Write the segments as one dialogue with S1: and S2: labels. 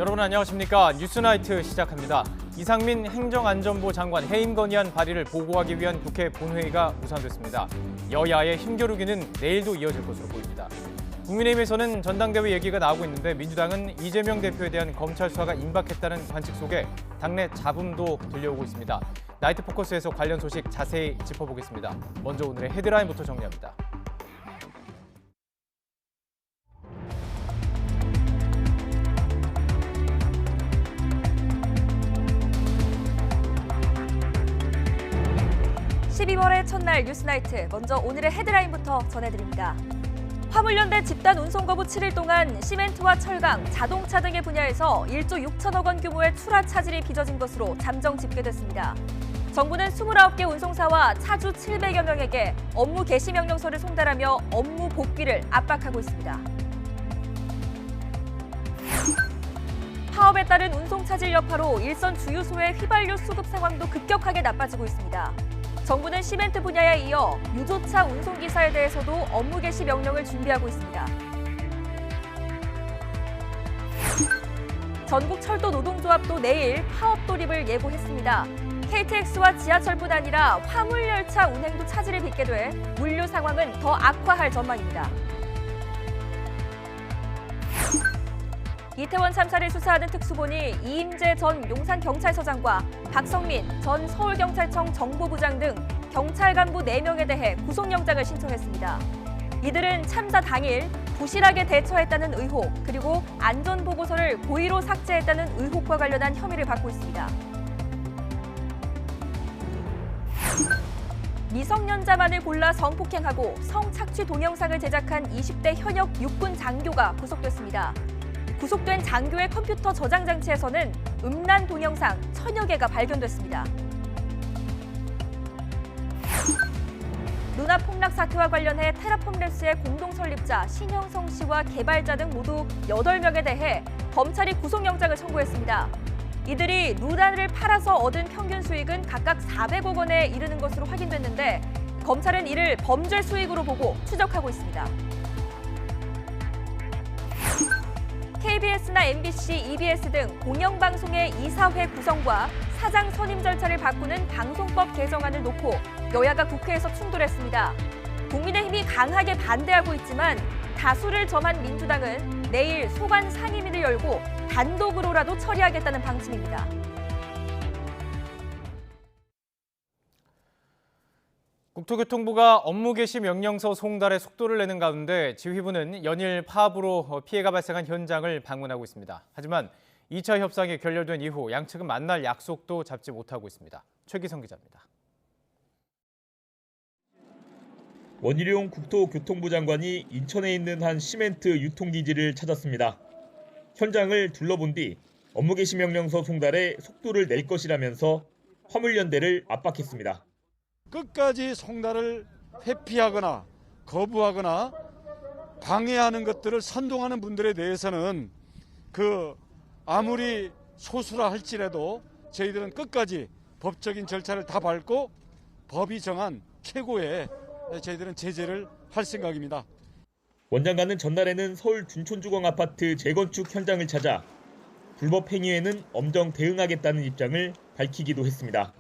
S1: 여러분 안녕하십니까? 뉴스나이트 시작합니다. 이상민 행정안전부 장관 해임 건의안 발의를 보고하기 위한 국회 본회의가 무산됐습니다. 여야의 힘겨루기는 내일도 이어질 것으로 보입니다. 국민의힘에서는 전당대회 얘기가 나오고 있는데 민주당은 이재명 대표에 대한 검찰 수사가 임박했다는 관측 속에 당내 잡음도 들려오고 있습니다. 나이트 포커스에서 관련 소식 자세히 짚어보겠습니다. 먼저 오늘의 헤드라인부터 정리합니다.
S2: (12월의) 첫날 뉴스나이트, 먼저 오늘의 헤드라인부터 전해드립니다. 화물연대 집단 운송 거부 7일 동안 시멘트와 철강, 자동차 등의 분야에서 1조 6천억 원 규모의 출하 차질이 빚어진 것으로 잠정 집계됐습니다. 정부는 29개 운송사와 차주 700여 명에게 업무 개시 명령서를 송달하며 업무 복귀를 압박하고 있습니다. 파업에 따른 운송 차질 여파로 일선 주유소의 휘발유 수급 상황도 급격하게 나빠지고 있습니다. 정부는 시멘트 분야에 이어 유조차 운송기사에 대해서도 업무 개시 명령을 준비하고 있습니다. 전국철도노동조합도 내일 파업 돌입을 예고했습니다. KTX와 지하철뿐 아니라 화물열차 운행도 차질을 빚게 돼 물류 상황은 더 악화할 전망입니다. 이태원 참사를 수사하는 특수본이 이임재 전 용산경찰서장과 박성민 전 서울경찰청 정보부장 등 경찰 간부 4명에 대해 구속영장을 신청했습니다. 이들은 참사 당일 부실하게 대처했다는 의혹, 그리고 안전보고서를 고의로 삭제했다는 의혹과 관련한 혐의를 받고 있습니다. 미성년자만을 골라 성폭행하고 성착취 동영상을 제작한 20대 현역 육군 장교가 구속됐습니다. 구속된 장교의 컴퓨터 저장 장치에서는 음란 동영상 1000여 개가 발견됐습니다. 루나 폭락 사태와 관련해 테라폼랩스의 공동 설립자 신형성 씨와 개발자 등 모두 8명에 대해 검찰이 구속영장을 청구했습니다. 이들이 루나를 팔아서 얻은 평균 수익은 각각 400억 원에 이르는 것으로 확인됐는데 검찰은 이를 범죄 수익으로 보고 추적하고 있습니다. KBS나 MBC, EBS 등 공영방송의 이사회 구성과 사장 선임 절차를 바꾸는 방송법 개정안을 놓고 여야가 국회에서 충돌했습니다. 국민의힘이 강하게 반대하고 있지만 다수를 점한 민주당은 내일 소관 상임위를 열고 단독으로라도 처리하겠다는 방침입니다.
S1: 국토교통부가 업무 개시 명령서 송달에 속도를 내는 가운데 지휘부는 연일 파업으로 피해가 발생한 현장을 방문하고 있습니다. 하지만 2차 협상이 결렬된 이후 양측은 만날 약속도 잡지 못하고 있습니다. 최기성 기자입니다.
S3: 원희룡 국토교통부 장관이 인천에 있는 한 시멘트 유통기지를 찾았습니다. 현장을 둘러본 뒤 업무 개시 명령서 송달에 속도를 낼 것이라면서 화물연대를 압박했습니다.
S4: 끝까지 송달을 회피하거나 거부하거나 방해하는 것들을 선동하는 분들에 대해서는 아무리 소수라 할지라도 저희들은 끝까지 법적인 절차를 다 밟고 법이 정한 최고의 저희들은 제재를 할 생각입니다.
S3: 원 장관은 전날에는 서울 둔촌주공 아파트 재건축 현장을 찾아 불법 행위에는 엄정 대응하겠다는 입장을 밝히기도 했습니다.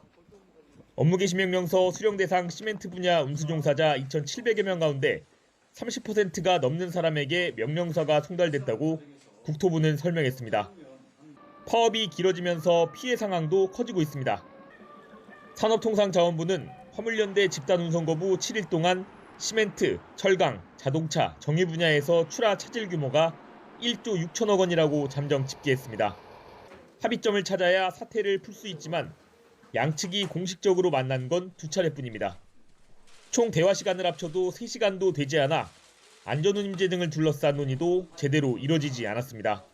S3: 업무 개시 명령서 수령 대상 시멘트 분야 운수 종사자 2,700여 명 가운데 30%가 넘는 사람에게 명령서가 송달됐다고 국토부는 설명했습니다. 파업이 길어지면서 피해 상황도 커지고 있습니다. 산업통상자원부는 화물연대 집단 운송 거부 7일 동안 시멘트, 철강, 자동차, 정유 분야에서 출하 차질 규모가 1조 6천억 원이라고 잠정 집계했습니다. 합의점을 찾아야 사태를 풀 수 있지만 양측이 공식적으로 만난 건 2차례뿐입니다. 총 대화 시간을 합쳐도 3시간도 되지 않아 안전운임제 등을 둘러싼 논의도 제대로 이뤄지지 않았습니다.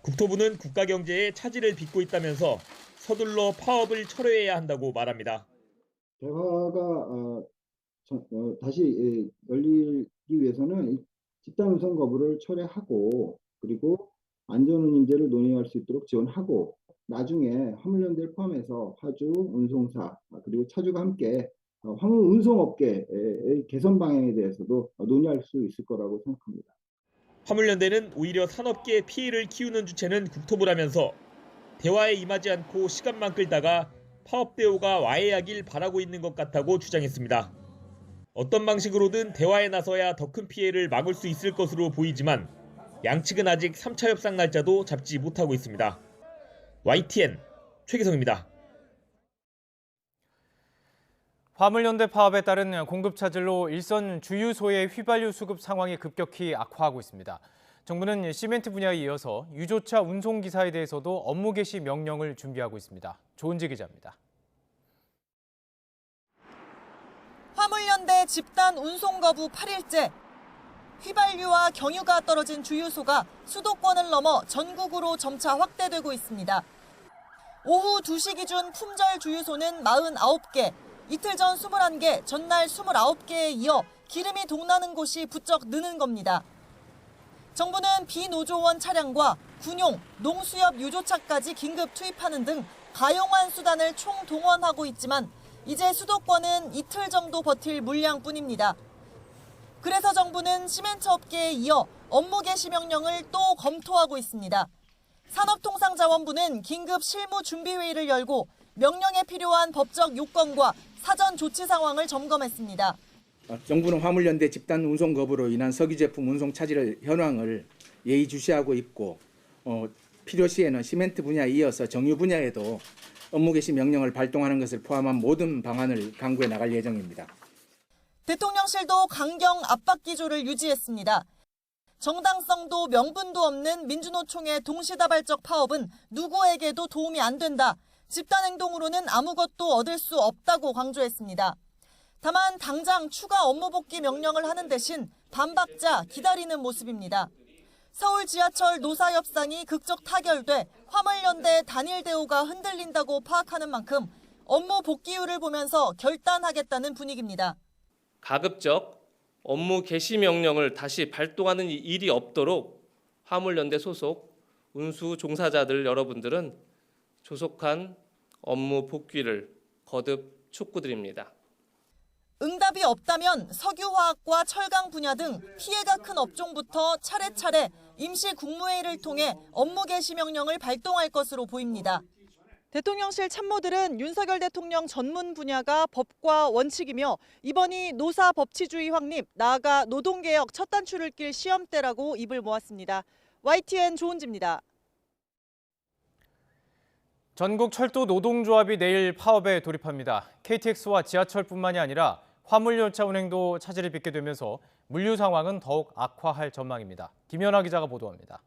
S3: 국토부는 국가 경제에 차질을 빚고 있다면서 서둘러 파업을 철회해야 한다고 말합니다.
S5: 대화가 다시 열리기 위해서는 집단 운송 거부를 철회하고 그리고 안전운임제를 논의할 수 있도록 지원하고 나중에 화물연대를 포함해서 화주, 운송사 그리고 차주가 함께 화물 운송업계의 개선 방향에 대해서도 논의할 수 있을 거라고 생각합니다.
S3: 화물연대는 오히려 산업계의 피해를 키우는 주체는 국토부라면서 대화에 임하지 않고 시간만 끌다가 파업 대우가 와해하길 바라고 있는 것 같다고 주장했습니다. 어떤 방식으로든 대화에 나서야 더 큰 피해를 막을 수 있을 것으로 보이지만 양측은 아직 3차 협상 날짜도 잡지 못하고 있습니다. YTN 최기성입니다.
S1: 화물연대 파업에 따른 공급 차질로 일선 주유소의 휘발유 수급 상황이 급격히 악화하고 있습니다. 정부는 시멘트 분야에 이어서 유조차 운송기사에 대해서도 업무 개시 명령을 준비하고 있습니다. 조은지 기자입니다.
S6: 화물연대 집단 운송 거부 8일째. 휘발유와 경유가 떨어진 주유소가 수도권을 넘어 전국으로 점차 확대되고 있습니다. 오후 2시 기준 품절 주유소는 49개, 이틀 전 21개, 전날 29개에 이어 기름이 동나는 곳이 부쩍 느는 겁니다. 정부는 비노조원 차량과 군용, 농수협 유조차까지 긴급 투입하는 등 가용한 수단을 총동원하고 있지만 이제 수도권은 이틀 정도 버틸 물량뿐입니다. 그래서 정부는 시멘트 업계에 이어 업무 개시 명령을 또 검토하고 있습니다. 산업통상자원부는 긴급 실무준비회의를 열고 명령에 필요한 법적 요건과 사전 조치 상황을 점검했습니다.
S7: 정부는 화물연대 집단 운송 거부로 인한 석유 제품 운송 차질 현황을 예의주시하고 있고 필요시에는 시멘트 분야에 이어서 정유 분야에도 업무 개시 명령을 발동하는 것을 포함한 모든 방안을 강구해 나갈 예정입니다.
S6: 대통령실도 강경 압박 기조를 유지했습니다. 정당성도 명분도 없는 민주노총의 동시다발적 파업은 누구에게도 도움이 안 된다. 집단행동으로는 아무것도 얻을 수 없다고 강조했습니다. 다만 당장 추가 업무 복귀 명령을 하는 대신 반박자 기다리는 모습입니다. 서울 지하철 노사 협상이 극적 타결돼 화물연대 단일 대우가 흔들린다고 파악하는 만큼 업무 복귀율을 보면서 결단하겠다는 분위기입니다.
S8: 가급적 업무 개시 명령을 다시 발동하는 일이 없도록 화물연대 소속 운수 종사자들 여러분들은 조속한 업무 복귀를 거듭 촉구드립니다.
S6: 응답이 없다면 석유화학과 철강 분야 등 피해가 큰 업종부터 차례차례 임시 국무회의를 통해 업무 개시 명령을 발동할 것으로 보입니다. 대통령실 참모들은 윤석열 대통령 전문 분야가 법과 원칙이며 이번이 노사 법치주의 확립, 나아가 노동개혁 첫 단추를 낄 시험대라고 입을 모았습니다. YTN 조은지입니다.
S1: 전국 철도 노동조합이 내일 파업에 돌입합니다. KTX와 지하철뿐만이 아니라 화물열차 운행도 차질을 빚게 되면서 물류 상황은 더욱 악화할 전망입니다. 김연아 기자가 보도합니다.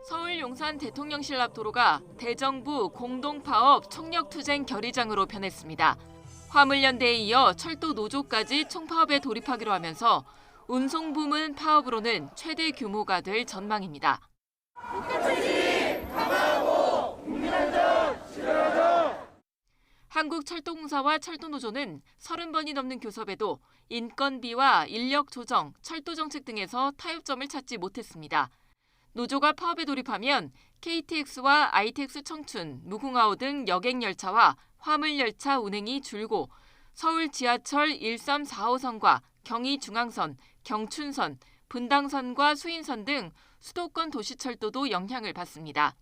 S9: 서울 용산 대통령실 앞 도로가 대정부 공동파업 총력투쟁 결의장으로 변했습니다. 화물연대에 이어 철도 노조까지 총파업에 돌입하기로 하면서 운송부문 파업으로는 최대 규모가 될 전망입니다. 한국철도공사와 철도노조는 30번이 넘는 교섭에도 인건비와 인력 조정, 철도 정책 등에서 타협점을 찾지 못했습니다. 노조가 파업에 돌입하면 KTX와 ITX 청춘, 무궁화호 등 여객열차와 화물열차 운행이 줄고 서울 지하철 13, 4호선과 경의중앙선, 경춘선, 분당선과 수인선 등 수도권 도시철도도 영향을 받습니다.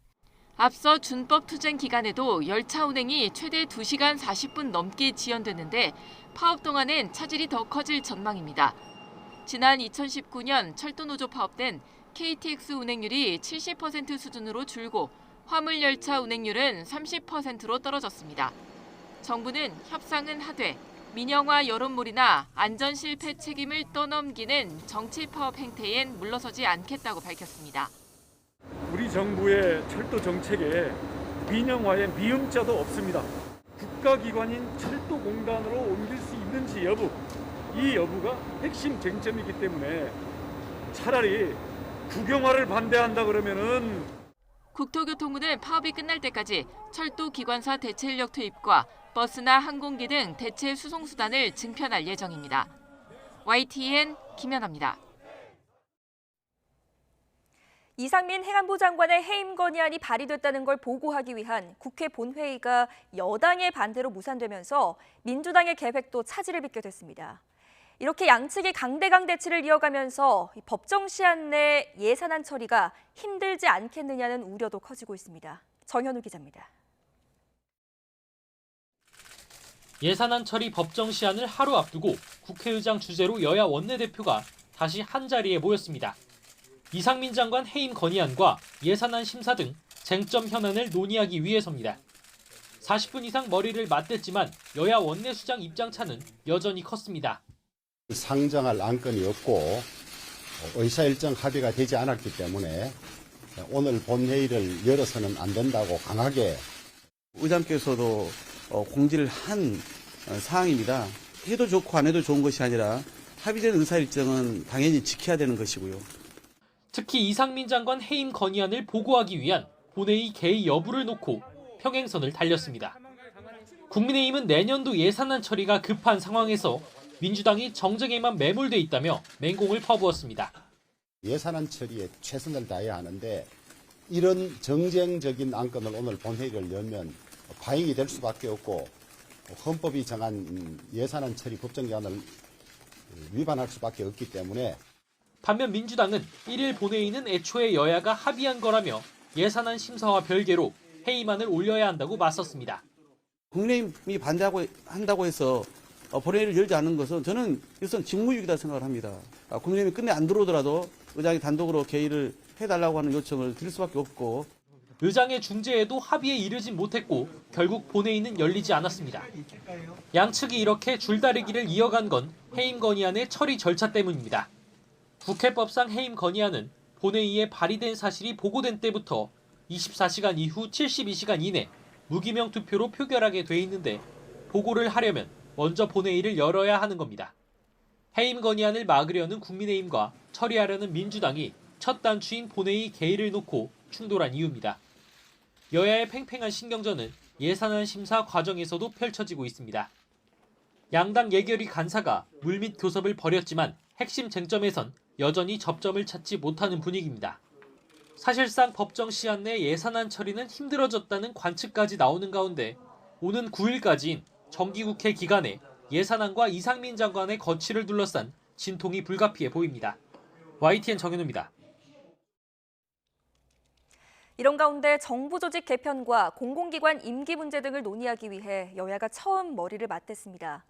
S9: 앞서 준법 투쟁 기간에도 열차 운행이 최대 2시간 40분 넘게 지연됐는데 파업 동안엔 차질이 더 커질 전망입니다. 지난 2019년 철도노조 파업 땐 KTX 운행률이 70% 수준으로 줄고 화물열차 운행률은 30%로 떨어졌습니다. 정부는 협상은 하되 민영화 여론몰이나 안전 실패 책임을 떠넘기는 정치 파업 행태엔 물러서지 않겠다고 밝혔습니다.
S4: 우리 정부의 철도 정책에 민영화의 미음자도 없습니다. 국가기관인 철도공단으로 옮길 수 있는지 여부, 이 여부가 핵심 쟁점이기 때문에 차라리 국영화를 반대한다 그러면은
S9: 국토교통부는 파업이 끝날 때까지 철도 기관사 대체 인력 투입과 버스나 항공기 등 대체 수송 수단을 증편할 예정입니다. YTN 김연아입니다.
S2: 이상민 행안부 장관의 해임 건의안이 발의됐다는 걸 보고하기 위한 국회 본회의가 여당의 반대로 무산되면서 민주당의 계획도 차질을 빚게 됐습니다. 이렇게 양측이 강대강 대치를 이어가면서 법정 시한 내 예산안 처리가 힘들지 않겠느냐는 우려도 커지고 있습니다. 정현우 기자입니다.
S10: 예산안 처리 법정 시한을 하루 앞두고 국회의장 주재로 여야 원내대표가 다시 한자리에 모였습니다. 이상민 장관 해임 건의안과 예산안 심사 등 쟁점 현안을 논의하기 위해서입니다. 40분 이상 머리를 맞댔지만 여야 원내수장 입장차는 여전히 컸습니다.
S11: 상정할 안건이 없고 의사일정 합의가 되지 않았기 때문에 오늘 본회의를 열어서는 안 된다고 강하게
S12: 의장께서도 공지를 한 사항입니다. 해도 좋고 안 해도 좋은 것이 아니라 합의된 의사일정은 당연히 지켜야 되는 것이고요.
S10: 특히 이상민 장관 해임 건의안을 보고하기 위한 본회의 개의 여부를 놓고 평행선을 달렸습니다. 국민의힘은 내년도 예산안 처리가 급한 상황에서 민주당이 정쟁에만 매몰돼 있다며 맹공을 퍼부었습니다.
S11: 예산안 처리에 최선을 다해야 하는데 이런 정쟁적인 안건을 오늘 본회의를 열면 파행이 될 수밖에 없고 헌법이 정한 예산안 처리 법정기한을 위반할 수밖에 없기 때문에
S10: 반면 민주당은 1일 본회의는 애초에 여야가 합의한 거라며 예산안 심사와 별개로 해임안을 올려야 한다고 맞섰습니다.
S12: 국민의힘이 한다고 해서 본회의를 열지 않는 것은 저는 이것은 직무유기다 생각을 합니다. 국민의힘이 끝내 안 들어오더라도 의장이 단독으로 개의를 해달라고 하는 요청을 드릴 수밖에 없고
S10: 의장의 중재에도 합의에 이르진 못했고 결국 본회의는 열리지 않았습니다. 양측이 이렇게 줄다리기를 이어간 건 해임 건의안의 처리 절차 때문입니다. 국회법상 해임 건의안은 본회의에 발의된 사실이 보고된 때부터 24시간 이후 72시간 이내 무기명 투표로 표결하게 돼 있는데 보고를 하려면 먼저 본회의를 열어야 하는 겁니다. 해임 건의안을 막으려는 국민의힘과 처리하려는 민주당이 첫 단추인 본회의 개의를 놓고 충돌한 이유입니다. 여야의 팽팽한 신경전은 예산안 심사 과정에서도 펼쳐지고 있습니다. 양당 예결위 간사가 물밑 교섭을 벌였지만 핵심 쟁점에선 여전히 접점을 찾지 못하는 분위기입니다. 사실상 법정 시한 내 예산안 처리는 힘들어졌다는 관측까지 나오는 가운데 오는 9일까지인 정기국회 기간에 예산안과 이상민 장관의 거취를 둘러싼 진통이 불가피해 보입니다. YTN 정현우입니다.
S2: 이런 가운데 정부 조직 개편과 공공기관 임기 문제 등을 논의하기 위해 여야가 처음 머리를 맞댔습니다.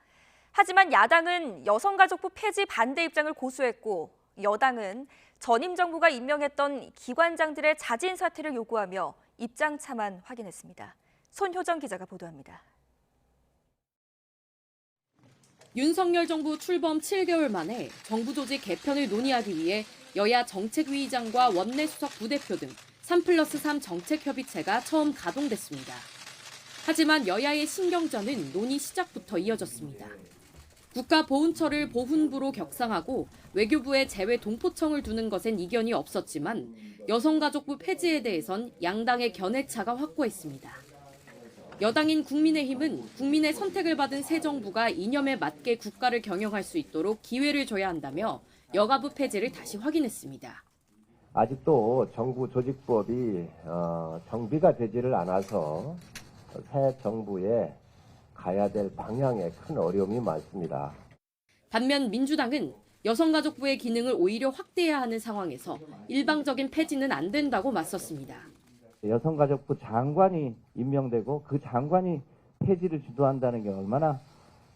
S2: 하지만 야당은 여성가족부 폐지 반대 입장을 고수했고 여당은 전임 정부가 임명했던 기관장들의 자진 사퇴를 요구하며 입장차만 확인했습니다. 손효정 기자가 보도합니다.
S13: 윤석열 정부 출범 7개월 만에 정부 조직 개편을 논의하기 위해 여야 정책위의장과 원내수석 부대표 등 3+3 정책협의체가 처음 가동됐습니다. 하지만 여야의 신경전은 논의 시작부터 이어졌습니다. 국가보훈처를 보훈부로 격상하고 외교부에 재외 동포청을 두는 것엔 이견이 없었지만 여성가족부 폐지에 대해선 양당의 견해차가 확고했습니다. 여당인 국민의힘은 국민의 선택을 받은 새 정부가 이념에 맞게 국가를 경영할 수 있도록 기회를 줘야 한다며 여가부 폐지를 다시 확인했습니다.
S14: 아직도 정부 조직법이 정비가 되지를 않아서 새 정부에 가야 될 방향에 큰 어려움이 많습니다.
S13: 반면 민주당은 여성가족부의 기능을 오히려 확대해야 하는 상황에서 일방적인 폐지는 안 된다고 맞섰습니다.
S14: 여성가족부 장관이 임명되고 그 장관이 폐지를 주도한다는 게 얼마나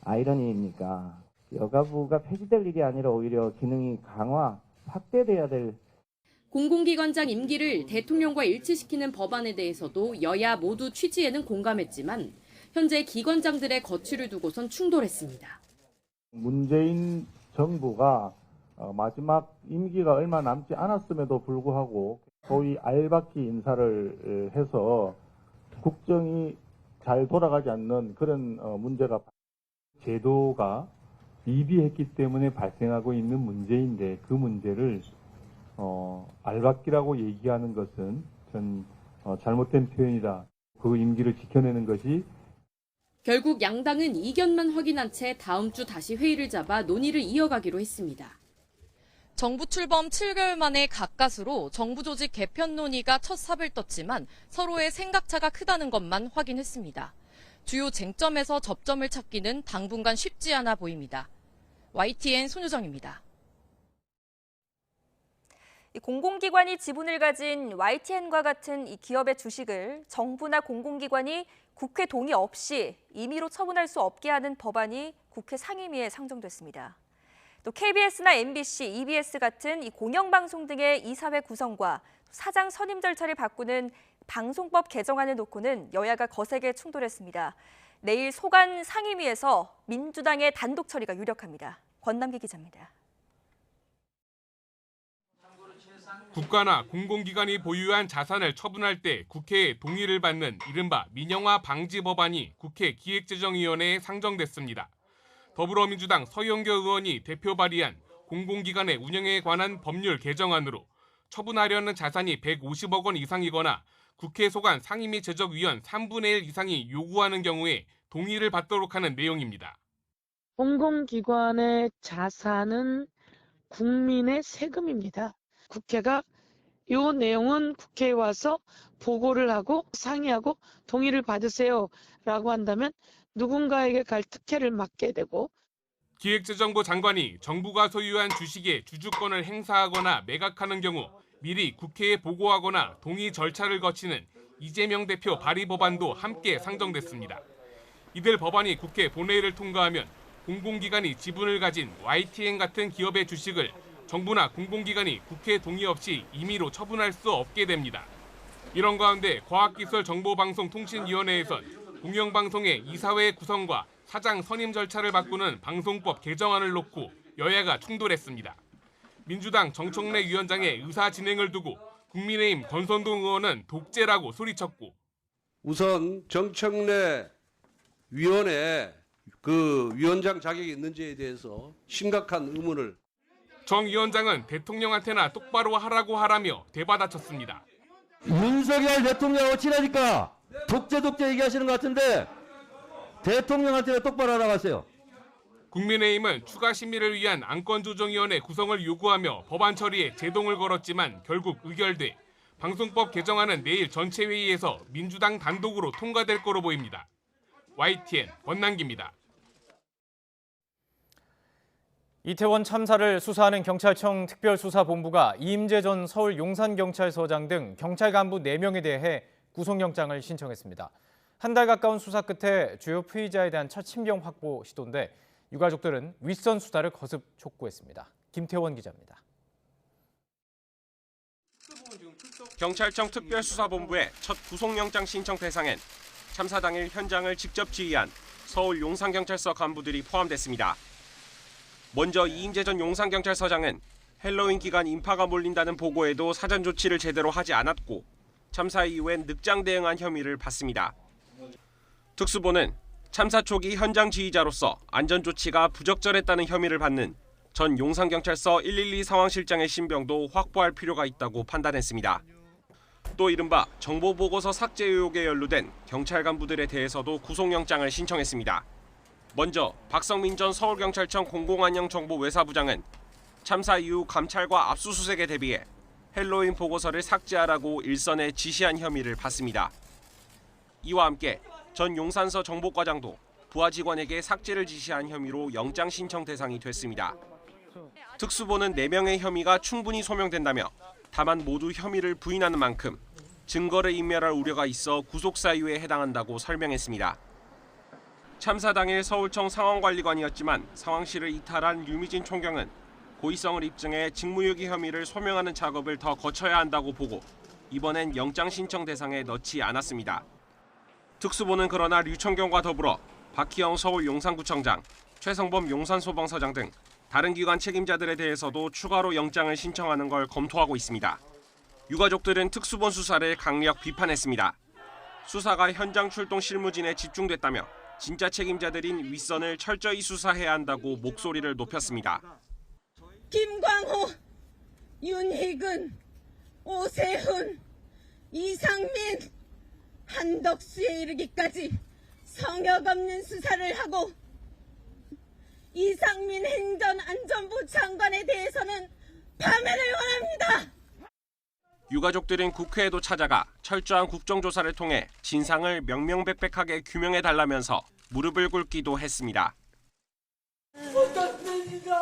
S14: 아이러니입니까? 여가부가 폐지될 일이 아니라 오히려 기능이 강화, 확대돼야 될
S13: 공공기관장 임기를 대통령과 일치시키는 법안에 대해서도 여야 모두 취지에는 공감했지만 현재 기관장들의 거취를 두고선 충돌했습니다.
S15: 문재인 정부가 마지막 임기가 얼마 남지 않았음에도 불구하고 소위 알박기 인사를 해서 국정이 잘 돌아가지 않는 그런 문제가 제도가 미비했기 때문에 발생하고 있는 문제인데 그 문제를 알박기라고 얘기하는 것은 전 잘못된 표현이다. 그 임기를 지켜내는 것이
S13: 결국 양당은 이견만 확인한 채 다음 주 다시 회의를 잡아 논의를 이어가기로 했습니다.
S16: 정부 출범 7개월 만에 가까스로 정부 조직 개편 논의가 첫 삽을 떴지만 서로의 생각차가 크다는 것만 확인했습니다. 주요 쟁점에서 접점을 찾기는 당분간 쉽지 않아 보입니다. YTN 손유정입니다.
S2: 공공기관이 지분을 가진 YTN과 같은 이 기업의 주식을 정부나 공공기관이 국회 동의 없이 임의로 처분할 수 없게 하는 법안이 국회 상임위에 상정됐습니다. 또 KBS나 MBC, EBS 같은 이 공영방송 등의 이사회 구성과 사장 선임 절차를 바꾸는 방송법 개정안을 놓고는 여야가 거세게 충돌했습니다. 내일 소관 상임위에서 민주당의 단독 처리가 유력합니다. 권남기 기자입니다.
S17: 국가나 공공기관이 보유한 자산을 처분할 때 국회의 동의를 받는 이른바 민영화 방지 법안이 국회 기획재정위원회에 상정됐습니다. 더불어민주당 서영교 의원이 대표 발의한 공공기관의 운영에 관한 법률 개정안으로 처분하려는 자산이 150억 원 이상이거나 국회 소관 상임위 제적위원 3분의 1 이상이 요구하는 경우에 동의를 받도록 하는 내용입니다.
S18: 공공기관의 자산은 국민의 세금입니다. 국회가 이 내용은 국회에 와서 보고를 하고 상의하고 동의를 받으세요라고 한다면 누군가에게 갈 특혜를 맡게 되고
S17: 기획재정부 장관이 정부가 소유한 주식의 주주권을 행사하거나 매각하는 경우 미리 국회에 보고하거나 동의 절차를 거치는 이재명 대표 발의 법안도 함께 상정됐습니다. 이들 법안이 국회 본회의를 통과하면 공공기관이 지분을 가진 YTN 같은 기업의 주식을 정부나 공공기관이 국회 동의 없이 임의로 처분할 수 없게 됩니다. 이런 가운데 과학기술정보방송통신위원회에선 공영방송의 이사회 구성과 사장 선임 절차를 바꾸는 방송법 개정안을 놓고 여야가 충돌했습니다. 민주당 정청래 위원장의 의사 진행을 두고 국민의힘 권선동 의원은 독재라고 소리쳤고
S19: 우선 정청래 위원회 위원장 자격이 있는지에 대해서 심각한 의문을
S17: 정 위원장은 대통령한테나 똑바로 하라고 하라며 대받아쳤습니다.
S20: 윤석열 대통령하고 친하니까 독재 얘기하시는 것 같은데 대통령한테는 똑바로 하라고 하세요.
S17: 국민의힘은 추가 심의를 위한 안건조정위원회 구성을 요구하며 법안 처리에 제동을 걸었지만 결국 의결돼 방송법 개정안은 내일 전체회의에서 민주당 단독으로 통과될 거로 보입니다. YTN 권남기입니다.
S1: 이태원 참사를 수사하는 경찰청 특별수사본부가 이임재 전 서울 용산경찰서장 등 경찰 간부 4명에 대해 구속영장을 신청했습니다. 한 달 가까운 수사 끝에 주요 피의자에 대한 첫 신병 확보 시도인데 유가족들은 윗선 수사를 거듭 촉구했습니다. 김태원 기자입니다.
S21: 경찰청 특별수사본부의 첫 구속영장 신청 대상엔 참사 당일 현장을 직접 지휘한 서울 용산경찰서 간부들이 포함됐습니다. 먼저 이임재 전 용산경찰서장은 헬로윈 기간 인파가 몰린다는 보고에도 사전 조치를 제대로 하지 않았고 참사 이후엔 늑장 대응한 혐의를 받습니다. 특수본은 참사 초기 현장 지휘자로서 안전조치가 부적절했다는 혐의를 받는 전 용산경찰서 112 상황실장의 신병도 확보할 필요가 있다고 판단했습니다. 또 이른바 정보보고서 삭제 의혹에 연루된 경찰 간부들에 대해서도 구속영장을 신청했습니다. 먼저 박성민 전 서울경찰청 공공안녕정보외사부장은 참사 이후 감찰과 압수수색에 대비해 헬로윈 보고서를 삭제하라고 일선에 지시한 혐의를 받습니다. 이와 함께 전 용산서 정보과장도 부하 직원에게 삭제를 지시한 혐의로 영장 신청 대상이 됐습니다. 특수본은 4명의 혐의가 충분히 소명된다며 다만 모두 혐의를 부인하는 만큼 증거를 인멸할 우려가 있어 구속 사유에 해당한다고 설명했습니다. 참사 당일 서울청 상황관리관이었지만 상황실을 이탈한 유미진 총경은 고의성을 입증해 직무유기 혐의를 소명하는 작업을 더 거쳐야 한다고 보고 이번엔 영장 신청 대상에 넣지 않았습니다. 특수본은 그러나 류청경과 더불어 박희영 서울 용산구청장, 최성범 용산소방서장 등 다른 기관 책임자들에 대해서도 추가로 영장을 신청하는 걸 검토하고 있습니다. 유가족들은 특수본 수사를 강력 비판했습니다. 수사가 현장 출동 실무진에 집중됐다며 진짜 책임자들인 윗선을 철저히 수사해야 한다고 목소리를 높였습니다.
S22: 김광호, 윤희근, 오세훈, 이상민, 한덕수에 이르기까지 성역 없는 수사를 하고 이상민 행정안전부 장관에 대해서는 파면을 원합니다.
S21: 유가족들은 국회에도 찾아가 철저한 국정조사를 통해 진상을 명명백백하게 규명해달라면서 무릎을 꿇기도 했습니다.
S22: 못했습니다.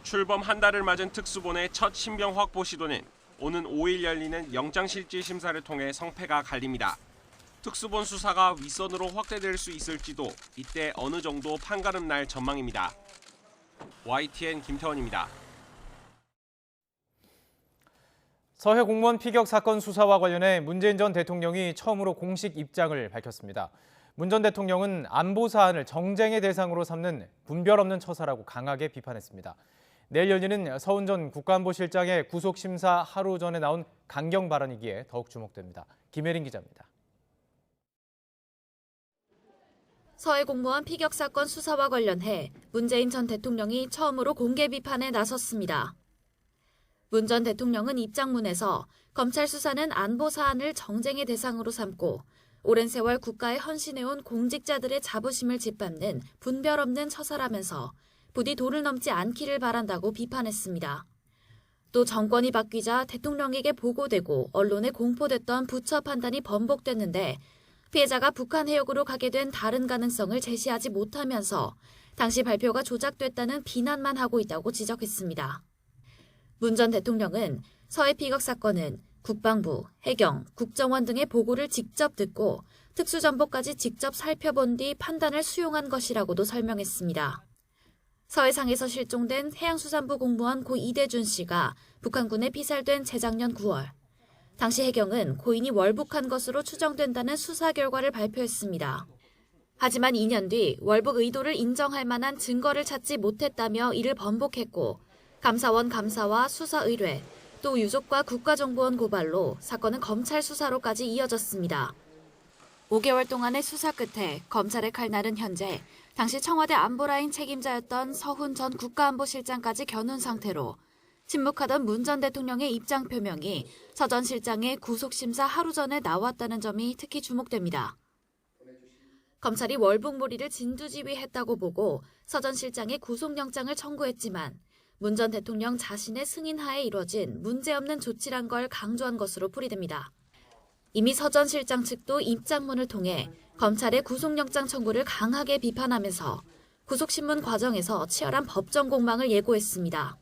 S21: 출범 한 달을 맞은 특수본의 첫 신병 확보 시도는 오는 5일 열리는 영장실질 심사를 통해 성패가 갈립니다. 특수본 수사가 윗선으로 확대될 수 있을지도 이때 어느 정도 판가름 날 전망입니다. YTN 김태원입니다.
S1: 서해 공무원 피격 사건 수사와 관련해 문재인 전 대통령이 처음으로 공식 입장을 밝혔습니다. 문 전 대통령은 안보 사안을 정쟁의 대상으로 삼는 분별 없는 처사라고 강하게 비판했습니다. 내일 열리는 서훈 전 국가안보실장의 구속심사 하루 전에 나온 강경 발언이기에 더욱 주목됩니다. 김혜린 기자입니다.
S3: 서해 공무원 피격 사건 수사와 관련해 문재인 전 대통령이 처음으로 공개 비판에 나섰습니다. 문 전 대통령은 입장문에서 검찰 수사는 안보 사안을 정쟁의 대상으로 삼고 오랜 세월 국가에 헌신해온 공직자들의 자부심을 짓밟는 분별 없는 처사라면서 부디 도를 넘지 않기를 바란다고 비판했습니다. 또 정권이 바뀌자 대통령에게 보고되고 언론에 공포됐던 부처 판단이 번복됐는데 피해자가 북한 해역으로 가게 된 다른 가능성을 제시하지 못하면서 당시 발표가 조작됐다는 비난만 하고 있다고 지적했습니다. 문 전 대통령은 서해 피격 사건은 국방부, 해경, 국정원 등의 보고를 직접 듣고 특수정보까지 직접 살펴본 뒤 판단을 수용한 것이라고도 설명했습니다. 서해상에서 실종된 해양수산부 공무원 고 이대준 씨가 북한군에 피살된 재작년 9월. 당시 해경은 고인이 월북한 것으로 추정된다는 수사 결과를 발표했습니다. 하지만 2년 뒤 월북 의도를 인정할 만한 증거를 찾지 못했다며 이를 번복했고 감사원 감사와 수사 의뢰, 또 유족과 국가정보원 고발로 사건은 검찰 수사로까지 이어졌습니다. 5개월 동안의 수사 끝에 검찰의 칼날은 현재 당시 청와대 안보라인 책임자였던 서훈 전 국가안보실장까지 겨눈 상태로 침묵하던 문 전 대통령의 입장 표명이 서 전 실장의 구속심사 하루 전에 나왔다는 점이 특히 주목됩니다. 검찰이 월북몰이를 진두지휘했다고 보고 서 전 실장의 구속영장을 청구했지만 문 전 대통령 자신의 승인하에 이뤄진 문제없는 조치란 걸 강조한 것으로 풀이됩니다. 이미 서 전 실장 측도 입장문을 통해 검찰의 구속영장 청구를 강하게 비판하면서 구속신문 과정에서 치열한 법정 공방을 예고했습니다.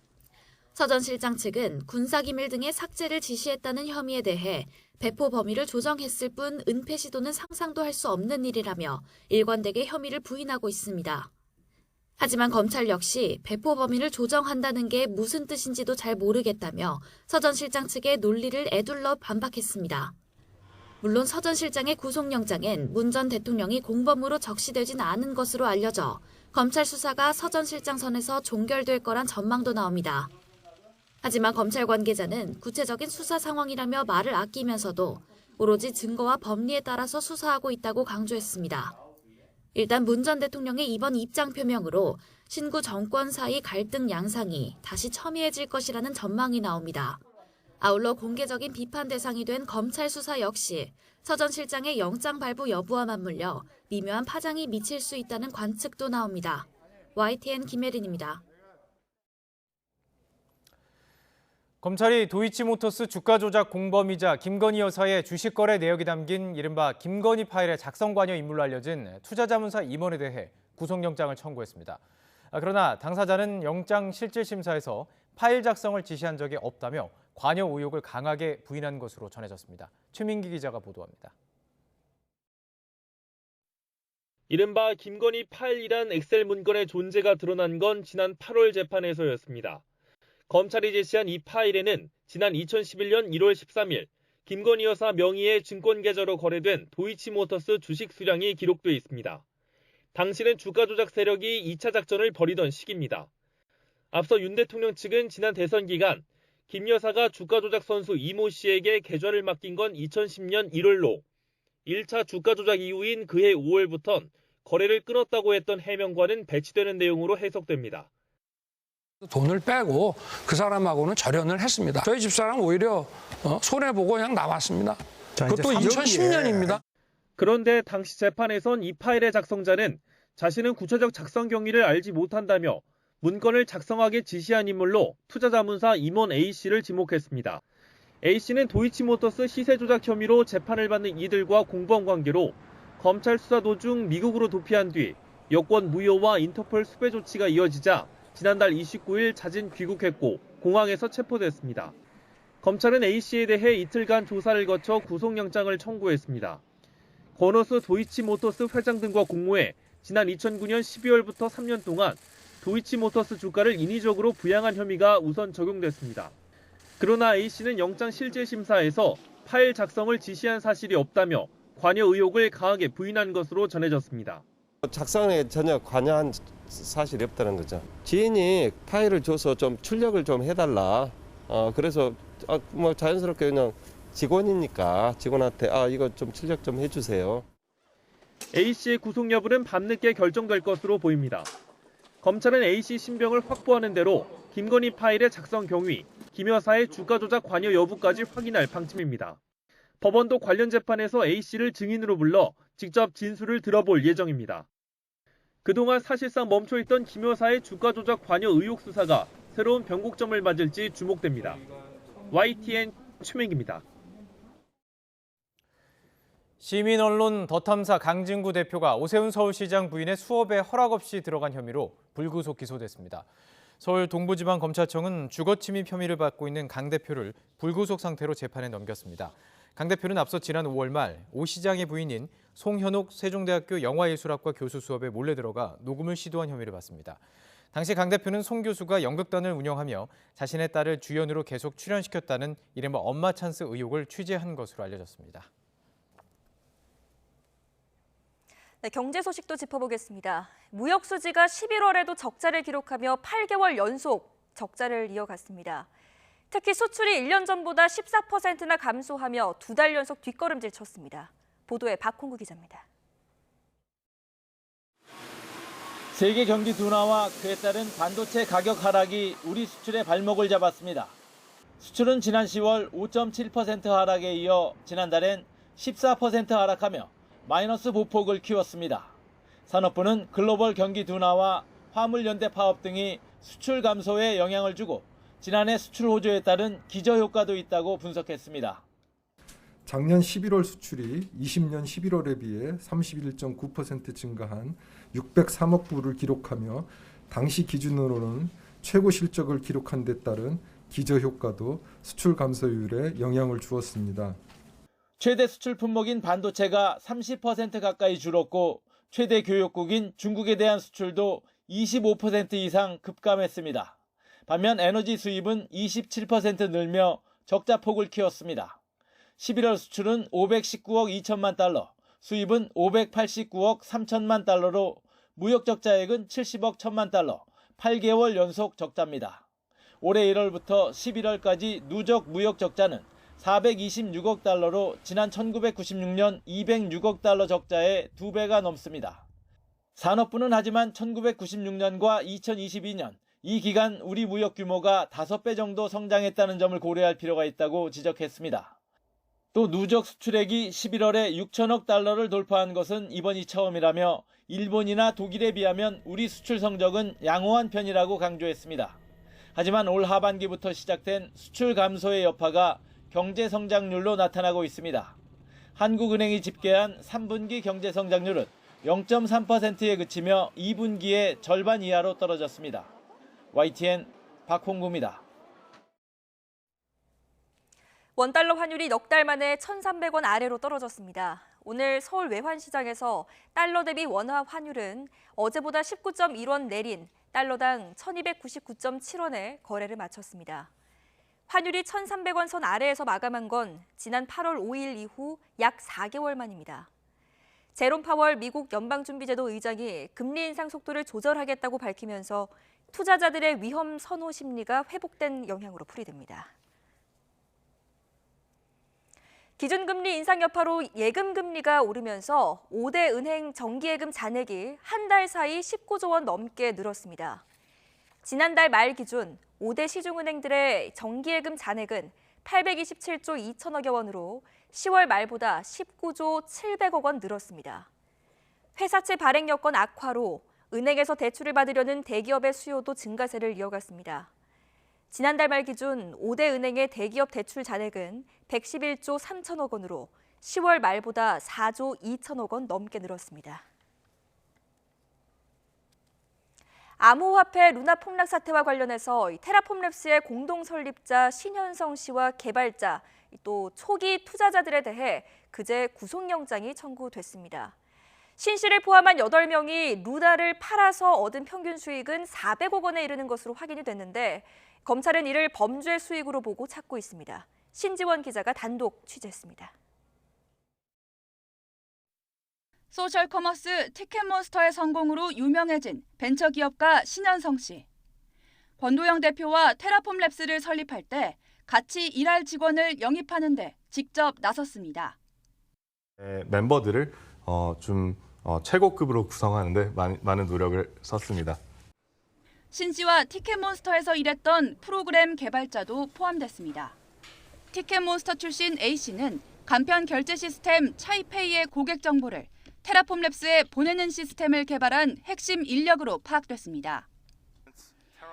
S3: 서 전 실장 측은 군사기밀 등의 삭제를 지시했다는 혐의에 대해 배포 범위를 조정했을 뿐 은폐 시도는 상상도 할 수 없는 일이라며 일관되게 혐의를 부인하고 있습니다. 하지만 검찰 역시 배포 범위를 조정한다는 게 무슨 뜻인지도 잘 모르겠다며 서 전 실장 측의 논리를 에둘러 반박했습니다. 물론 서 전 실장의 구속영장엔 문 전 대통령이 공범으로 적시되진 않은 것으로 알려져 검찰 수사가 서 전 실장 선에서 종결될 거란 전망도 나옵니다. 하지만 검찰 관계자는 구체적인 수사 상황이라며 말을 아끼면서도 오로지 증거와 법리에 따라서 수사하고 있다고 강조했습니다. 일단 문 전 대통령의 이번 입장 표명으로 신구 정권 사이 갈등 양상이 다시 첨예해질 것이라는 전망이 나옵니다. 아울러 공개적인 비판 대상이 된 검찰 수사 역시 서 전 실장의 영장 발부 여부와 맞물려 미묘한 파장이 미칠 수 있다는 관측도 나옵니다. YTN 김혜린입니다.
S1: 검찰이 도이치모터스 주가 조작 공범이자 김건희 여사의 주식 거래 내역이 담긴 이른바 김건희 파일의 작성 관여 인물로 알려진 투자자문사 임원에 대해 구속영장을 청구했습니다. 그러나 당사자는 영장 실질심사에서 파일 작성을 지시한 적이 없다며 관여 의혹을 강하게 부인한 것으로 전해졌습니다. 최민기 기자가 보도합니다.
S5: 이른바 김건희 파일이란 엑셀 문건의 존재가 드러난 건 지난 8월 재판에서였습니다. 검찰이 제시한 이 파일에는 지난 2011년 1월 13일 김건희 여사 명의의 증권계좌로 거래된 도이치모터스 주식 수량이 기록돼 있습니다. 당시는 주가 조작 세력이 2차 작전을 벌이던 시기입니다. 앞서 윤 대통령 측은 지난 대선 기간 김 여사가 주가 조작 선수 이모 씨에게 계좌를 맡긴 건 2010년 1월로 1차 주가 조작 이후인 그해 5월부턴 거래를 끊었다고 했던 해명과는 배치되는 내용으로 해석됩니다.
S23: 돈을 빼고 그 사람하고는 절연을 했습니다. 저희 집사람 오히려 손해보고 그냥 나왔습니다. 그것도 2010년입니다.
S5: 그런데 당시 재판에선 이 파일의 작성자는 자신은 구체적 작성 경위를 알지 못한다며 문건을 작성하게 지시한 인물로 투자자문사 임원 A씨를 지목했습니다. A씨는 도이치모터스 시세 조작 혐의로 재판을 받는 이들과 공범관계로 검찰 수사 도중 미국으로 도피한 뒤 여권 무효와 인터폴 수배 조치가 이어지자 지난달 29일 자진 귀국했고 공항에서 체포됐습니다. 검찰은 A씨에 대해 이틀간 조사를 거쳐 구속영장을 청구했습니다. 건호스 도이치모터스 회장 등과 공모해 지난 2009년 12월부터 3년 동안 도이치모터스 주가를 인위적으로 부양한 혐의가 우선 적용됐습니다. 그러나 A씨는 영장 실질심사에서 파일 작성을 지시한 사실이 없다며 관여 의혹을 강하게 부인한 것으로 전해졌습니다.
S6: 작성에 전혀 관여한 사실이 없다는 거죠. 지인이 파일을 줘서 좀 출력을 좀 해달라. 그래서 뭐 자연스럽게 그냥 직원이니까 직원한테 이거 좀 출력 좀 해주세요.
S5: A씨의 구속 여부는 밤늦게 결정될 것으로 보입니다. 검찰은 A씨 신병을 확보하는 대로 김건희 파일의 작성 경위, 김 여사의 주가 조작 관여 여부까지 확인할 방침입니다. 법원도 관련 재판에서 A씨를 증인으로 불러 직접 진술을 들어볼 예정입니다. 그동안 사실상 멈춰있던 김 여사의 주가 조작 관여 의혹 수사가 새로운 변곡점을 맞을지 주목됩니다. YTN 최민기입니다.
S1: 시민 언론 더탐사 강진구 대표가 오세훈 서울시장 부인의 수업에 허락 없이 들어간 혐의로 불구속 기소됐습니다. 서울 동부지방검찰청은 주거침입 혐의를 받고 있는 강 대표를 불구속 상태로 재판에 넘겼습니다. 강 대표는 앞서 지난 5월 말 오 시장의 부인인 송현옥 세종대학교 영화예술학과 교수 수업에 몰래 들어가 녹음을 시도한 혐의를 받습니다. 당시 강 대표는 송 교수가 연극단을 운영하며 자신의 딸을 주연으로 계속 출연시켰다는 이른바 엄마 찬스 의혹을 취재한 것으로 알려졌습니다.
S2: 네, 경제 소식도 짚어보겠습니다. 무역 수지가 11월에도 적자를 기록하며 8개월 연속 적자를 이어갔습니다. 특히 수출이 1년 전보다 14%나 감소하며 2달 연속 뒷걸음질 쳤습니다. 보도에 박홍구 기자입니다.
S7: 세계 경기 둔화와 그에 따른 반도체 가격 하락이 우리 수출의 발목을 잡았습니다. 수출은 지난 10월 5.7% 하락에 이어 지난달엔 14% 하락하며 마이너스 보폭을 키웠습니다. 산업부는 글로벌 경기 둔화와 화물연대 파업 등이 수출 감소에 영향을 주고 지난해 수출 호조에 따른 기저효과도 있다고 분석했습니다.
S8: 작년 11월 수출이 20년 11월에 비해 31.9% 증가한 603억 불을 기록하며 당시 기준으로는 최고 실적을 기록한 데 따른 기저효과도 수출 감소율에 영향을 주었습니다.
S7: 최대 수출 품목인 반도체가 30% 가까이 줄었고 최대 교역국인 중국에 대한 수출도 25% 이상 급감했습니다. 반면 에너지 수입은 27% 늘며 적자폭을 키웠습니다. 11월 수출은 519억 2천만 달러, 수입은 589억 3천만 달러로 무역 적자액은 70억 1천만 달러, 8개월 연속 적자입니다. 올해 1월부터 11월까지 누적 무역 적자는 426억 달러로 지난 1996년 206억 달러 적자의 2배가 넘습니다. 산업부는 하지만 1996년과 2022년 이 기간 우리 무역 규모가 5배 정도 성장했다는 점을 고려할 필요가 있다고 지적했습니다. 또 누적 수출액이 11월에 6천억 달러를 돌파한 것은 이번이 처음이라며 일본이나 독일에 비하면 우리 수출 성적은 양호한 편이라고 강조했습니다. 하지만 올 하반기부터 시작된 수출 감소의 여파가 경제 성장률로 나타나고 있습니다. 한국은행이 집계한 3분기 경제 성장률은 0.3%에 그치며 2분기에 절반 이하로 떨어졌습니다. YTN 박홍구입니다.
S2: 원달러 환율이 넉 달 만에 1,300원 아래로 떨어졌습니다. 오늘 서울 외환시장에서 달러 대비 원화 환율은 어제보다 19.1원 내린 달러당 1,299.7원에 거래를 마쳤습니다. 환율이 1,300원 선 아래에서 마감한 건 지난 8월 5일 이후 약 4개월 만입니다. 제롬 파월 미국 연방준비제도 의장이 금리 인상 속도를 조절하겠다고 밝히면서 투자자들의 위험 선호 심리가 회복된 영향으로 풀이됩니다. 기준금리 인상 여파로 예금금리가 오르면서 5대 은행 정기예금 잔액이 한 달 사이 19조 원 넘게 늘었습니다. 지난달 말 기준 5대 시중은행들의 정기예금 잔액은 827조 2천억여 원으로 10월 말보다 19조 700억 원 늘었습니다. 회사채 발행 여건 악화로 은행에서 대출을 받으려는 대기업의 수요도 증가세를 이어갔습니다. 지난달 말 기준 5대 은행의 대기업 대출 잔액은 111조 3천억 원으로 10월 말보다 4조 2천억 원 넘게 늘었습니다. 암호화폐 루나 폭락 사태와 관련해서 테라폼랩스의 공동 설립자 신현성 씨와 개발자, 또 초기 투자자들에 대해 그제 구속영장이 청구됐습니다. 신 씨를 포함한 8명이 루나를 팔아서 얻은 평균 수익은 400억 원에 이르는 것으로 확인이 됐는데 검찰은 이를 범죄 수익으로 보고 찾고 있습니다. 신지원 기자가 단독 취재했습니다.
S4: 소셜커머스 티켓몬스터의 성공으로 유명해진 벤처기업가 신현성 씨. 권도영 대표와 테라폼랩스를 설립할 때 같이 일할 직원을 영입하는 데 직접 나섰습니다.
S9: 멤버들을 최고급으로 구성하는 데 많은 노력을 썼습니다.
S4: 신 씨와 티켓몬스터에서 일했던 프로그램 개발자도 포함됐습니다. 티켓몬스터 출신 A 씨는 간편 결제 시스템 차이페이의 고객 정보를 테라폼랩스에 보내는 시스템을 개발한 핵심 인력으로 파악됐습니다.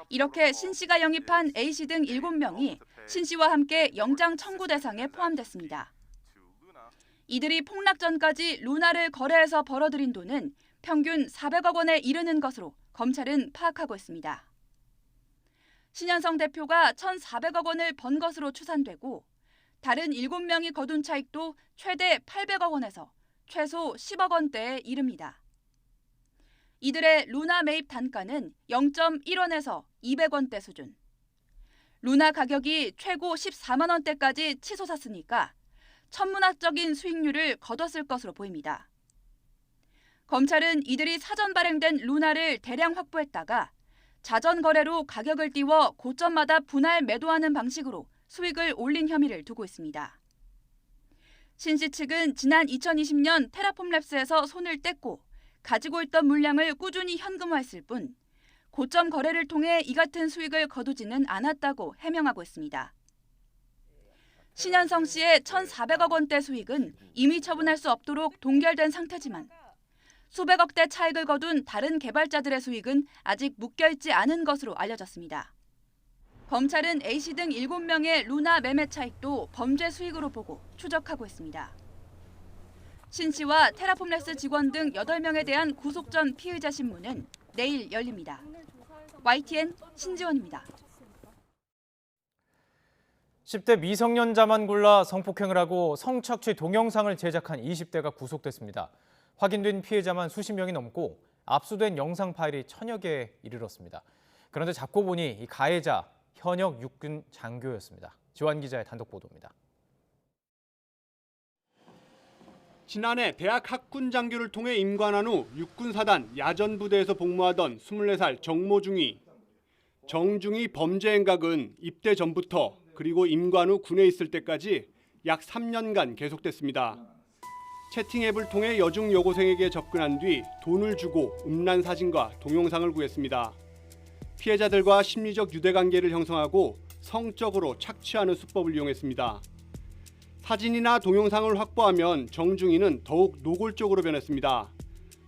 S4: 이렇게 신 씨가 영입한 A 씨 등 7명이 신 씨와 함께 영장 청구 대상에 포함됐습니다. 이들이 폭락 전까지 루나를 거래해서 벌어들인 돈은 평균 400억 원에 이르는 것으로 검찰은 파악하고 있습니다. 신현성 대표가 1,400억 원을 번 것으로 추산되고 다른 7명이 거둔 차익도 최대 800억 원에서 최소 10억 원대에 이릅니다. 이들의 루나 매입 단가는 0.1원에서 200원대 수준. 루나 가격이 최고 14만 원대까지 치솟았으니까 천문학적인 수익률을 거뒀을 것으로 보입니다. 검찰은 이들이 사전 발행된 루나를 대량 확보했다가 자전 거래로 가격을 띄워 고점마다 분할 매도하는 방식으로 수익을 올린 혐의를 두고 있습니다. 신 씨 측은 지난 2020년 테라폼랩스에서 손을 뗐고 가지고 있던 물량을 꾸준히 현금화했을 뿐 고점 거래를 통해 이 같은 수익을 거두지는 않았다고 해명하고 있습니다. 신현성 씨의 1,400억 원대 수익은 이미 처분할 수 없도록 동결된 상태지만 수백억대 차익을 거둔 다른 개발자들의 수익은 아직 묶여있지 않은 것으로 알려졌습니다. 검찰은 A씨 등 7명의 루나 매매 차익도 범죄 수익으로 보고 추적하고 있습니다. 신 씨와 테라폼랩스 직원 등 8명에 대한 구속 전 피의자 신문은 내일 열립니다. YTN 신지원입니다.
S1: 10대 미성년자만 골라 성폭행을 하고 성착취 동영상을 제작한 20대가 구속됐습니다. 확인된 피해자만 수십 명이 넘고 압수된 영상 파일이 1000여 개에 이르렀습니다. 그런데 잡고 보니 이 가해자 현역 육군 장교였습니다. 지환 기자의 단독 보도입니다.
S11: 지난해 대학 학군 장교를 통해 임관한 후 육군사단 야전부대에서 복무하던 24살 정모중이. 정중이 범죄 행각은 입대 전부터 그리고 임관 후 군에 있을 때까지 약 3년간 계속됐습니다. 채팅 앱을 통해 여중 여고생에게 접근한 뒤 돈을 주고 음란 사진과 동영상을 구했습니다. 피해자들과 심리적 유대관계를 형성하고 성적으로 착취하는 수법을 이용했습니다. 사진이나 동영상을 확보하면 정중이는 더욱 노골적으로 변했습니다.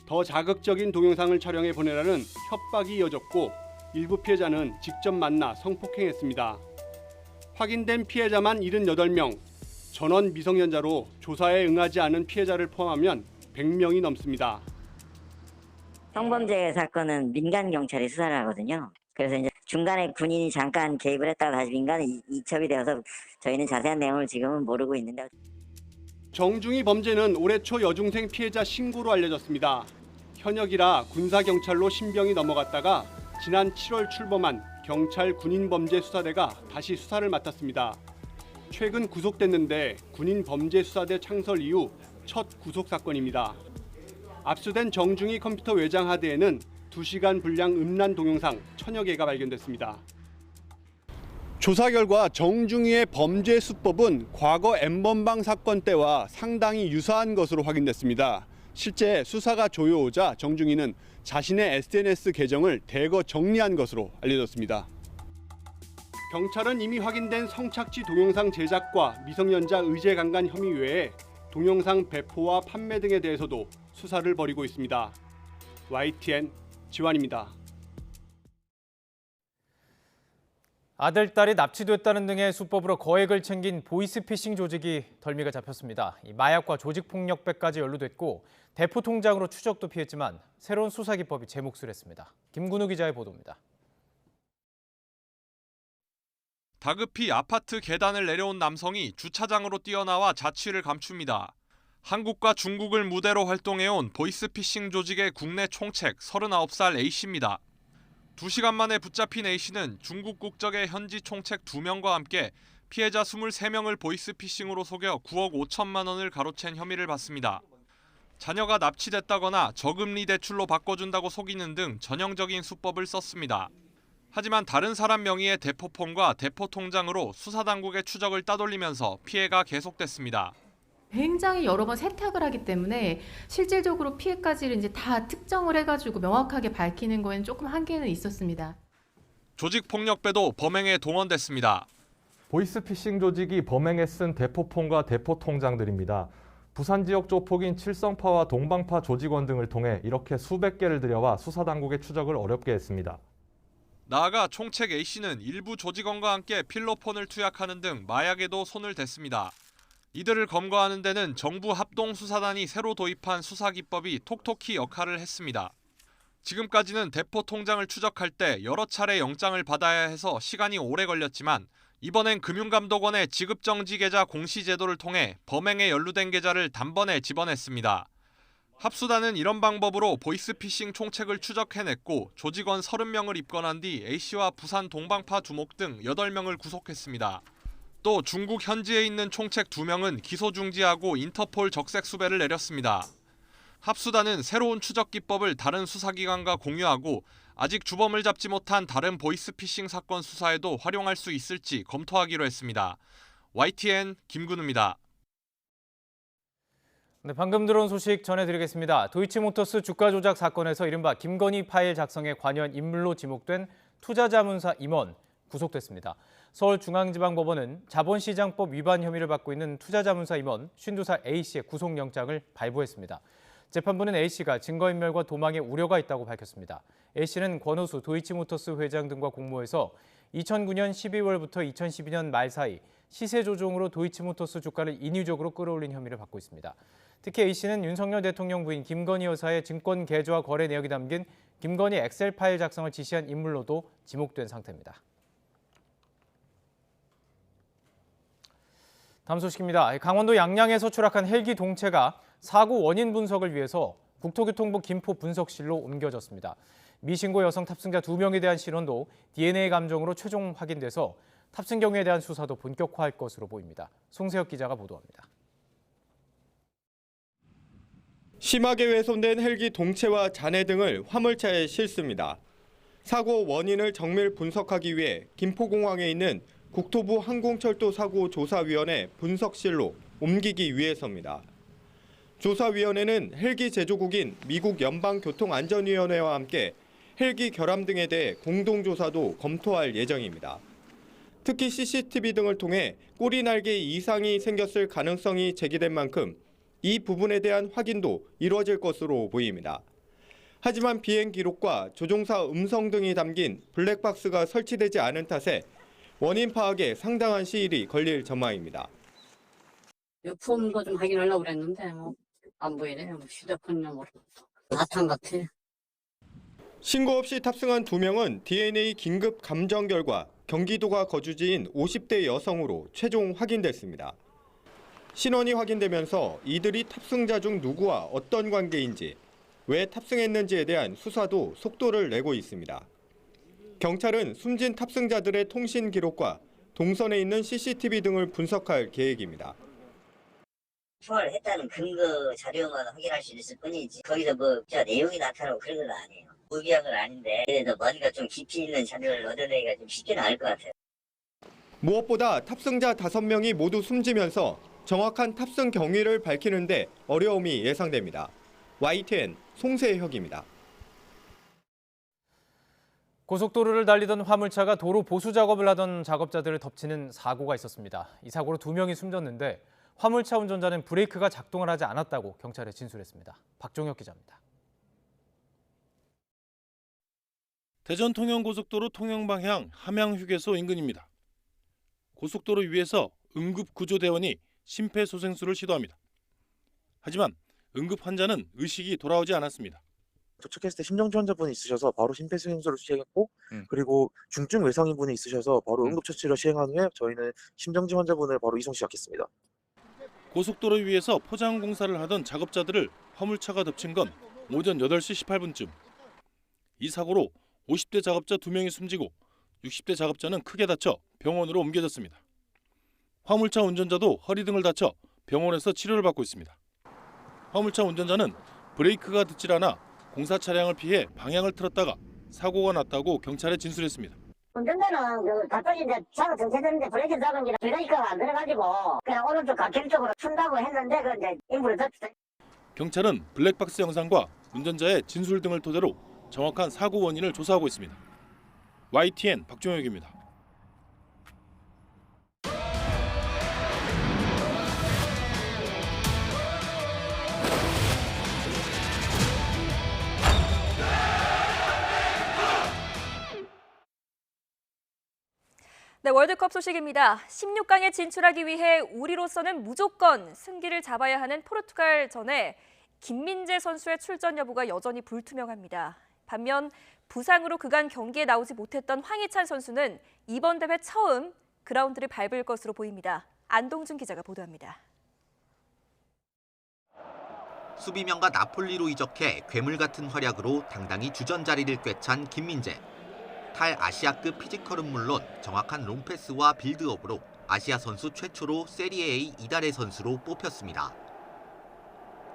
S11: 더 자극적인 동영상을 촬영해 보내라는 협박이 이어졌고 일부 피해자는 직접 만나 성폭행했습니다. 확인된 피해자만 78명, 전원 미성년자로 조사에 응하지 않은 피해자를 포함하면 100명이 넘습니다.
S24: 성범죄 사건은 민간 경찰이 수사를 하거든요. 그래서 이제 중간에 군인이 잠깐 개입을 했다가 다시 민간에 이첩이 되어서 저희는 자세한 내용을 지금은 모르고 있는데.
S11: 정중이 범죄는 올해 초 여중생 피해자 신고로 알려졌습니다. 현역이라 군사경찰로 신병이 넘어갔다가 지난 7월 출범한 경찰 군인범죄수사대가 다시 수사를 맡았습니다. 최근 구속됐는데 군인범죄수사대 창설 이후 첫 구속사건입니다. 압수된 정중이 컴퓨터 외장 하드에는 2시간 분량 음란 동영상 1000여 개가 발견됐습니다. 조사 결과 정중이의 범죄 수법은 과거 N번방 사건 때와 상당히 유사한 것으로 확인됐습니다. 실제 수사가 조여오자 정중이는 자신의 SNS 계정을 대거 정리한 것으로 알려졌습니다. 경찰은 이미 확인된 성착취 동영상 제작과 미성년자 의제 강간 혐의 외에 동영상 배포와 판매 등에 대해서도 수사를 벌이고 있습니다. YTN 지환입니다.
S1: 아들, 딸이 납치됐다는 등의 수법으로 거액을 챙긴 보이스피싱 조직이 덜미가 잡혔습니다. 이 마약과 조직폭력배까지 연루됐고 대포 통장으로 추적도 피했지만 새로운 수사 기법이 제 몫을 했습니다. 김근우 기자의 보도입니다.
S10: 다급히 아파트 계단을 내려온 남성이 주차장으로 뛰어나와 자취를 감춥니다. 한국과 중국을 무대로 활동해온 보이스피싱 조직의 국내 총책 39살 A씨입니다. 2시간 만에 붙잡힌 A씨는 중국 국적의 현지 총책 2명과 함께 피해자 23명을 보이스피싱으로 속여 9억 5천만 원을 가로챈 혐의를 받습니다. 자녀가 납치됐다거나 저금리 대출로 바꿔준다고 속이는 등 전형적인 수법을 썼습니다. 하지만 다른 사람 명의의 대포폰과 대포 통장으로 수사당국의 추적을 따돌리면서 피해가 계속됐습니다.
S12: 굉장히 여러 번 세탁을 하기 때문에 실질적으로 피해까지를 이제 다 특정을 해가지고 명확하게 밝히는 거에는 조금 한계는 있었습니다.
S10: 조직폭력배도 범행에 동원됐습니다.
S9: 보이스피싱 조직이 범행에 쓴 대포폰과 대포 통장들입니다. 부산 지역 조폭인 칠성파와 동방파 조직원 등을 통해 이렇게 수백 개를 들여와 수사당국의 추적을 어렵게 했습니다.
S10: 나아가 총책 A씨는 일부 조직원과 함께 필로폰을 투약하는 등 마약에도 손을 댔습니다. 이들을 검거하는 데는 정부 합동수사단이 새로 도입한 수사기법이 톡톡히 역할을 했습니다. 지금까지는 대포 통장을 추적할 때 여러 차례 영장을 받아야 해서 시간이 오래 걸렸지만 이번엔 금융감독원의 지급정지 계좌 공시제도를 통해 범행에 연루된 계좌를 단번에 집어냈습니다. 합수단은 이런 방법으로 보이스피싱 총책을 추적해냈고 조직원 30명을 입건한 뒤 A씨와 부산 동방파 두목 등 8명을 구속했습니다. 또 중국 현지에 있는 총책 2명은 기소 중지하고 인터폴 적색 수배를 내렸습니다. 합수단은 새로운 추적 기법을 다른 수사기관과 공유하고 아직 주범을 잡지 못한 다른 보이스피싱 사건 수사에도 활용할 수 있을지 검토하기로 했습니다. YTN 김근우입니다.
S1: 네, 방금 들어온 소식 전해드리겠습니다. 도이치모터스 주가 조작 사건에서 이른바 김건희 파일 작성에 관여한 인물로 지목된 투자자문사 임원 구속됐습니다. 서울중앙지방법원은 자본시장법 위반 혐의를 받고 있는 투자자문사 임원 52살 A씨의 구속영장을 발부했습니다. 재판부는 A씨가 증거인멸과 도망의 우려가 있다고 밝혔습니다. A씨는 권오수 도이치모터스 회장 등과 공모해서 2009년 12월부터 2012년 말 사이 시세 조종으로 도이치모터스 주가를 인위적으로 끌어올린 혐의를 받고 있습니다. 특히 A씨는 윤석열 대통령 부인 김건희 여사의 증권 계좌와 거래 내역이 담긴 김건희 엑셀 파일 작성을 지시한 인물로도 지목된 상태입니다. 다음 소식입니다. 강원도 양양에서 추락한 헬기 동체가 사고 원인 분석을 위해서 국토교통부 김포 분석실로 옮겨졌습니다. 미신고 여성 탑승자 2명에 대한 신원도 DNA 감정으로 최종 확인돼서 탑승 경위에 대한 수사도 본격화할 것으로 보입니다. 송세혁 기자가 보도합니다.
S14: 심하게 훼손된 헬기 동체와 잔해 등을 화물차에 실습니다. 사고 원인을 정밀 분석하기 위해 김포공항에 있는 국토부 항공철도사고조사위원회 분석실로 옮기기 위해서입니다. 조사위원회는 헬기 제조국인 미국 연방교통안전위원회와 함께 헬기 결함 등에 대해 공동조사도 검토할 예정입니다. 특히 CCTV 등을 통해 꼬리 날개 이상이 생겼을 가능성이 제기된 만큼 이 부분에 대한 확인도 이루어질 것으로 보입니다. 하지만 비행 기록과 조종사 음성 등이 담긴 블랙박스가 설치되지 않은 탓에 원인 파악에 상당한 시일이 걸릴 전망입니다.
S15: 유품도 좀 확인하려고 그랬는데 안 보이네요. 휴대폰이나 사탕 같아.
S14: 신고 없이 탑승한 2명은 DNA 긴급 감정 결과 경기도가 거주지인 50대 여성으로 최종 확인됐습니다. 신원이 확인되면서 이들이 탑승자 중 누구와 어떤 관계인지, 왜 탑승했는지에 대한 수사도 속도를 내고 있습니다. 경찰은 숨진 탑승자들의 통신 기록과 동선에 있는 CCTV 등을 분석할 계획입니다.
S24: 추월했다는 근거 자료만 확인할 수 있을 뿐이지 거기서 내용이 나타나고 그런 건 아니에요. 무기한 건 아닌데 그래도 뭔가 좀 깊이 있는 자료를 얻어내기가 좀 쉽지는 않을 것 같아요.
S14: 무엇보다 탑승자 5명이 모두 숨지면서 정확한 탑승 경위를 밝히는데 어려움이 예상됩니다. YTN 송세혁입니다.
S1: 고속도로를 달리던 화물차가 도로 보수 작업을 하던 작업자들을 덮치는 사고가 있었습니다. 이 사고로 2명이 숨졌는데 화물차 운전자는 브레이크가 작동을 하지 않았다고 경찰에 진술했습니다. 박종혁 기자입니다.
S13: 대전 통영고속도로 통영방향 함양휴게소 인근입니다. 고속도로 위에서 응급구조대원이 심폐소생술을 시도합니다. 하지만 응급 환자는 의식이 돌아오지 않았습니다.
S16: 도착했을 때 심정지원자분이 있으셔서 바로 심폐소생술을 시행했고 그리고 중증 외상인분이 있으셔서 바로 응급처치를 시행한 후에 저희는 심정지원자분을 바로 이송 시작했습니다.
S13: 고속도로 위에서 포장 공사를 하던 작업자들을 화물차가 덮친 건 오전 8시 18분쯤. 이 사고로 50대 작업자 2명이 숨지고 60대 작업자는 크게 다쳐 병원으로 옮겨졌습니다. 화물차 운전자도 허리 등을 다쳐 병원에서 치료를 받고 있습니다. 화물차 운전자는 브레이크가 듣질 않아 공사 차량을 피해 방향을 틀었다가 사고가 났다고 경찰에 진술했습니다.
S24: 운전자는 갑자기 이제 차가 정체되는데 브레이크 잡은 게 브레이크가 안 들어가지고 그냥 오른쪽 갓길 쪽으로 춘다고 했는데 그 이제 인부를 덮쳤어요.
S13: 경찰은 블랙박스 영상과 운전자의 진술 등을 토대로 정확한 사고 원인을 조사하고 있습니다. YTN 박종혁입니다.
S2: 네, 월드컵 소식입니다. 16강에 진출하기 위해 우리로서는 무조건 승기를 잡아야 하는 포르투갈전에 김민재 선수의 출전 여부가 여전히 불투명합니다. 반면 부상으로 그간 경기에 나오지 못했던 황희찬 선수는 이번 대회 처음 그라운드를 밟을 것으로 보입니다. 안동준 기자가 보도합니다.
S18: 수비명가 나폴리로 이적해 괴물 같은 활약으로 당당히 주전 자리를 꿰찬 김민재. 탈아시아급 피지컬은 물론 정확한 롱패스와 빌드업으로 아시아 선수 최초로 세리에 A 이달의 선수로 뽑혔습니다.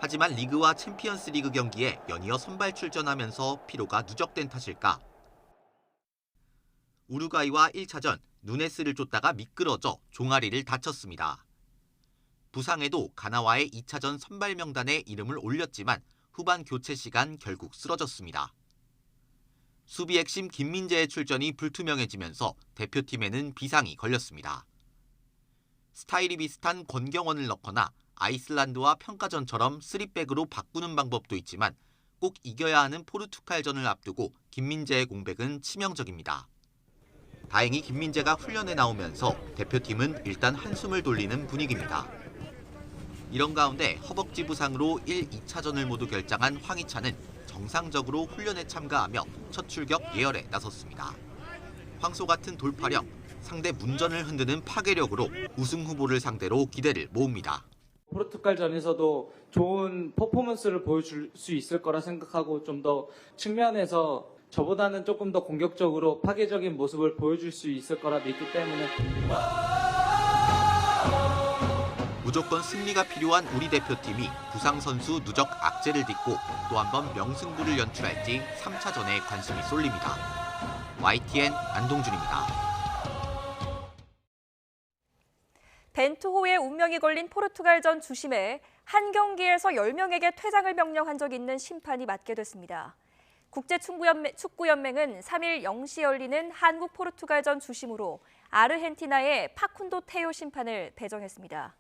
S18: 하지만 리그와 챔피언스 리그 경기에 연이어 선발 출전하면서 피로가 누적된 탓일까? 우루과이와 1차전 누네스를 쫓다가 미끄러져 종아리를 다쳤습니다. 부상에도 가나와의 2차전 선발 명단에 이름을 올렸지만 후반 교체 시간 결국 쓰러졌습니다. 수비 핵심 김민재의 출전이 불투명해지면서 대표팀에는 비상이 걸렸습니다. 스타일이 비슷한 권경원을 넣거나 아이슬란드와 평가전처럼 3백으로 바꾸는 방법도 있지만 꼭 이겨야 하는 포르투갈전을 앞두고 김민재의 공백은 치명적입니다. 다행히 김민재가 훈련에 나오면서 대표팀은 일단 한숨을 돌리는 분위기입니다. 이런 가운데 허벅지 부상으로 1, 2차전을 모두 결장한 황희찬은 정상적으로 훈련에 참가하며 첫 출격 예열에 나섰습니다. 황소 같은 돌파력, 상대 문전을 흔드는 파괴력으로 우승 후보를 상대로 기대를 모읍니다.
S19: 포르투갈전에서도 좋은 퍼포먼스를 보여줄 수 있을 거라 생각하고 좀 더 측면에서 저보다는 조금 더 공격적으로 파괴적인 모습을 보여줄 수 있을 거라 믿기 때문에
S18: 무조건 승리가 필요한 우리 대표팀이 부상 선수 누적 악재를 딛고 또 한 번 명승부를 연출할지 3차전에 관심이 쏠립니다. YTN 안동준입니다.
S2: 벤투호의 운명이 걸린 포르투갈전 주심에 한 경기에서 10명에게 퇴장을 명령한 적이 있는 심판이 맡게 됐습니다. 국제축구연맹은 3일 0시 열리는 한국-포르투갈전 주심으로 아르헨티나의 파쿤도 테오 심판을 배정했습니다.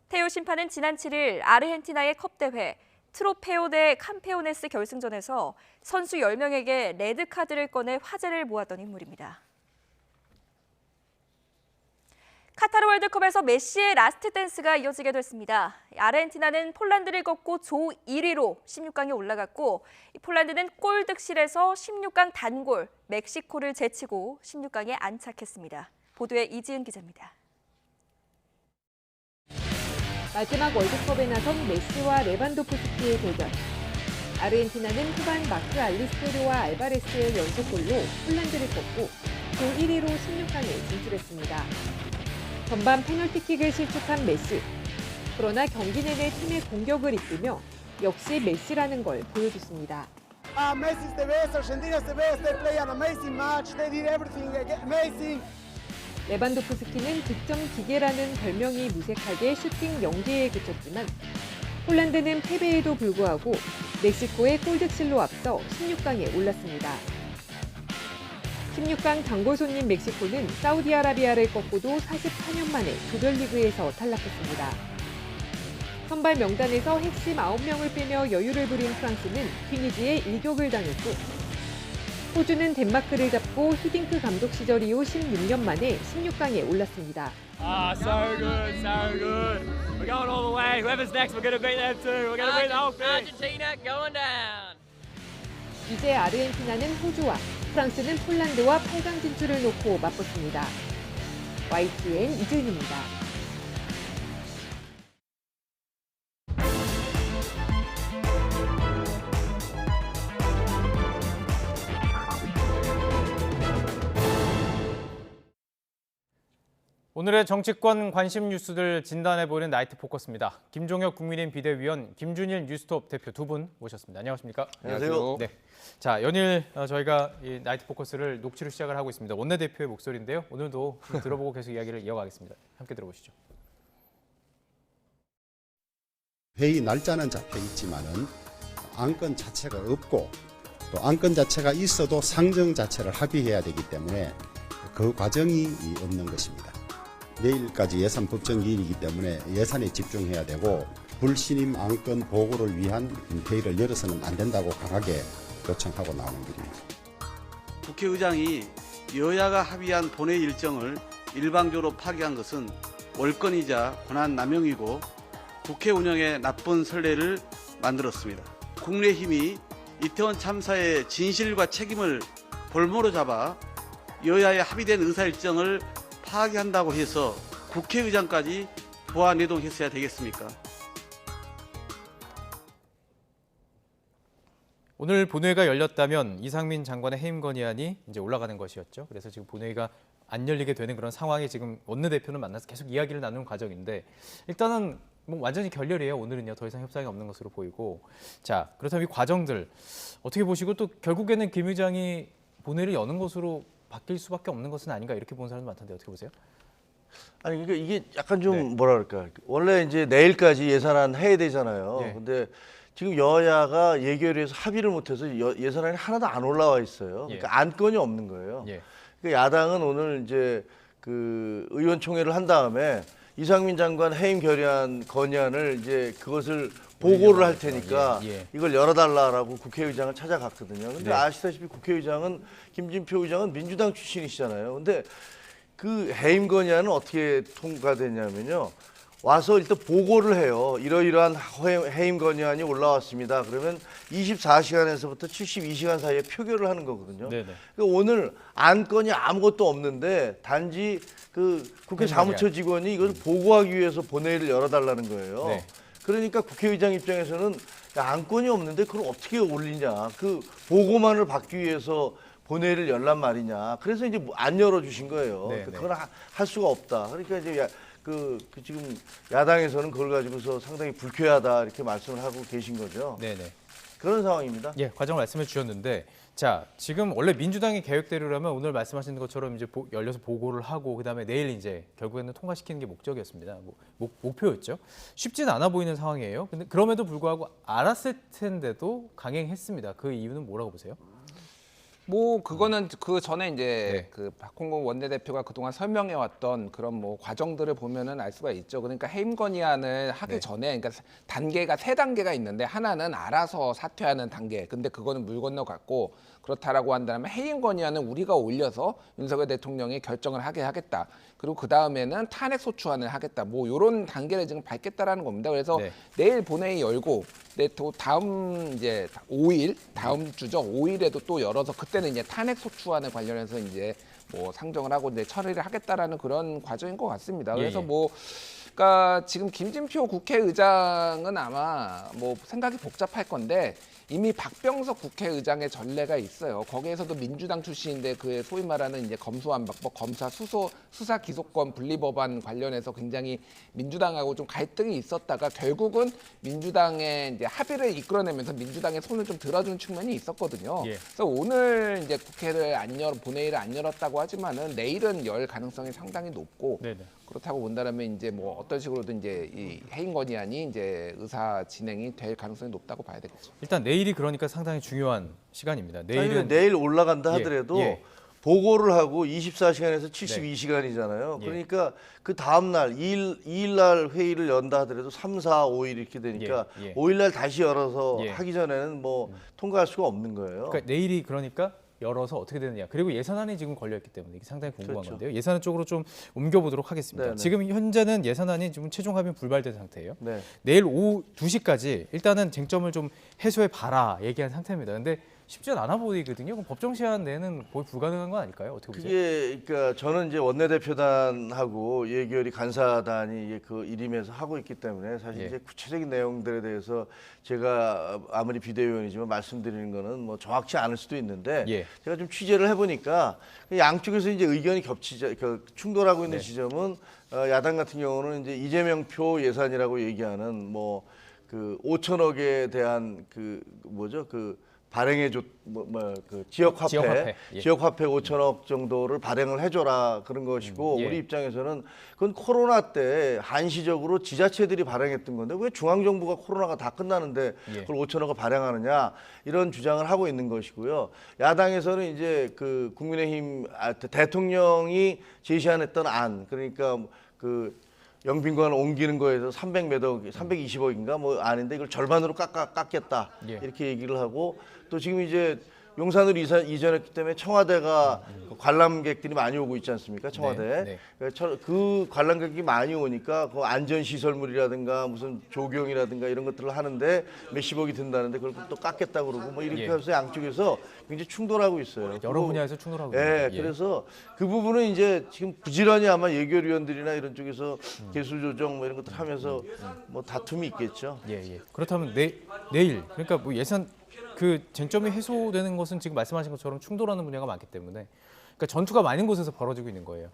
S2: 테오 심판은 지난 7일 아르헨티나의 컵대회 트로페오 대 캄페오네스 결승전에서 선수 10명에게 레드카드를 꺼내 화제를 모았던 인물입니다. 카타르 월드컵에서 메시의 라스트 댄스가 이어지게 됐습니다. 아르헨티나는 폴란드를 꺾고 조 1위로 16강에 올라갔고 폴란드는 골 득실에서 16강 단골 멕시코를 제치고 16강에 안착했습니다. 보도에 이지은 기자입니다.
S25: 마지막 월드컵에 나선 메시와 레반도프스키의 대결. 아르헨티나는 후반 마크 알리스테르와 알바레스의 연속골로 폴란드를 꺾고 조 1위로 16강에 진출했습니다. 전반 페널티킥을 실축한 메시. 그러나 경기 내내 팀의 공격을 이끌며 역시 메시라는 걸 보여줬습니다.
S26: Messi is the best, Argentina is the best. They play an amazing match. They did everything amazing.
S25: 레반도프스키는 득점 기계라는 별명이 무색하게 슈팅 0개에 그쳤지만 폴란드는 패배에도 불구하고 멕시코의 골득실로 앞서 16강에 올랐습니다. 16강 단골 손님 멕시코는 사우디아라비아를 꺾고도 44년 만에 조별리그에서 탈락했습니다. 선발 명단에서 핵심 9명을 빼며 여유를 부린 프랑스는 튀니지에 일격을 당했고 호주는 덴마크를 잡고 히딩크 감독 시절 이후 16년 만에 16강에 올랐습니다.
S3: So good, so good. We're going all the way. Whoever's next, we're going to beat them too. We're going to beat the whole thing. Argentina going down.
S25: 이제 아르헨티나는 호주와 프랑스는 폴란드와 8강 진출을 놓고 맞붙습니다. YTN 이주인입니다.
S1: 오늘의 정치권 관심 뉴스들 진단해보는 나이트 포커스입니다. 김종혁 국민의힘 비대위원, 김준일 뉴스톱 대표 두 분 모셨습니다. 안녕하십니까?
S17: 안녕하세요.
S1: 네. 자, 연일 저희가 이 나이트 포커스를 녹취로 시작을 하고 있습니다. 원내대표의 목소리인데요. 오늘도 좀 들어보고 계속 이야기를 이어가겠습니다. 함께 들어보시죠.
S20: 회의 날짜는 잡혀 있지만은 안건 자체가 없고 또 안건 자체가 있어도 상정 자체를 합의해야 되기 때문에 그 과정이 없는 것입니다. 내일까지 예산 법정기일이기 때문에 예산에 집중해야 되고 불신임 안건 보고를 위한 회의를 열어서는 안 된다고 강하게 요청하고 나오는 길입니다.
S21: 국회의장이 여야가 합의한 본회의 일정을 일방적으로 파기한 것은 월권이자 권한 남용이고 국회 운영에 나쁜 선례를 만들었습니다. 국민의힘이 이태원 참사의 진실과 책임을 볼모로 잡아 여야의 합의된 의사 일정을 파기한다고 해서 국회의장까지 보안 내동했어야 되겠습니까?
S1: 오늘 본회의가 열렸다면 이상민 장관의 해임 건의안이 이제 올라가는 것이었죠. 그래서 지금 본회의가 안 열리게 되는 그런 상황이 지금 원내대표는 만나서 계속 이야기를 나누는 과정인데 일단은 뭐 완전히 결렬이에요. 오늘은요. 더 이상 협상이 없는 것으로 보이고. 자, 그렇다면 이 과정들 어떻게 보시고 또 결국에는 김 의장이 본회의를 여는 것으로 바뀔 수밖에 없는 것은 아닌가 이렇게 보는 사람도 많던데 어떻게 보세요?
S17: 아니 그러니까 이게 약간 좀 뭐랄까 원래 이제 내일까지 예산안 해야 되잖아요.
S1: 예.
S17: 근데 지금 여야가 예결위에서 합의를 못해서 예산안이 하나도 안 올라와 있어요. 그러니까 안건이 없는 거예요. 그러니까 야당은 오늘 이제 그 의원총회를 한 다음에 이상민 장관 해임 결의안 건의안을 이제 그것을 보고를 할 테니까 이걸 열어달라라고 국회의장을 찾아갔거든요. 근데 아시다시피 국회의장은 김진표 의장은 민주당 출신이시잖아요. 근데 그 해임 건의안은 어떻게 통과됐냐면요. 와서 일단 보고를 해요. 이러이러한 해임 건의안이 올라왔습니다. 그러면 24시간에서부터 72시간 사이에 표결을 하는 거거든요. 그러니까 오늘 안건이 아무것도 없는데 단지 그 국회 사무처 직원이 이걸 보고하기 위해서 본회의를 열어달라는 거예요. 그러니까 국회의장 입장에서는 안건이 없는데 그걸 어떻게 올리냐. 그 보고만을 받기 위해서 본회의를 열란 말이냐. 그래서 이제 안 열어주신 거예요. 그러니까 그건 할 수가 없다. 그러니까 이제 지금 야당에서는 그걸 가지고서 상당히 불쾌하다 이렇게 말씀을 하고 계신 거죠. 그런 상황입니다.
S1: 예, 과정을 말씀해 주셨는데 자, 지금 원래 민주당의 계획대로라면 오늘 말씀하신 것처럼 이제 열려서 보고를 하고 그다음에 내일 이제 결국에는 통과시키는 게 목적이었습니다. 목표였죠. 쉽지는 않아 보이는 상황이에요. 근데 그럼에도 불구하고 알았을 텐데도 강행했습니다. 그 이유는 뭐라고 보세요?
S22: 뭐 그거는 그 전에 이제 그 박홍근 원내대표가 그동안 설명해왔던 그런 뭐 과정들을 보면은 알 수가 있죠. 그러니까 해임 건의안을 하기 전에 그러니까 단계가 3단계가 있는데 하나는 알아서 사퇴하는 단계. 근데 그거는 물 건너갔고 그렇다라고 한다면 해임 건의안은 우리가 올려서 윤석열 대통령이 결정을 하게 하겠다. 그리고 그 다음에는 탄핵 소추안을 하겠다. 뭐 이런 단계를 지금 밟겠다라는 겁니다. 그래서 내일 본회의 열고 또 다음 이제 5일 다음 주죠. 5일에도 또 열어서 그때는 이제 탄핵 소추안에 관련해서 이제 뭐 상정을 하고 이제 처리를 하겠다라는 그런 과정인 것 같습니다. 그래서 뭐 그러니까 지금 김진표 국회의장은 아마 뭐 생각이 복잡할 건데 이미 박병석 국회의장의 전례가 있어요. 거기에서도 민주당 출신인데 그 소위 말하는 이제 검수완박법, 검사 수사 기소권 분리법안 관련해서 굉장히 민주당하고 좀 갈등이 있었다가 결국은 민주당의 이제 합의를 이끌어내면서 민주당의 손을 좀 들어준 측면이 있었거든요. 그래서 오늘 이제 본회의를 안 열었다고 하지만은 내일은 열 가능성이 상당히 높고. 그렇다고 본다면 이제 뭐 어떤 식으로든 이제 이 해임 건의안이 이제 의사 진행이 될 가능성이 높다고 봐야 되겠죠.
S1: 일단 내일이 그러니까 상당히 중요한 시간입니다.
S17: 내일 올라간다 하더라도 보고를 하고 24시간에서 72시간이잖아요. 그러니까 그 다음 날 2일 날 회의를 연다 하더라도 3, 4, 5일 이렇게 되니까 5일 날 다시 열어서 하기 전에는 뭐 통과할 수가 없는 거예요.
S1: 그러니까 내일이 그러니까 열어서 어떻게 되느냐. 그리고 예산안이 지금 걸려있기 때문에 이게 상당히 궁금한
S17: 그렇죠.
S1: 건데요. 예산안 쪽으로 좀 옮겨보도록 하겠습니다.
S17: 네네.
S1: 지금 현재는 예산안이 지금 최종 합의는 불발된 상태예요.
S17: 네.
S1: 내일 오후 2시까지 일단은 쟁점을 좀 해소해봐라 얘기한 상태입니다. 근데 쉽지 않아 보이거든요. 그럼 법정 시한 내는 거의 불가능한 거 아닐까요? 어떻게 보세요?
S17: 그게 그러니까 저는 이제 원내대표단하고 예결위 간사단이 이게 그 일임에서 하고 있기 때문에 사실
S1: 예.
S17: 이제 구체적인 내용들에 대해서 제가 아무리 비대위원이지만 말씀드리는 거는 뭐 정확치 않을 수도 있는데
S1: 예.
S17: 제가 좀 취재를 해보니까 양쪽에서 이제 의견이 충돌하고 있는
S1: 네.
S17: 지점은 야당 같은 경우는 이제 이재명 표 예산이라고 얘기하는 뭐 그 5천억에 대한 그 뭐죠 그 발행해줬 그 지역화폐
S1: 예.
S17: 지역화폐 5천억 정도를 발행을 해줘라 그런 것이고
S1: 예.
S17: 우리 입장에서는 그건 코로나 때 한시적으로 지자체들이 발행했던 건데 왜 중앙정부가 코로나가 다 끝나는데
S1: 예.
S17: 그걸 5천억을 발행하느냐 이런 주장을 하고 있는 것이고요. 야당에서는 이제 그 국민의힘 대통령이 제시했던 안 그러니까 그 영빈관을 옮기는 거에서 320억인가 뭐 아닌데 이걸 절반으로 깎겠다
S1: 예.
S17: 이렇게 얘기를 하고 또 지금 이제 용산으로 이전했기 때문에 청와대가 관람객들이 많이 오고 있지 않습니까? 청와대에.
S1: 네,
S17: 그 관람객이 많이 오니까 그 안전시설물이라든가 무슨 조경이라든가 이런 것들을 하는데 몇십억이 든다는데 그걸 또 깎겠다고 그러고 뭐 이렇게
S1: 예.
S17: 해서 양쪽에서 굉장히 충돌하고 있어요.
S1: 여러 분야에서 충돌하고
S17: 예,
S1: 있네요. 예.
S17: 그래서 그 부분은 이제 지금 부지런히 아마 예결위원들이나 이런 쪽에서 개수 조정 뭐 이런 것들 하면서 뭐 다툼이 있겠죠.
S1: 예, 예. 그렇다면 내일 그러니까 뭐 예산 그 쟁점이 해소되는 것은 지금 말씀하신 것처럼 충돌하는 분야가 많기 때문에 그러니까 전투가 많은 곳에서 벌어지고 있는 거예요.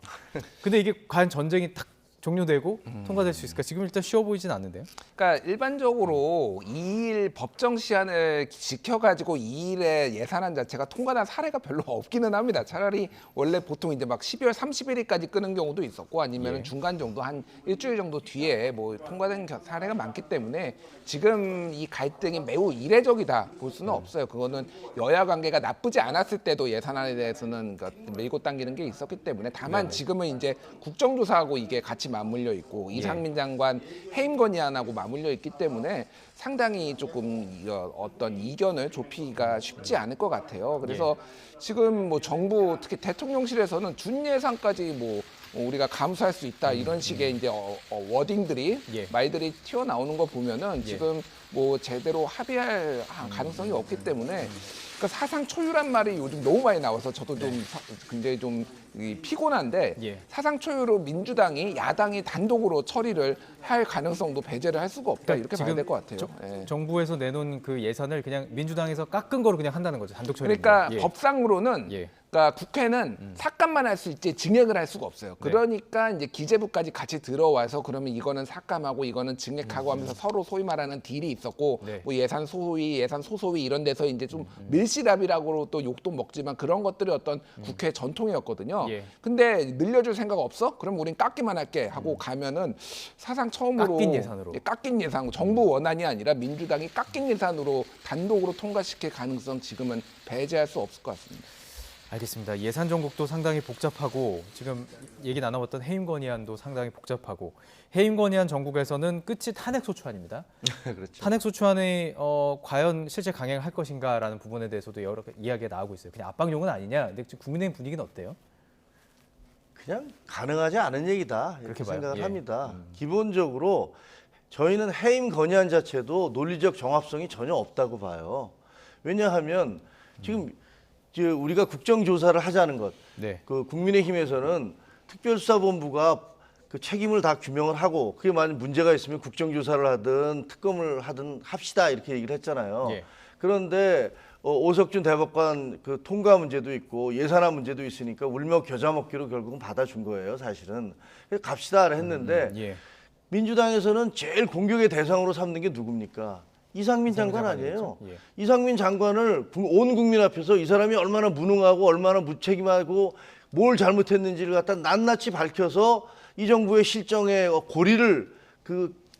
S1: 근데 이게 과연 전쟁이 딱 종료되고 통과될 수 있을까? 지금 일단 쉬워 보이진 않는데요.
S22: 그러니까 일반적으로 2일 법정 시한을 지켜가지고 2일에 예산안 자체가 통과된 사례가 별로 없기는 합니다. 차라리 원래 보통 이제 막 12월 31일까지 끄는 경우도 있었고 아니면
S1: 예.
S22: 중간 정도 한 일주일 정도 뒤에 뭐 통과된 사례가 많기 때문에 지금 이 갈등이 매우 이례적이다 볼 수는 없어요. 그거는 여야 관계가 나쁘지 않았을 때도 예산안에 대해서는 밀고 당기는 게 있었기 때문에 다만
S1: 네네.
S22: 지금은 이제 국정조사하고 이게 같이 맞물려 있고 이상민 장관 해임 건의안하고 맞물려 있기 때문에 상당히 조금 어떤 이견을 좁히기가 쉽지 않을 것 같아요. 그래서 지금 뭐 정부 특히 대통령실에서는 준 예산까지 뭐 우리가 감수할 수 있다 이런 식의 이제 워딩들이 말들이 튀어나오는 거 보면은 지금 뭐 제대로 합의할 가능성이 없기 때문에 그러니까 사상 초유란 말이 요즘 너무 많이 나와서 저도 좀 굉장히 좀 피곤한데 사상 초유로 민주당이 야당이 단독으로 처리를 할 가능성도 배제를 할 수가 없다 이렇게 봐야 될 것 같아요.
S1: 정부에서 내놓은 그 예산을 그냥 민주당에서 깎은 거로 그냥 한다는 거죠. 단독 처리.
S22: 그러니까 법상으로는 그러니까 국회는 삭감만 할 수 있지 증액을 할 수가 없어요. 그러니까 이제 기재부까지 같이 들어와서 그러면 이거는 삭감하고 이거는 증액하고 하면서 서로 소위 말하는 딜이 있었고 뭐 예산 소위, 예산 소소위 이런 데서 이제 좀 밀실압이라고 또 욕도 먹지만 그런 것들이 어떤 국회 전통이었거든요. 근데 늘려줄 생각 없어? 그럼 우린 깎기만 할게 하고 가면은 사상 처음으로
S1: 깎인 예산으로.
S22: 깎인 예산, 정부 원안이 아니라 민주당이 깎인 예산으로 단독으로 통과시킬 가능성 지금은 배제할 수 없을 것 같습니다.
S1: 알겠습니다. 예산 정국도 상당히 복잡하고 지금 얘기 나눠봤던 해임 건의안도 상당히 복잡하고 해임 건의안 전국에서는 끝이 탄핵 소추안입니다.
S17: 그렇죠.
S1: 탄핵 소추안이 과연 실제 강행할 것인가라는 부분에 대해서도 여러 이야기가 나오고 있어요. 그냥 압박용은 아니냐. 근데 지금 국민의힘 분위기는 어때요?
S17: 그냥 가능하지 않은 얘기다 이렇게
S1: 그렇게 봐요?
S17: 생각을
S1: 예.
S17: 합니다. 기본적으로 저희는 해임 건의안 자체도 논리적 정합성이 전혀 없다고 봐요. 왜냐하면 지금 우리가 국정조사를 하자는 것, 그 국민의힘에서는 특별수사본부가 그 책임을 다 규명을 하고 그게 만약 문제가 있으면 국정조사를 하든 특검을 하든 합시다 이렇게 얘기를 했잖아요. 그런데 오석준 대법관 그 통과 문제도 있고 예산안 문제도 있으니까 울며 겨자 먹기로 결국은 받아준 거예요, 사실은. 그래서 갑시다 했는데 민주당에서는 제일 공격의 대상으로 삼는 게 누굽니까? 이상민 장관 아니에요. 이상민 장관을 온 국민 앞에서 이 사람이 얼마나 무능하고 얼마나 무책임하고 뭘 잘못했는지를 갖다 낱낱이 밝혀서 이 정부의 실정의 고리를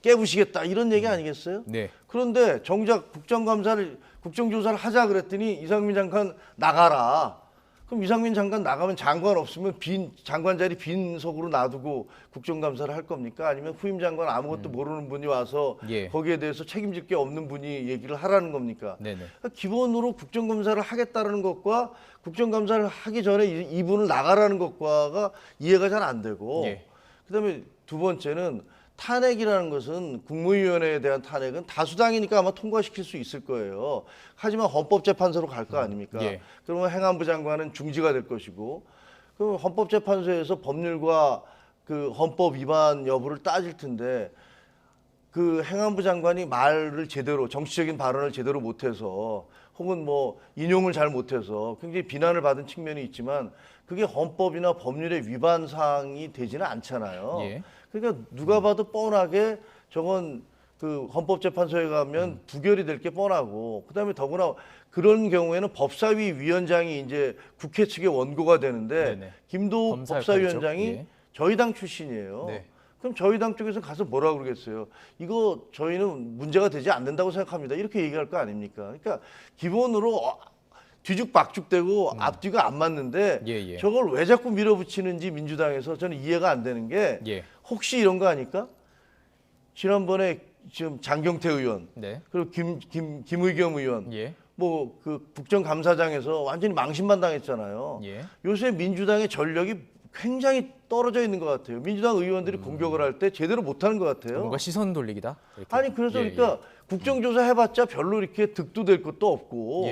S17: 깨부시겠다 이런 얘기 아니겠어요? 그런데 정작 국정조사를 하자 그랬더니 이상민 장관 나가라. 그럼 이상민 장관 나가면 장관 없으면 장관 자리 빈석으로 놔두고 국정감사를 할 겁니까? 아니면 후임 장관 아무것도 모르는 분이 와서 거기에 대해서 책임질 게 없는 분이 얘기를 하라는 겁니까? 그러니까 기본으로 국정감사를 하겠다는 것과 국정감사를 하기 전에 이분을 나가라는 것과가 이해가 잘 안 되고 그다음에 두 번째는 탄핵이라는 것은 국무위원회에 대한 탄핵은 다수당이니까 아마 통과시킬 수 있을 거예요. 하지만 헌법재판소로 갈 거 아닙니까? 그러면 행안부 장관은 중지가 될 것이고 그럼 헌법재판소에서 법률과 그 헌법 위반 여부를 따질 텐데 그 행안부 장관이 말을 제대로 정치적인 발언을 제대로 못해서 혹은 뭐 인용을 잘 못해서 굉장히 비난을 받은 측면이 있지만 그게 헌법이나 법률의 위반 사항이 되지는 않잖아요. 그러니까 누가 봐도 뻔하게 저건 그 헌법재판소에 가면 부결이 될 게 뻔하고 그다음에 더구나 그런 경우에는 법사위 위원장이 이제 국회 측의 원고가 되는데 김도우 법사위원장이 저희 당 출신이에요. 그럼 저희 당 쪽에서 가서 뭐라고 그러겠어요? 이거 저희는 문제가 되지 않는다고 생각합니다. 이렇게 얘기할 거 아닙니까? 그러니까 기본으로 뒤죽박죽되고 앞뒤가 안 맞는데 저걸 왜 자꾸 밀어붙이는지 민주당에서 저는 이해가 안 되는 게 혹시 이런 거 아닐까? 지난번에 지금 장경태 의원 그리고 김의겸 의원 뭐 그 국정감사장에서 완전히 망신만 당했잖아요. 요새 민주당의 전력이 굉장히 떨어져 있는 것 같아요. 민주당 의원들이 공격을 할 때 제대로 못하는 것 같아요.
S1: 뭔가 시선 돌리기다? 이렇게.
S17: 아니 그래서 그러니까 국정조사 해봤자 별로 이렇게 득도 될 것도 없고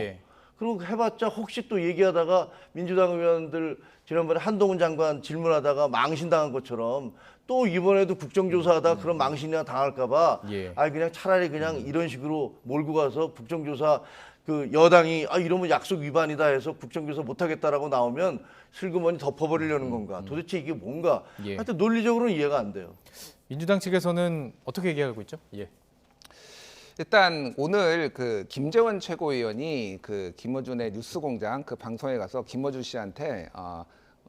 S17: 그리고 해봤자 혹시 또 얘기하다가 민주당 의원들 지난번에 한동훈 장관 질문하다가 망신당한 것처럼 또 이번에도 국정조사하다가 그런 망신이나 당할까 봐 그냥 차라리 그냥 이런 식으로 몰고 가서 국정조사 그 여당이 이러면 약속 위반이다 해서 국정조사 못하겠다라고 나오면 슬그머니 덮어버리려는 건가? 도대체 이게 뭔가? 하여튼 논리적으로는 이해가 안 돼요.
S1: 민주당 측에서는 어떻게 얘기하고 있죠?
S22: 일단 오늘 그 김재원 최고위원이 그 김어준의 뉴스공장 그 방송에 가서 김어준 씨한테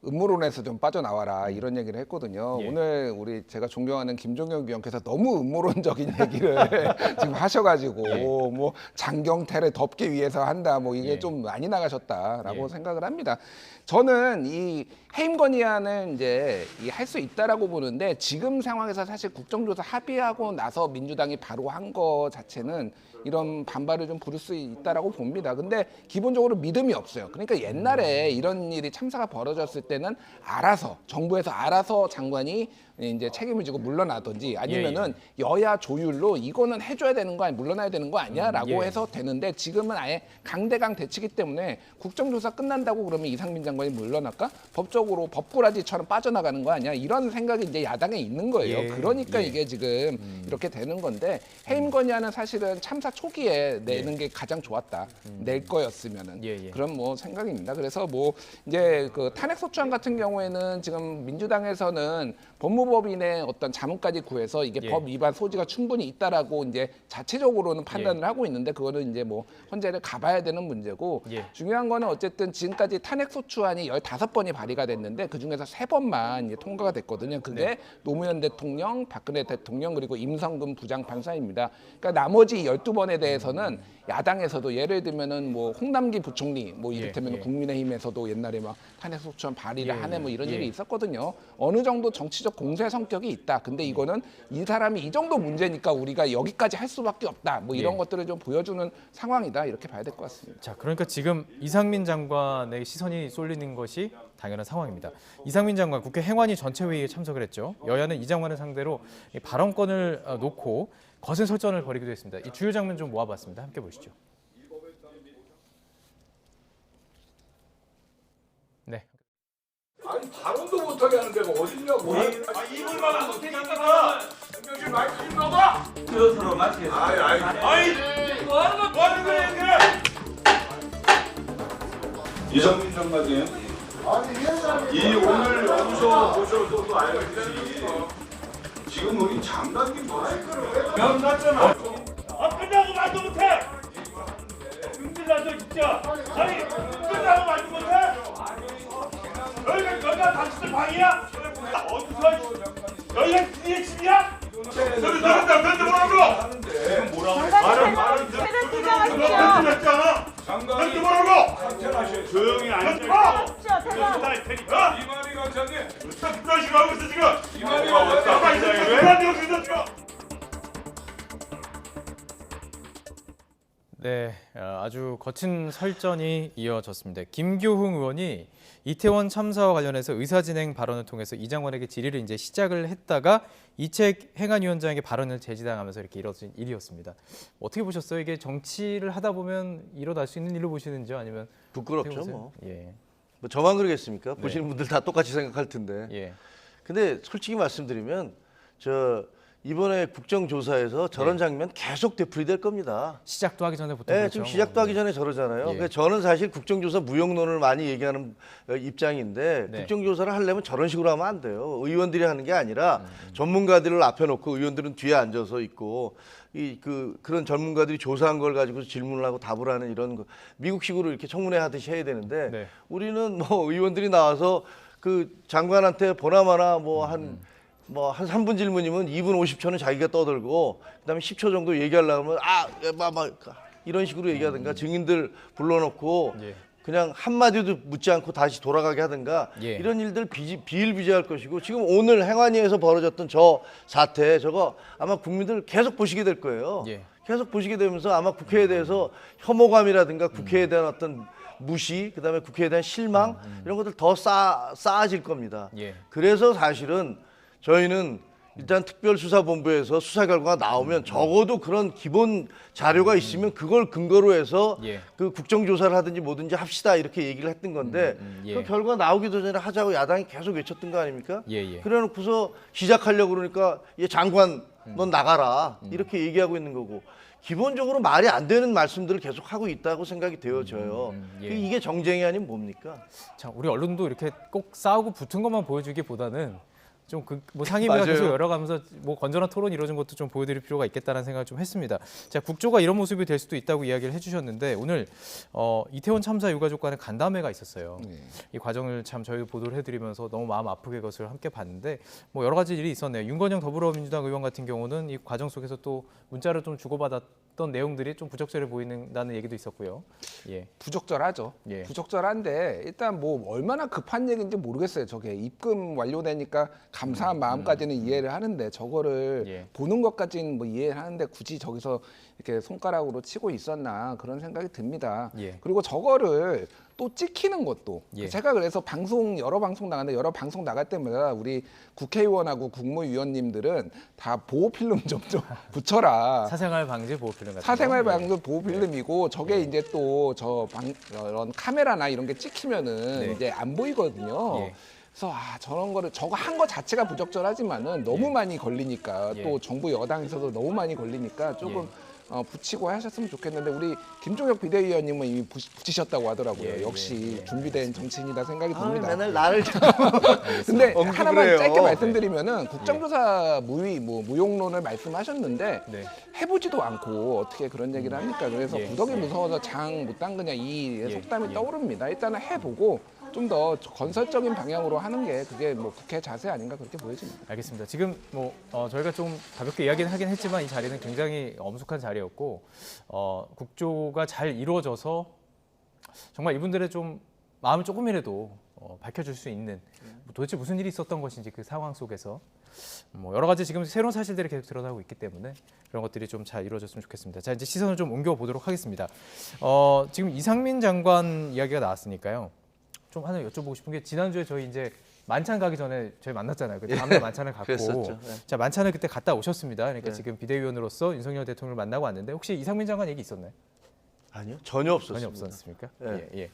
S22: 음모론에서 좀 빠져나와라 이런 얘기를 했거든요. 오늘 제가 존경하는 김종혁 위원께서 너무 음모론적인 얘기를 지금 하셔가지고 뭐 장경태를 덮기 위해서 한다 뭐 이게 좀 많이 나가셨다라고 생각을 합니다. 저는 이 해임 건의안은 이제 할 수 있다라고 보는데 지금 상황에서 사실 국정조사 합의하고 나서 민주당이 바로 한 거 자체는 이런 반발을 좀 부를 수 있다라고 봅니다. 근데 기본적으로 믿음이 없어요. 그러니까 옛날에 이런 일이 참사가 벌어졌을 때는 정부에서 알아서 장관이 이제 책임을 지고 물러나든지 아니면은 여야 조율로 이거는 해줘야 되는 거 아니야, 물러나야 되는 거 아니야라고 해서 되는데 지금은 아예 강대강 대치기 때문에 국정조사 끝난다고 그러면 이상민 장관이 물러날까? 법적으로 법꾸라지처럼 빠져나가는 거 아니야? 이런 생각이 이제 야당에 있는 거예요. 그러니까 이게 지금 이렇게 되는 건데 해임 건의안은 사실은 참사 초기에 내는 게 가장 좋았다. 낼 거였으면은 그런 뭐 생각입니다. 그래서 뭐 이제 그 탄핵소추안 같은 경우에는 지금 민주당에서는 법무법인의 어떤 자문까지 구해서 이게 법 위반 소지가 충분히 있다라고 이제 자체적으로는 판단을 하고 있는데 그거는 이제 뭐 헌재를 가봐야 되는 문제고 중요한 거는 어쨌든 지금까지 탄핵소추안이 15번이 발의가 됐는데 그 중에서 3번만 이제 통과가 됐거든요. 그게 노무현 대통령, 박근혜 대통령 그리고 임성근 부장판사입니다. 그러니까 나머지 12번에 대해서는 야당에서도 예를 들면은 뭐 홍남기 부총리 뭐 이를테면 국민의힘에서도 옛날에 막 탄핵소추안 발의를 하네 뭐 이런 일이 있었거든요. 어느 정도 정치적 공세 성격이 있다. 근데 이거는 이 사람이 이 정도 문제니까 우리가 여기까지 할 수밖에 없다. 뭐 이런 것들을 좀 보여주는 상황이다. 이렇게 봐야 될 것 같습니다.
S1: 자, 그러니까 지금 이상민 장관의 시선이 쏠리는 것이 당연한 상황입니다. 이상민 장관 국회 행안위 전체 회의에 참석을 했죠. 여야는 이 장관을 상대로 발언권을 놓고 거센 설전을 벌이기도 했습니다. 이 주요 장면 좀 모아봤습니다. 함께 보시죠.
S4: 아니 발언도 못하게 하는 데가 어딨냐고. 이불만 못하니까 명실 마이크 좀 넣어봐. 서로 맞게. 아이 뭐하는 거야 이상민 장관님. 이 오늘 여기서 모셔서도 알겠지. 지금 우리 장관님 마이크를 면 났잖아. 끝나고 말도 못해. 힘들어서 진짜. 아니 끝나고 말도 못해. 여기가 당신들 방이야? 어디서? 여기가 니네 집이야? 너희 나한테 뭐라고? 지금 뭐라고? 말은
S5: 퇴장하십시오.
S4: 장관이 뭐라고? 조용히 앉아. 테니까. 이만희 강사님, 그런 식으로 하고 있어 지금. 이만희 강사님, 왜?
S1: 네, 아주 거친 설전이 이어졌습니다. 김교흥 의원이 이태원 참사와 관련해서 의사진행 발언을 통해서 이 장관에게 질의를 이제 시작을 했다가 이책 행안위원장에게 발언을 제지당하면서 이렇게 이뤄진 일이었습니다. 어떻게 보셨어요? 이게 정치를 하다 보면 일어날 수 있는 일로 보시는지요? 아니면
S17: 부끄럽죠, 뭐.
S1: 예.
S17: 뭐 저만 그러겠습니까?
S1: 네.
S17: 보시는 분들 다 똑같이 생각할 텐데.
S1: 예.
S17: 근데 솔직히 말씀드리면 이번에 국정조사에서 저런 장면 계속 되풀이될 겁니다.
S1: 시작도 하기 전에 보통
S17: 네,
S1: 그렇죠.
S17: 지금 시작도 하기 전에 저러잖아요.
S1: 예.
S17: 그러니까 저는 사실 국정조사 무용론을 많이 얘기하는 입장인데
S1: 네.
S17: 국정조사를 하려면 저런 식으로 하면 안 돼요. 의원들이 하는 게 아니라 전문가들을 앞에 놓고 의원들은 뒤에 앉아서 있고 그런 전문가들이 조사한 걸 가지고 질문을 하고 답을 하는 이런 거 미국식으로 이렇게 청문회 하듯이 해야 되는데
S1: 네.
S17: 우리는 뭐 의원들이 나와서 그 장관한테 보나마나 한 3분 질문이면 2분 50초는 자기가 떠들고 그다음에 10초 정도 얘기하려면 이런 식으로 얘기하든가 증인들 불러놓고 그냥 한마디도 묻지 않고 다시 돌아가게 하든가 이런 일들 비일비재할 것이고 지금 오늘 행안위에서 벌어졌던 저 사태 저거 아마 국민들 계속 보시게 될 거예요. 계속 보시게 되면서 아마 국회에 대해서 혐오감이라든가 국회에 대한 어떤 무시, 그다음에 국회에 대한 실망 이런 것들 더 쌓아질 겁니다. 그래서 사실은 저희는 일단 특별수사본부에서 수사 결과가 나오면 적어도 그런 기본 자료가 있으면 그걸 근거로 해서 그 국정조사를 하든지 뭐든지 합시다 이렇게 얘기를 했던 건데 그 결과 나오기도 전에 하자고 야당이 계속 외쳤던 거 아닙니까? 그래놓고서 시작하려고 그러니까 장관 넌 나가라 이렇게 얘기하고 있는 거고 기본적으로 말이 안 되는 말씀들을 계속 하고 있다고 생각이 되어져요. 이게 정쟁이 아니면 뭡니까?
S1: 자, 우리 언론도 이렇게 꼭 싸우고 붙은 것만 보여주기보다는 좀 상임위가 계속 열어가면서 건전한 토론이 이루어진 것도 좀 보여드릴 필요가 있겠다는 생각을 좀 했습니다. 자, 국조가 이런 모습이 될 수도 있다고 이야기를 해주셨는데 오늘 이태원 참사 유가족 간의 간담회가 있었어요. 이 과정을 참 저희 보도를 해드리면서 너무 마음 아프게 그것을 함께 봤는데 여러 가지 일이 있었네요. 윤건영 더불어민주당 의원 같은 경우는 이 과정 속에서 또 문자를 좀 주고받았던 내용들이 좀 부적절해 보인다는 얘기도 있었고요.
S22: 부적절하죠. 부적절한데 일단 얼마나 급한 얘기인지 모르겠어요. 저게 입금 완료되니까 감사한 마음까지는 이해를 하는데 저거를 보는 것까지는 이해를 하는데 굳이 저기서 이렇게 손가락으로 치고 있었나 그런 생각이 듭니다. 그리고 저거를 또 찍히는 것도 제가 그래서 여러 방송 나가는데 여러 방송 나갈 때마다 우리 국회의원하고 국무위원님들은 다 보호필름 좀 붙여라.
S1: 사생활 방지 보호필름 같은
S22: 사생활 방지 보호필름이고 저게 이제 또 이런 카메라나 이런 게 찍히면은 이제 안 보이거든요. 그래서 저런 거를 저거 한 거 자체가 부적절하지만은 너무 많이 걸리니까 또 정부 여당에서도 너무 많이 걸리니까 조금 붙이고 하셨으면 좋겠는데 우리 김종혁 비대위원님은 이미 붙이셨다고 하더라고요. 역시 준비된 정치인이다 생각이 듭니다.
S17: 맨날 나를
S22: 근데 하나만
S17: 해요.
S22: 짧게 말씀드리면은 국정조사 무용론을 말씀하셨는데 해보지도 않고 어떻게 그런 얘기를 합니까? 그래서 구덕이 무서워서 장 못 담그냐 이 속담이 떠오릅니다. 일단은 해보고 좀 더 건설적인 방향으로 하는 게 그게 국회 자세 아닌가 그렇게 보여집니다.
S1: 알겠습니다. 지금 저희가 좀 가볍게 이야기는 하긴 했지만 이 자리는 굉장히 엄숙한 자리였고 국조가 잘 이루어져서 정말 이분들의 좀 마음을 조금이라도 밝혀줄 수 있는 도대체 무슨 일이 있었던 것인지 그 상황 속에서 여러 가지 지금 새로운 사실들이 계속 드러나고 있기 때문에 그런 것들이 좀 잘 이루어졌으면 좋겠습니다. 자, 이제 시선을 좀 옮겨보도록 하겠습니다. 지금 이상민 장관 이야기가 나왔으니까요. 좀 하나 여쭤보고 싶은 게 지난주에 저희 이제 만찬 가기 전에 저희 만났잖아요. 그 다음날 만찬을 갔고 자, 만찬을 그때 갔다 오셨습니다. 그러니까 지금 비대위원으로서 윤석열 대통령을 만나고 왔는데 혹시 이상민 장관 얘기 있었나요?
S17: 아니요, 전혀 없었습니다.
S1: 전혀 없었습니까?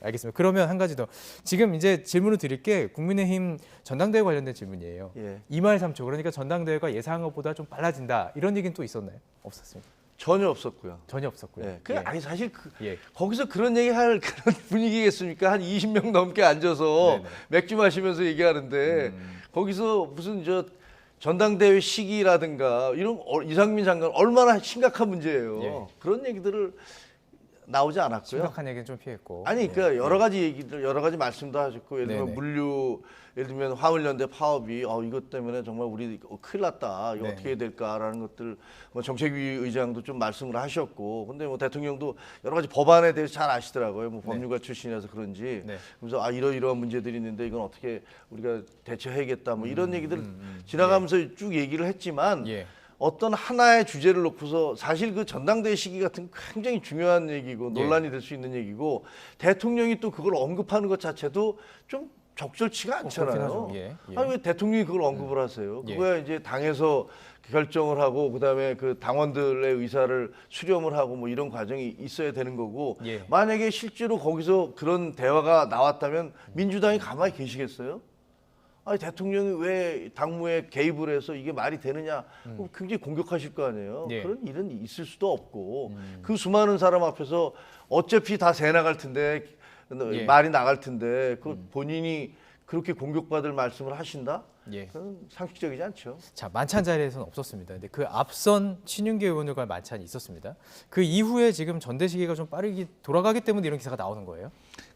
S1: 알겠습니다. 그러면 한 가지 더. 지금 이제 질문을 드릴 게 국민의힘 전당대회 관련된 질문이에요. 2말 3초. 그러니까 전당대회가 예상한 것보다 좀 빨라진다. 이런 얘기는 또 있었나요? 없었습니까?
S17: 전혀 없었고요.
S1: 전혀 없었고요.
S17: 아니 사실 거기서 그런 얘기할 그런 분위기겠습니까? 한 20명 넘게 앉아서 맥주 마시면서 얘기하는데 거기서 무슨 전당대회 시기라든가 이런 이상민 장관 얼마나 심각한 문제예요. 그런 얘기들을 나오지 않았고요.
S1: 심각한 얘기는 좀 피했고.
S17: 아니 그러니까 여러 가지 얘기들, 여러 가지 말씀도 하셨고, 예를 들면
S1: 네네.
S17: 물류, 예를 들면 화물연대 파업이 이것 때문에 정말 우리 큰일 났다, 이거
S1: 네.
S17: 어떻게 해야 될까라는 것들, 뭐 정책위 의장도 좀 말씀을 하셨고, 근데 뭐 대통령도 여러 가지 법안에 대해서 잘 아시더라고요. 뭐 법률가 출신이라서 그런지.
S1: 네.
S17: 그래서 이러이러한 문제들이 있는데 이건 어떻게 우리가 대처해야겠다, 뭐 이런 얘기들 지나가면서 쭉 얘기를 했지만.
S1: 예.
S17: 어떤 하나의 주제를 놓고서 사실 그 전당대회 시기 같은 굉장히 중요한 얘기고 논란이 될 수 있는 얘기고, 대통령이 또 그걸 언급하는 것 자체도 좀 적절치가 않잖아요.
S1: 예.
S17: 아니 왜 대통령이 그걸 언급을 하세요?
S1: 예.
S17: 그거야 이제 당에서 결정을 하고 그다음에 그 당원들의 의사를 수렴을 하고 뭐 이런 과정이 있어야 되는 거고,
S1: 예.
S17: 만약에 실제로 거기서 그런 대화가 나왔다면 민주당이 가만히 계시겠어요? 아니 대통령이 왜 당무에 개입을 해서 이게 말이 되느냐, 굉장히 공격하실 거 아니에요.
S1: 예.
S17: 그런 일은 있을 수도 없고, 그 수많은 사람 앞에서 어차피 다 새 나갈 텐데,
S1: 예.
S17: 말이 나갈 텐데 그 본인이 그렇게 공격받을 말씀을 하신다?
S1: 예.
S17: 그건 상식적이지 않죠.
S1: 자, 만찬 자리에서는 없었습니다. 근데 그 앞선 친윤계 의원들과 만찬이 있었습니다. 그 이후에 지금 전대시기가 좀 빠르게 돌아가기 때문에 이런 기사가 나오는 거예요.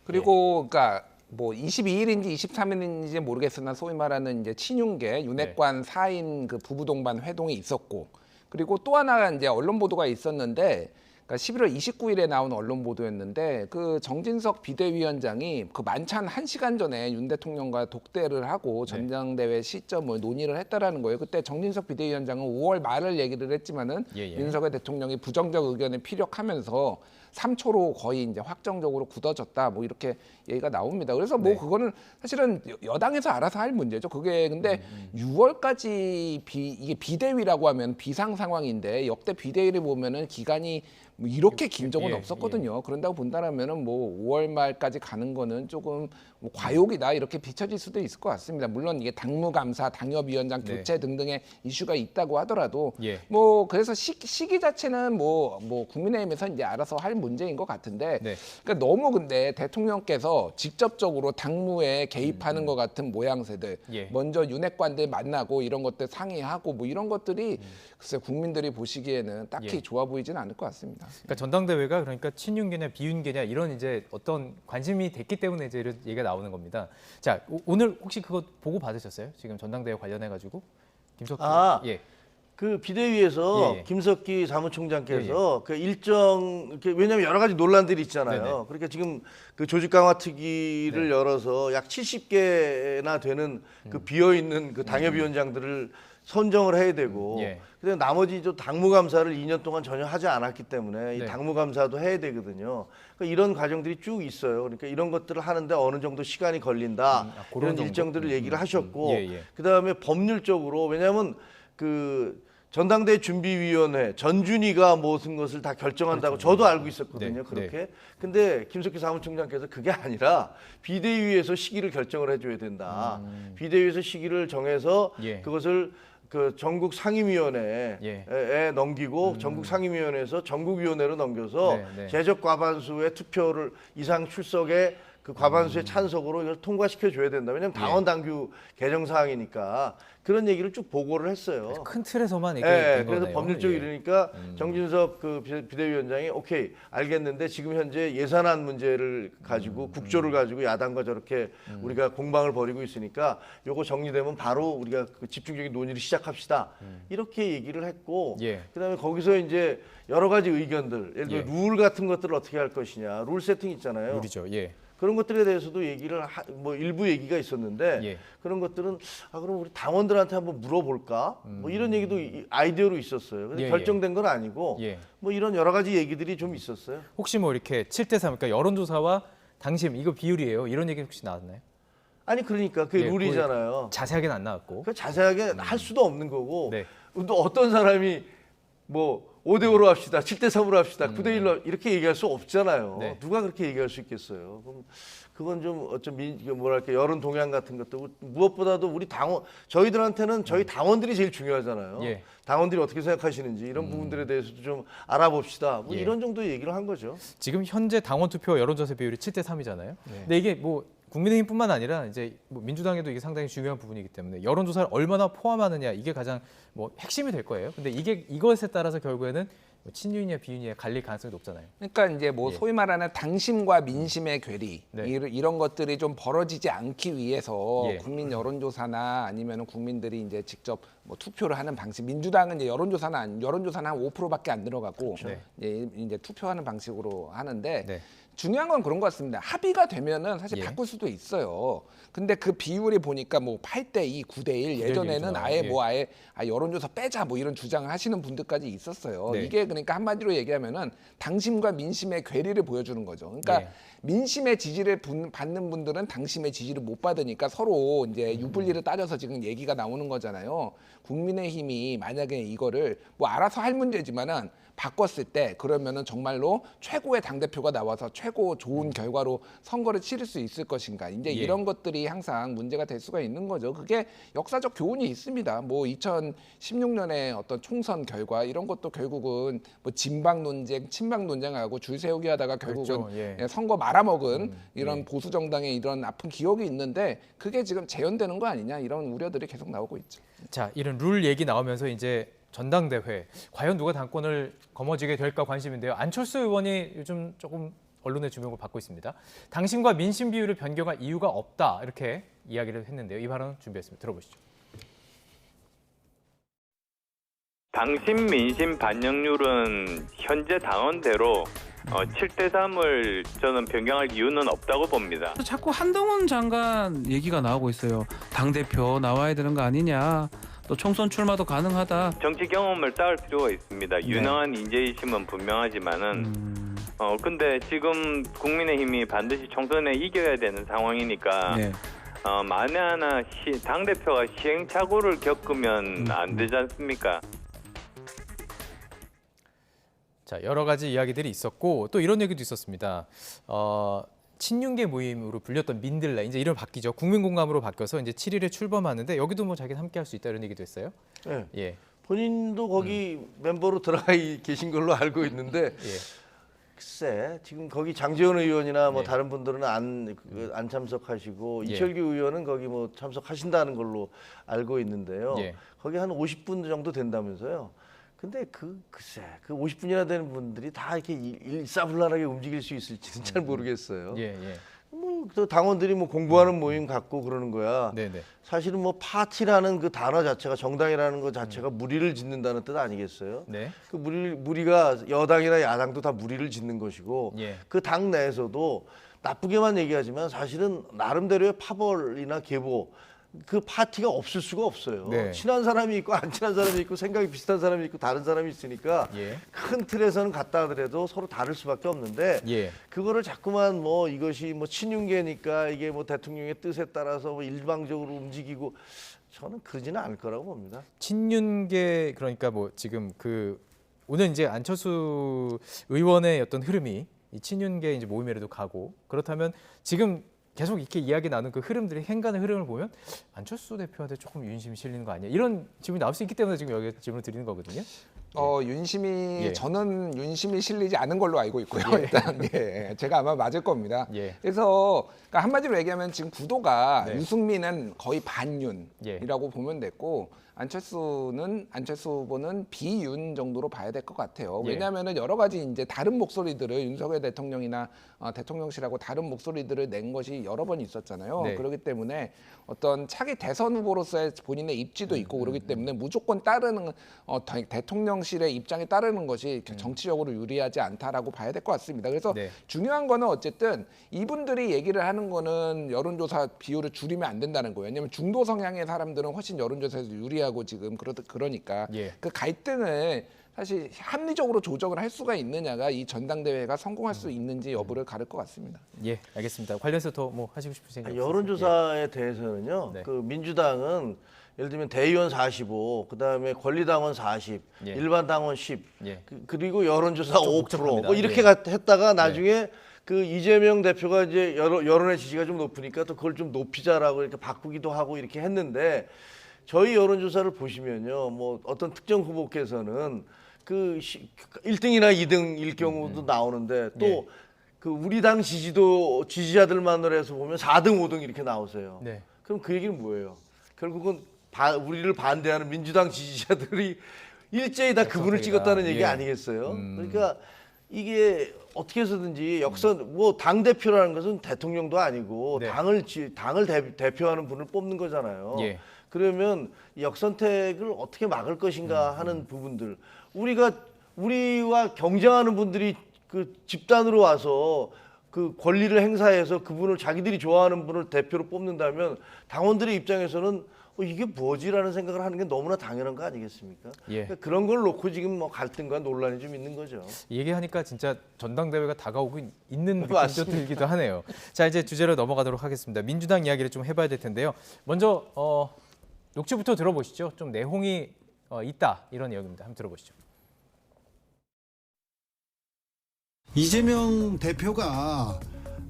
S22: 그리고 그러니까 뭐 22일인지 23일인지 모르겠으나 소위 말하는 이제 친윤계 윤핵관 4인 그 부부 동반 회동이 있었고, 그리고 또 하나가 이제 언론 보도가 있었는데, 그러니까 11월 29일에 나온 언론 보도였는데, 그 정진석 비대위원장이 그 만찬 1시간 전에 윤 대통령과 독대를 하고 전당대회 시점을 논의를 했다라는 거예요. 그때 정진석 비대위원장은 5월 말을 얘기를 했지만은 윤석열 대통령이 부정적 의견에 피력하면서 3초로 거의 이제 확정적으로 굳어졌다, 뭐 이렇게 얘기가 나옵니다. 그래서 뭐 그거는 사실은 여당에서 알아서 할 문제죠. 그게 근데 6월까지 이게 비대위라고 하면 비상 상황인데, 역대 비대위를 보면은 기간이 뭐 이렇게 긴 적은 없었거든요. 그런다고 본다면은 뭐 5월 말까지 가는 거는 조금 뭐 과욕이다, 이렇게 비춰질 수도 있을 것 같습니다. 물론 이게 당무감사, 당협위원장 교체 등등의 이슈가 있다고 하더라도 뭐 그래서 시기 자체는 뭐 국민의힘에서 이제 알아서 할 문제인 것 같은데, 그러니까 너무 근데 대통령께서 직접적으로 당무에 개입하는 것 같은 모양새들, 먼저 윤핵관들 만나고 이런 것들 상의하고 뭐 이런 것들이 글쎄 국민들이 보시기에는 딱히 좋아 보이지는 않을 것 같습니다.
S1: 그러니까 전당대회가 그러니까 친윤계냐 비윤계냐 이런 이제 어떤 관심이 됐기 때문에 이제 이런 얘기가 나오는 겁니다. 자, 오늘 혹시 그거 보고 받으셨어요? 지금 전당대회 관련해 가지고 김석기
S17: 그 비대위에서 김석기 사무총장께서 그 일정, 왜냐하면 여러 가지 논란들이 있잖아요. 그러니까 지금 그 조직 강화 특위를 열어서 약 70개나 되는 그 비어 있는 그 당협위원장들을 선정을 해야 되고, 그다음에 나머지 당무감사를 2년 동안 전혀 하지 않았기 때문에 이 당무감사도 해야 되거든요. 그러니까 이런 과정들이 쭉 있어요. 그러니까 이런 것들을 하는데 어느 정도 시간이 걸린다, 이런 일정들을 얘기를 하셨고, 그다음에 법률적으로, 왜냐하면 그 전당대회 준비위원회 전준희가 모든 것을 다 결정한다고 저도 알고 있었거든요. 그렇게. 근데 김석기 사무총장께서 그게 아니라 비대위에서 시기를 결정을 해줘야 된다. 비대위에서 시기를 정해서 그것을 그 전국 상임위원회에 넘기고, 전국 상임위원회에서 전국위원회로 넘겨서 제적 과반수의 투표를 이상 출석에 그 과반수의 찬석으로 이걸 통과시켜 줘야 된다. 왜냐하면 당원 당규 개정 사항이니까 그런 얘기를 쭉 보고를 했어요.
S1: 큰 틀에서만 얘기된
S17: 그래서
S1: 거네요.
S17: 법률적으로 이러니까 정진석 그 비대위원장이 오케이 알겠는데 지금 현재 예산안 문제를 가지고 국조를 가지고 야당과 저렇게 우리가 공방을 벌이고 있으니까 요거 정리되면 바로 우리가 그 집중적인 논의를 시작합시다. 이렇게 얘기를 했고, 그다음에 거기서 이제 여러 가지 의견들, 예를 들어 룰 같은 것들을 어떻게 할 것이냐, 룰 세팅 있잖아요.
S1: 룰이죠.
S17: 그런 것들에 대해서도 얘기를 뭐 일부 얘기가 있었는데, 그런 것들은 그럼 우리 당원들한테 한번 물어볼까? 뭐 이런 얘기도 아이디어로 있었어요. 근데 결정된 건 아니고 뭐 이런 여러 가지 얘기들이 좀 있었어요.
S1: 혹시 뭐 이렇게 7대3, 그러니까 여론조사와 당심 이거 비율이에요. 이런 얘기 혹시 나왔나요?
S17: 아니 그러니까 그게 룰이잖아요.
S1: 자세하게는 안 나왔고.
S17: 자세하게 할 수도 없는 거고, 또 어떤 사람이 뭐 5대5로 합시다, 7대3으로 합시다, 9대1로 이렇게 얘기할 수 없잖아요. 누가 그렇게 얘기할 수 있겠어요. 그럼 그건 좀 어쩜 뭐랄까 여론 동향 같은 것도, 무엇보다도 우리 저희들한테는 저희 당원들이 제일 중요하잖아요. 당원들이 어떻게 생각하시는지 이런 부분들에 대해서도 좀 알아봅시다. 뭐 이런 정도의 얘기를 한 거죠.
S1: 지금 현재 당원 투표 여론조사 비율이 7대3이잖아요. 근데 이게 뭐 국민의힘뿐만 아니라 이제 뭐 민주당에도 이게 상당히 중요한 부분이기 때문에 여론조사를 얼마나 포함하느냐, 이게 가장 뭐 핵심이 될 거예요. 근데 이것에 따라서 결국에는 친윤이냐 비윤이냐 갈릴 가능성이 높잖아요.
S22: 그러니까 이제 뭐
S1: 예.
S22: 소위 말하는 당심과 민심의 괴리
S1: 네.
S22: 이런 것들이 좀 벌어지지 않기 위해서
S1: 예.
S22: 국민 여론조사나 아니면 국민들이 이제 직접 뭐 투표를 하는 방식. 민주당은 이제 여론조사는 한 5%밖에 안 들어가고
S1: 그렇죠.
S22: 이제 투표하는 방식으로 하는데.
S1: 네.
S22: 중요한 건 그런 것 같습니다. 합의가 되면은 사실
S1: 예.
S22: 바꿀 수도 있어요. 근데 그 비율이 보니까 뭐 8대2, 9대1 예전에는 아예
S1: 예.
S22: 뭐 아예 여론조사 빼자 뭐 이런 주장을 하시는 분들까지 있었어요.
S1: 네.
S22: 이게 그러니까 한마디로 얘기하면은 당심과 민심의 괴리를 보여주는 거죠. 그러니까
S1: 예.
S22: 민심의 지지를 받는 분들은 당심의 지지를 못 받으니까 서로 이제 유불리를 따져서 지금 얘기가 나오는 거잖아요. 국민의힘이 만약에 이거를 뭐 알아서 할 문제지만은 바꿨을 때 그러면은 정말로 최고의 당대표가 나와서 최고 좋은 결과로 선거를 치를 수 있을 것인가. 이제
S1: 예.
S22: 이런 것들이 항상 문제가 될 수가 있는 거죠. 그게 역사적 교훈이 있습니다. 뭐 2016년에 어떤 총선 결과 이런 것도 결국은 뭐 진박 논쟁, 친박 논쟁하고 줄 세우기 하다가 결국은
S1: 그렇죠. 예.
S22: 선거 말아먹은 이런
S1: 예.
S22: 보수 정당의 이런 아픈 기억이 있는데 그게 지금 재현되는 거 아니냐 이런 우려들이 계속 나오고 있죠.
S1: 자, 이런 룰 얘기 나오면서 이제 전당대회 과연 누가 당권을 거머쥐게 될까 관심인데요. 안철수 의원이 요즘 조금 언론의 주목을 받고 있습니다. 당심과 민심 비율을 변경할 이유가 없다 이렇게 이야기를 했는데요. 이 발언 준비했습니다. 들어보시죠.
S5: 당심 민심 반영률은 현재 당원대로 7대3을 저는 변경할 이유는 없다고 봅니다.
S6: 자꾸 한동훈 장관 얘기가 나오고 있어요. 당대표 나와야 되는 거 아니냐. 또 총선 출마도 가능하다.
S5: 정치 경험을 쌓을 필요가 있습니다. 유능한 인재이심은 분명하지만은 근데 지금 국민의힘이 반드시 총선에 이겨야 되는 상황이니까 만에 하나 당대표가 시행착오를 겪으면 안 되지 않습니까?
S1: 자, 여러 가지 이야기들이 있었고 또 이런 얘기도 있었습니다. 친윤계 모임으로 불렸던 민들레 이제 이름 바뀌죠. 국민공감으로 바뀌어서 이제 7일에 출범하는데 여기도 뭐 자기는 함께할 수 있다 이런 얘기도 했어요.
S17: 네.
S1: 예.
S17: 본인도 거기 멤버로 들어가 계신 걸로 알고 있는데 글쎄 지금 거기 장제원 의원이나 뭐 다른 분들은 안 참석하시고 이철규 의원은 거기 뭐 참석하신다는 걸로 알고 있는데요. 거기 한 50분 정도 된다면서요. 근데 글쎄 그 50분이나 되는 분들이 다 이렇게 일사불란하게 움직일 수 있을지는 잘 모르겠어요. 뭐 당원들이 뭐 공부하는 모임 갖고 그러는 거야. 사실은 뭐 파티라는 그 단어 자체가 정당이라는 것 자체가 무리를 짓는다는 뜻 아니겠어요? 그 무리가 여당이나 야당도 다 무리를 짓는 것이고 그 당 내에서도 나쁘게만 얘기하지만 사실은 나름대로의 파벌이나 계보 그 파티가 없을 수가 없어요. 친한 사람이 있고 안 친한 사람이 있고 생각이 비슷한 사람이 있고 다른 사람이 있으니까 큰 틀에서는 같다 하더라도 서로 다를 수밖에 없는데 그거를 자꾸만 뭐 이것이 뭐 친윤계니까 이게 뭐 대통령의 뜻에 따라서 뭐 일방적으로 움직이고 저는 그러지는 않을 거라고 봅니다.
S1: 친윤계 그러니까 뭐 지금 오늘 이제 안철수 의원의 어떤 흐름이 이 친윤계 이제 모임에라도 가고 그렇다면 지금 계속 이렇게 이야기 나눈 그 흐름들이 행간의 흐름을 보면 안철수 대표한테 조금 윤심이 실리는 거 아니야? 이런 질문이 나올 수 있기 때문에 지금 여기 질문을 드리는 거거든요.
S22: 윤심이 저는 윤심이 실리지 않은 걸로 알고 있고요. 일단 제가 아마 맞을 겁니다. 그래서 그러니까 한마디로 얘기하면 지금 구도가 유승민은 거의 반윤이라고 보면 됐고 안철수 후보는 비윤 정도로 봐야 될 것 같아요. 왜냐하면 여러 가지 이제 다른 목소리들을 윤석열 대통령이나 대통령실하고 다른 목소리들을 낸 것이 여러 번 있었잖아요. 그렇기 때문에 어떤 차기 대선 후보로서의 본인의 입지도 있고 그렇기 때문에 무조건 따르는 대통령실의 입장에 따르는 것이 정치적으로 유리하지 않다라고 봐야 될 것 같습니다. 그래서 중요한 거는 어쨌든 이분들이 얘기를 하는 거는 여론조사 비율을 줄이면 안 된다는 거예요. 왜냐하면 중도 성향의 사람들은 훨씬 여론조사에서 유리하고 지금 그러니까 그 갈등을 사실 합리적으로 조정을 할 수가 있느냐가 이 전당대회가 성공할 수 있는지 여부를 가를 것 같습니다.
S1: 예, 알겠습니다. 관련해서 더 뭐 하시고 싶은 생각 있으세요?
S17: 여론조사에 대해서는요. 그 민주당은 예를 들면 대의원 45, 그다음에 권리당원 40, 일반 당원 10, 그리고 여론조사 5%, 뭐 이렇게 했다가 나중에 그 이재명 대표가 이제 여론의 지지가 좀 높으니까 또 그걸 좀 높이자라고 이렇게 바꾸기도 하고 이렇게 했는데 저희 여론조사를 보시면요, 뭐 어떤 특정 후보께서는 그 1등이나 2등일 경우도 나오는데 또 그 우리 당 지지자들만으로 해서 보면 4등, 5등 이렇게 나오세요. 그럼 그 얘기는 뭐예요? 결국은 우리를 반대하는 민주당 지지자들이 일제히 다 그분을 찍었다는 얘기
S1: 예.
S17: 아니겠어요? 그러니까 이게 어떻게 해서든지 역선 뭐 당 대표라는 것은 대통령도 아니고
S1: 네.
S17: 당을 대표하는 분을 뽑는 거잖아요.
S1: 예.
S17: 그러면 역선택을 어떻게 막을 것인가 하는 부분들 우리와 경쟁하는 분들이 그 집단으로 와서 그 권리를 행사해서 그분을 자기들이 좋아하는 분을 대표로 뽑는다면 당원들의 입장에서는 이게 뭐지라는 생각을 하는 게 너무나 당연한 거 아니겠습니까?
S1: 예.
S17: 그러니까 그런 걸 놓고 지금 뭐 갈등과 논란이 좀 있는 거죠.
S1: 얘기하니까 진짜 전당대회가 다가오고 있는 느낌도
S17: 맞습니다.
S1: 들기도 하네요. 자, 이제 주제로 넘어가도록 하겠습니다. 민주당 이야기를 좀 해봐야 될 텐데요. 먼저 녹취부터 들어보시죠. 좀 내홍이 있다 이런 이야기입니다. 한번 들어보시죠.
S7: 이재명 대표가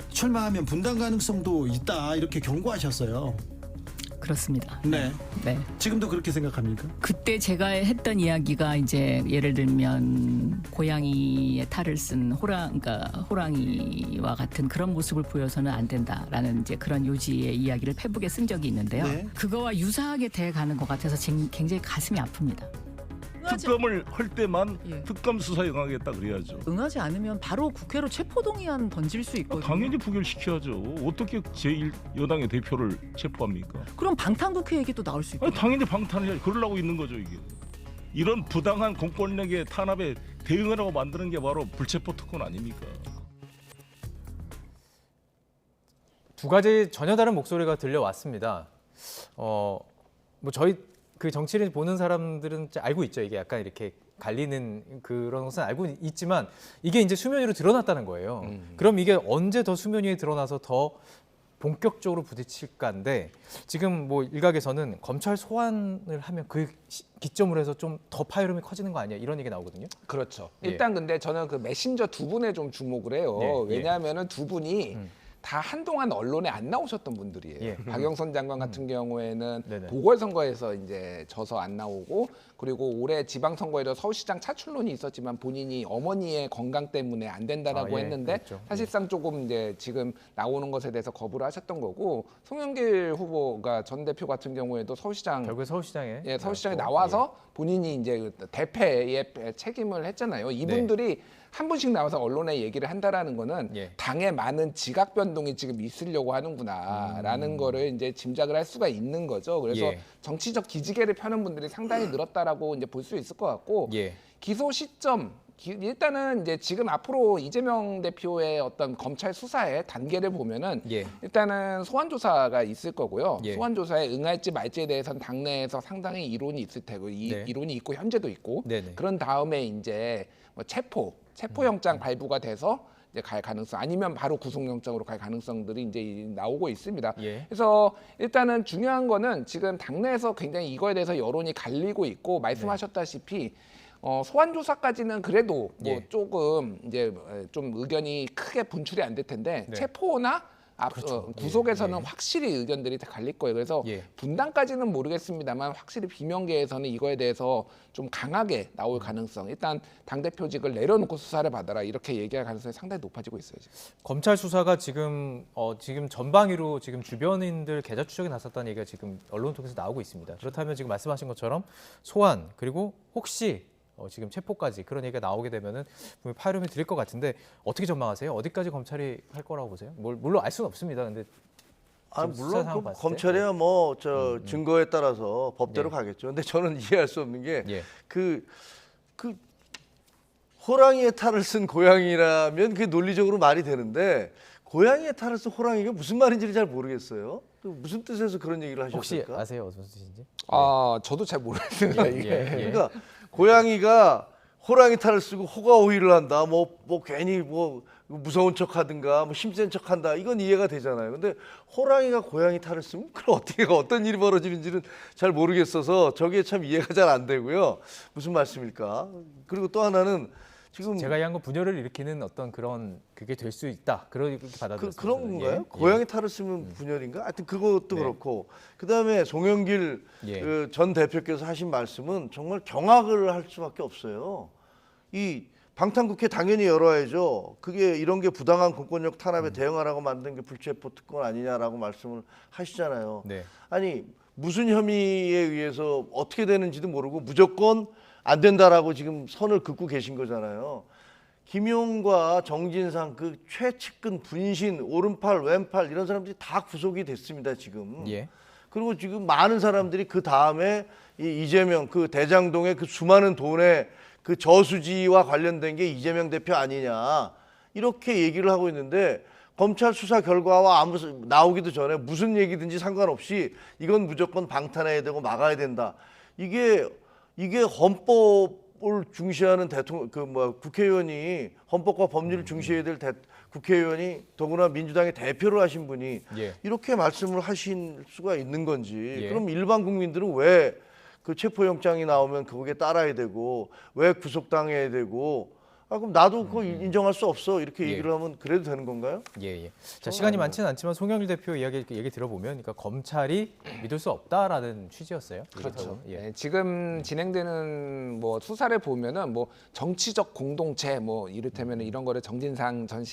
S7: 출마하면 분당 가능성도 있다 이렇게 경고하셨어요.
S8: 그렇습니다.
S7: 네.
S8: 네.
S7: 지금도 그렇게 생각합니까?
S8: 그때 제가 했던 이야기가 이제 예를 들면 고양이의 탈을 쓴 호랑이와 같은 그런 모습을 보여서는 안 된다라는 이제 그런 요지의 이야기를 페북에 쓴 적이 있는데요.
S7: 네.
S8: 그거와 유사하게 돼 가는 것 같아서 굉장히 가슴이 아픕니다.
S9: 특검을 할 때만 특검 수사에 응하겠다 그래야죠.
S8: 응하지 않으면 바로 국회로 체포동의안 던질 수 있거든요.
S9: 당연히 부결시켜야죠. 어떻게 제1여당의 대표를 체포합니까?
S8: 그럼 방탄국회 얘기도 나올 수 있고.
S9: 당연히 방탄을 그러려고 있는 거죠 이게. 이런 부당한 공권력의 탄압에 대응하라고 만드는 게 바로 불체포 특권 아닙니까?
S1: 두 가지 전혀 다른 목소리가 들려왔습니다. 뭐 저희 그 정치를 보는 사람들은 알고 있죠. 이게 약간 이렇게 갈리는 그런 것은 알고 있지만 이게 이제 수면 위로 드러났다는 거예요. 그럼 이게 언제 더 수면 위에 드러나서 더 본격적으로 부딪힐까인데 지금 뭐 일각에서는 검찰 소환을 하면 그 기점으로 해서 좀 더 파열음이 커지는 거 아니야 이런 얘기 나오거든요.
S22: 그렇죠.
S1: 예.
S22: 일단 근데 저는 그 메신저 두 분에 좀 주목을 해요.
S1: 예.
S22: 왜냐하면은 두 분이 다 한동안 언론에 안 나오셨던 분들이에요.
S1: 예.
S22: 박영선 장관 같은 경우에는
S1: 네네.
S22: 보궐선거에서 이제 져서 안 나오고 그리고 올해 지방선거에도 서울시장 차출론이 있었지만 본인이 어머니의 건강 때문에 안 된다라고 했는데
S1: 그렇죠.
S22: 사실상 조금 이제 지금 나오는 것에 대해서 거부를 하셨던 거고 송영길 후보가 전 대표 같은 경우에도 서울시장
S1: 결국에 서울시장에
S22: 서울시장에 나와서 본인이 이제 대패의 책임을 했잖아요. 이분들이 한 분씩 나와서 언론에 얘기를 한다라는 거는 당에 많은 지각 변동이 지금 있으려고 하는구나라는 거를 이제 짐작을 할 수가 있는 거죠. 그래서 정치적 기지개를 펴는 분들이 상당히 늘었다라고 이제 볼 수 있을 것 같고 기소 시점 일단은 이제 지금 앞으로 이재명 대표의 어떤 검찰 수사의 단계를 보면은 일단은 소환 조사가 있을 거고요. 소환 조사에 응할지 말지에 대해서는 당내에서 상당히 이론이 있을 테고 이론이 있고 현재도 있고 그런 다음에 이제 뭐 체포영장 발부가 돼서 이제 갈 가능성 아니면 바로 구속영장으로 갈 가능성들이 이제 나오고 있습니다. 그래서 일단은 중요한 거는 지금 당내에서 굉장히 이거에 대해서 여론이 갈리고 있고 말씀하셨다시피 소환 조사까지는 그래도 뭐 조금 이제 좀 의견이 크게 분출이 안 될 텐데 체포나 구속에서는 확실히 의견들이 다 갈릴 거예요. 그래서 분당까지는 모르겠습니다만 확실히 비명계에서는 이거에 대해서 좀 강하게 나올 가능성. 일단 당대표직을 내려놓고 수사를 받아라 이렇게 얘기할 가능성이 상당히 높아지고 있어요. 지금.
S1: 검찰 수사가 지금 전방위로 지금 주변인들 계좌 추적에 나섰다는 얘기가 지금 언론 통해서 나오고 있습니다. 그렇다면 지금 말씀하신 것처럼 소환 그리고 혹시 지금 체포까지 그런 얘기가 나오게 되면은 파열음이 들릴 것 같은데 어떻게 전망하세요? 어디까지 검찰이 할 거라고 보세요? 물론 알 수는 없습니다. 근데
S17: 물론 그 검찰이야 뭐 증거에 따라서 법대로 가겠죠. 근데 저는 이해할 수 없는 게 그 호랑이의 탈을 쓴 고양이라면 그게 논리적으로 말이 되는데 고양이의 탈을 쓴 호랑이가 무슨 말인지를 잘 모르겠어요. 무슨 뜻에서 그런 얘기를 하셨을까?
S1: 혹시 아세요? 무슨 뜻인지?
S22: 저도 잘 모르겠습니다. 이게.
S17: 그러니까 고양이가 호랑이 탈을 쓰고 호가 오히를 한다. 뭐 괜히 뭐 무서운 척하든가 뭐 힘센 척한다. 이건 이해가 되잖아요. 근데 호랑이가 고양이 탈을 쓰면 그럼 어떤 일이 벌어지는지는 잘 모르겠어서 저게 참 이해가 잘 안 되고요. 무슨 말씀일까? 그리고 또 하나는 지금
S1: 제가 이한 건 분열을 일으키는 어떤 그런 그게 될 수 있다. 그렇게 받아들였습니다.
S17: 그런 건가요? 고양이 탈을 쓰면 분열인가? 하여튼 그것도 그렇고 그다음에 송영길 전 대표께서 하신 말씀은 정말 경악을 할 수밖에 없어요. 이 방탄국회 당연히 열어야죠. 그게 이런 게 부당한 공권력 탄압에 대응하라고 만든 게 불체포 특권 아니냐라고 말씀을 하시잖아요. 아니 무슨 혐의에 의해서 어떻게 되는지도 모르고 무조건 안 된다라고 지금 선을 긋고 계신 거잖아요. 김용과 정진상 그 최측근 분신, 오른팔, 왼팔 이런 사람들이 다 구속이 됐습니다, 지금.
S1: 예.
S17: 그리고 지금 많은 사람들이 그 다음에 이 이재명 그 대장동의 그 수많은 돈의 그 저수지와 관련된 게 이재명 대표 아니냐 이렇게 얘기를 하고 있는데 검찰 수사 결과와 나오기도 전에 무슨 얘기든지 상관없이 이건 무조건 방탄해야 되고 막아야 된다. 이게 헌법을 중시하는 국회의원이 헌법과 법률을 중시해야 될 국회의원이 더구나 민주당의 대표를 하신 분이 이렇게 말씀을 하실 수가 있는 건지 그럼 일반 국민들은 왜 그 체포영장이 나오면 거기에 따라야 되고 왜 구속당해야 되고 그럼 나도 그거 인정할 수 없어 이렇게 얘기를 하면 그래도 되는 건가요?
S1: 예. 자, 시간이 많지는 않지만 송영길 대표 얘기 들어보면 그러니까 검찰이 믿을 수 없다라는 취지였어요.
S22: 그렇죠. 예. 지금 진행되는 뭐 수사를 보면은 뭐 정치적 공동체 뭐 이를테면 이런 거를 정진상 전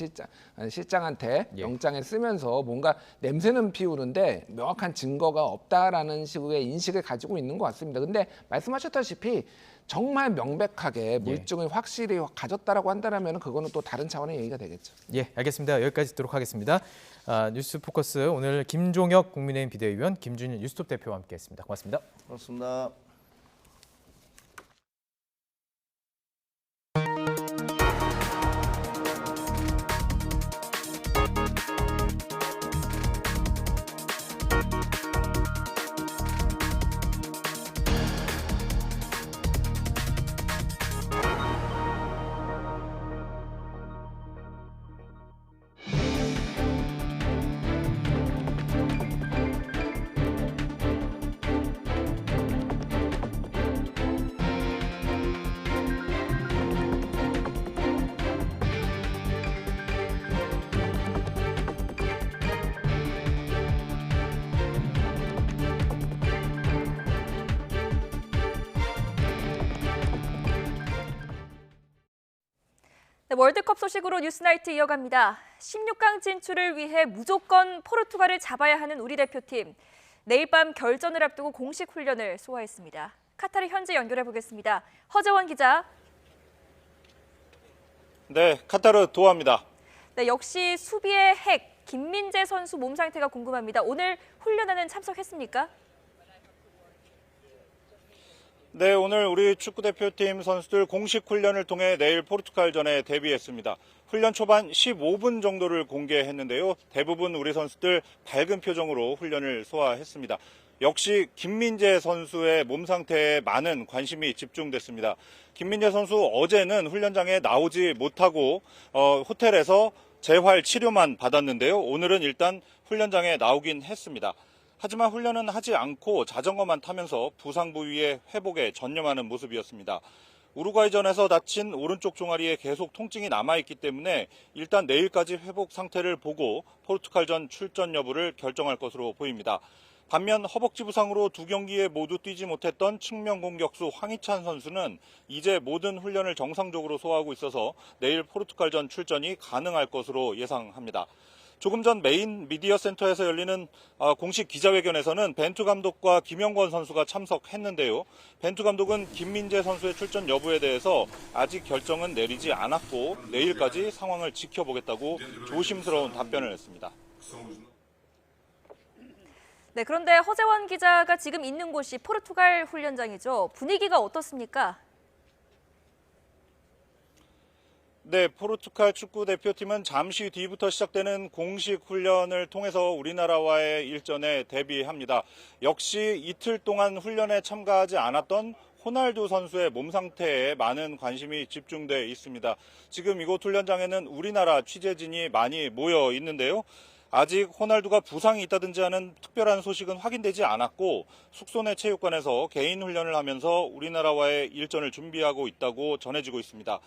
S22: 실장한테 영장에 쓰면서 뭔가 냄새는 피우는데 명확한 증거가 없다라는 식의 인식을 가지고 있는 것 같습니다. 근데 말씀하셨다시피 정말 명백하게 물증을 확실히 가졌다라고 한다면 그거는 또 다른 차원의 얘기가 되겠죠.
S1: 예, 알겠습니다. 여기까지 듣도록 하겠습니다. 뉴스 포커스 오늘 김종혁 국민의힘 비대위원, 김준일 뉴스톱 대표와 함께했습니다. 고맙습니다.
S17: 고맙습니다.
S2: 네, 월드컵 소식으로 뉴스나이트 이어갑니다. 16강 진출을 위해 무조건 포르투갈을 잡아야 하는 우리 대표팀. 내일 밤 결전을 앞두고 공식 훈련을 소화했습니다. 카타르 현지 연결해 보겠습니다. 허재원 기자.
S10: 네, 카타르 도하입니다.
S2: 네, 역시 수비의 핵 김민재 선수 몸 상태가 궁금합니다. 오늘 훈련에는 참석했습니까?
S10: 네, 오늘 우리 축구대표팀 선수들 공식 훈련을 통해 내일 포르투갈전에 대비했습니다. 훈련 초반 15분 정도를 공개했는데요. 대부분 우리 선수들 밝은 표정으로 훈련을 소화했습니다. 역시 김민재 선수의 몸 상태에 많은 관심이 집중됐습니다. 김민재 선수 어제는 훈련장에 나오지 못하고 호텔에서 재활 치료만 받았는데요. 오늘은 일단 훈련장에 나오긴 했습니다. 하지만 훈련은 하지 않고 자전거만 타면서 부상 부위의 회복에 전념하는 모습이었습니다. 우루과이전에서 다친 오른쪽 종아리에 계속 통증이 남아있기 때문에 일단 내일까지 회복 상태를 보고 포르투갈전 출전 여부를 결정할 것으로 보입니다. 반면 허벅지 부상으로 두 경기에 모두 뛰지 못했던 측면 공격수 황희찬 선수는 이제 모든 훈련을 정상적으로 소화하고 있어서 내일 포르투갈전 출전이 가능할 것으로 예상합니다. 조금 전 메인 미디어 센터에서 열리는 공식 기자회견에서는 벤투 감독과 김영권 선수가 참석했는데요. 벤투 감독은 김민재 선수의 출전 여부에 대해서 아직 결정은 내리지 않았고 내일까지 상황을 지켜보겠다고 조심스러운 답변을 했습니다.
S2: 네, 그런데 허재원 기자가 지금 있는 곳이 포르투갈 훈련장이죠. 분위기가 어떻습니까?
S10: 네, 포르투갈 축구 대표팀은 잠시 뒤부터 시작되는 공식 훈련을 통해서 우리나라와의 일전에 대비합니다. 역시 이틀 동안 훈련에 참가하지 않았던 호날두 선수의 몸 상태에 많은 관심이 집중돼 있습니다. 지금 이곳 훈련장에는 우리나라 취재진이 많이 모여 있는데요. 아직 호날두가 부상이 있다든지 하는 특별한 소식은 확인되지 않았고 숙소 내 체육관에서 개인 훈련을 하면서 우리나라와의 일전을 준비하고 있다고 전해지고 있습니다.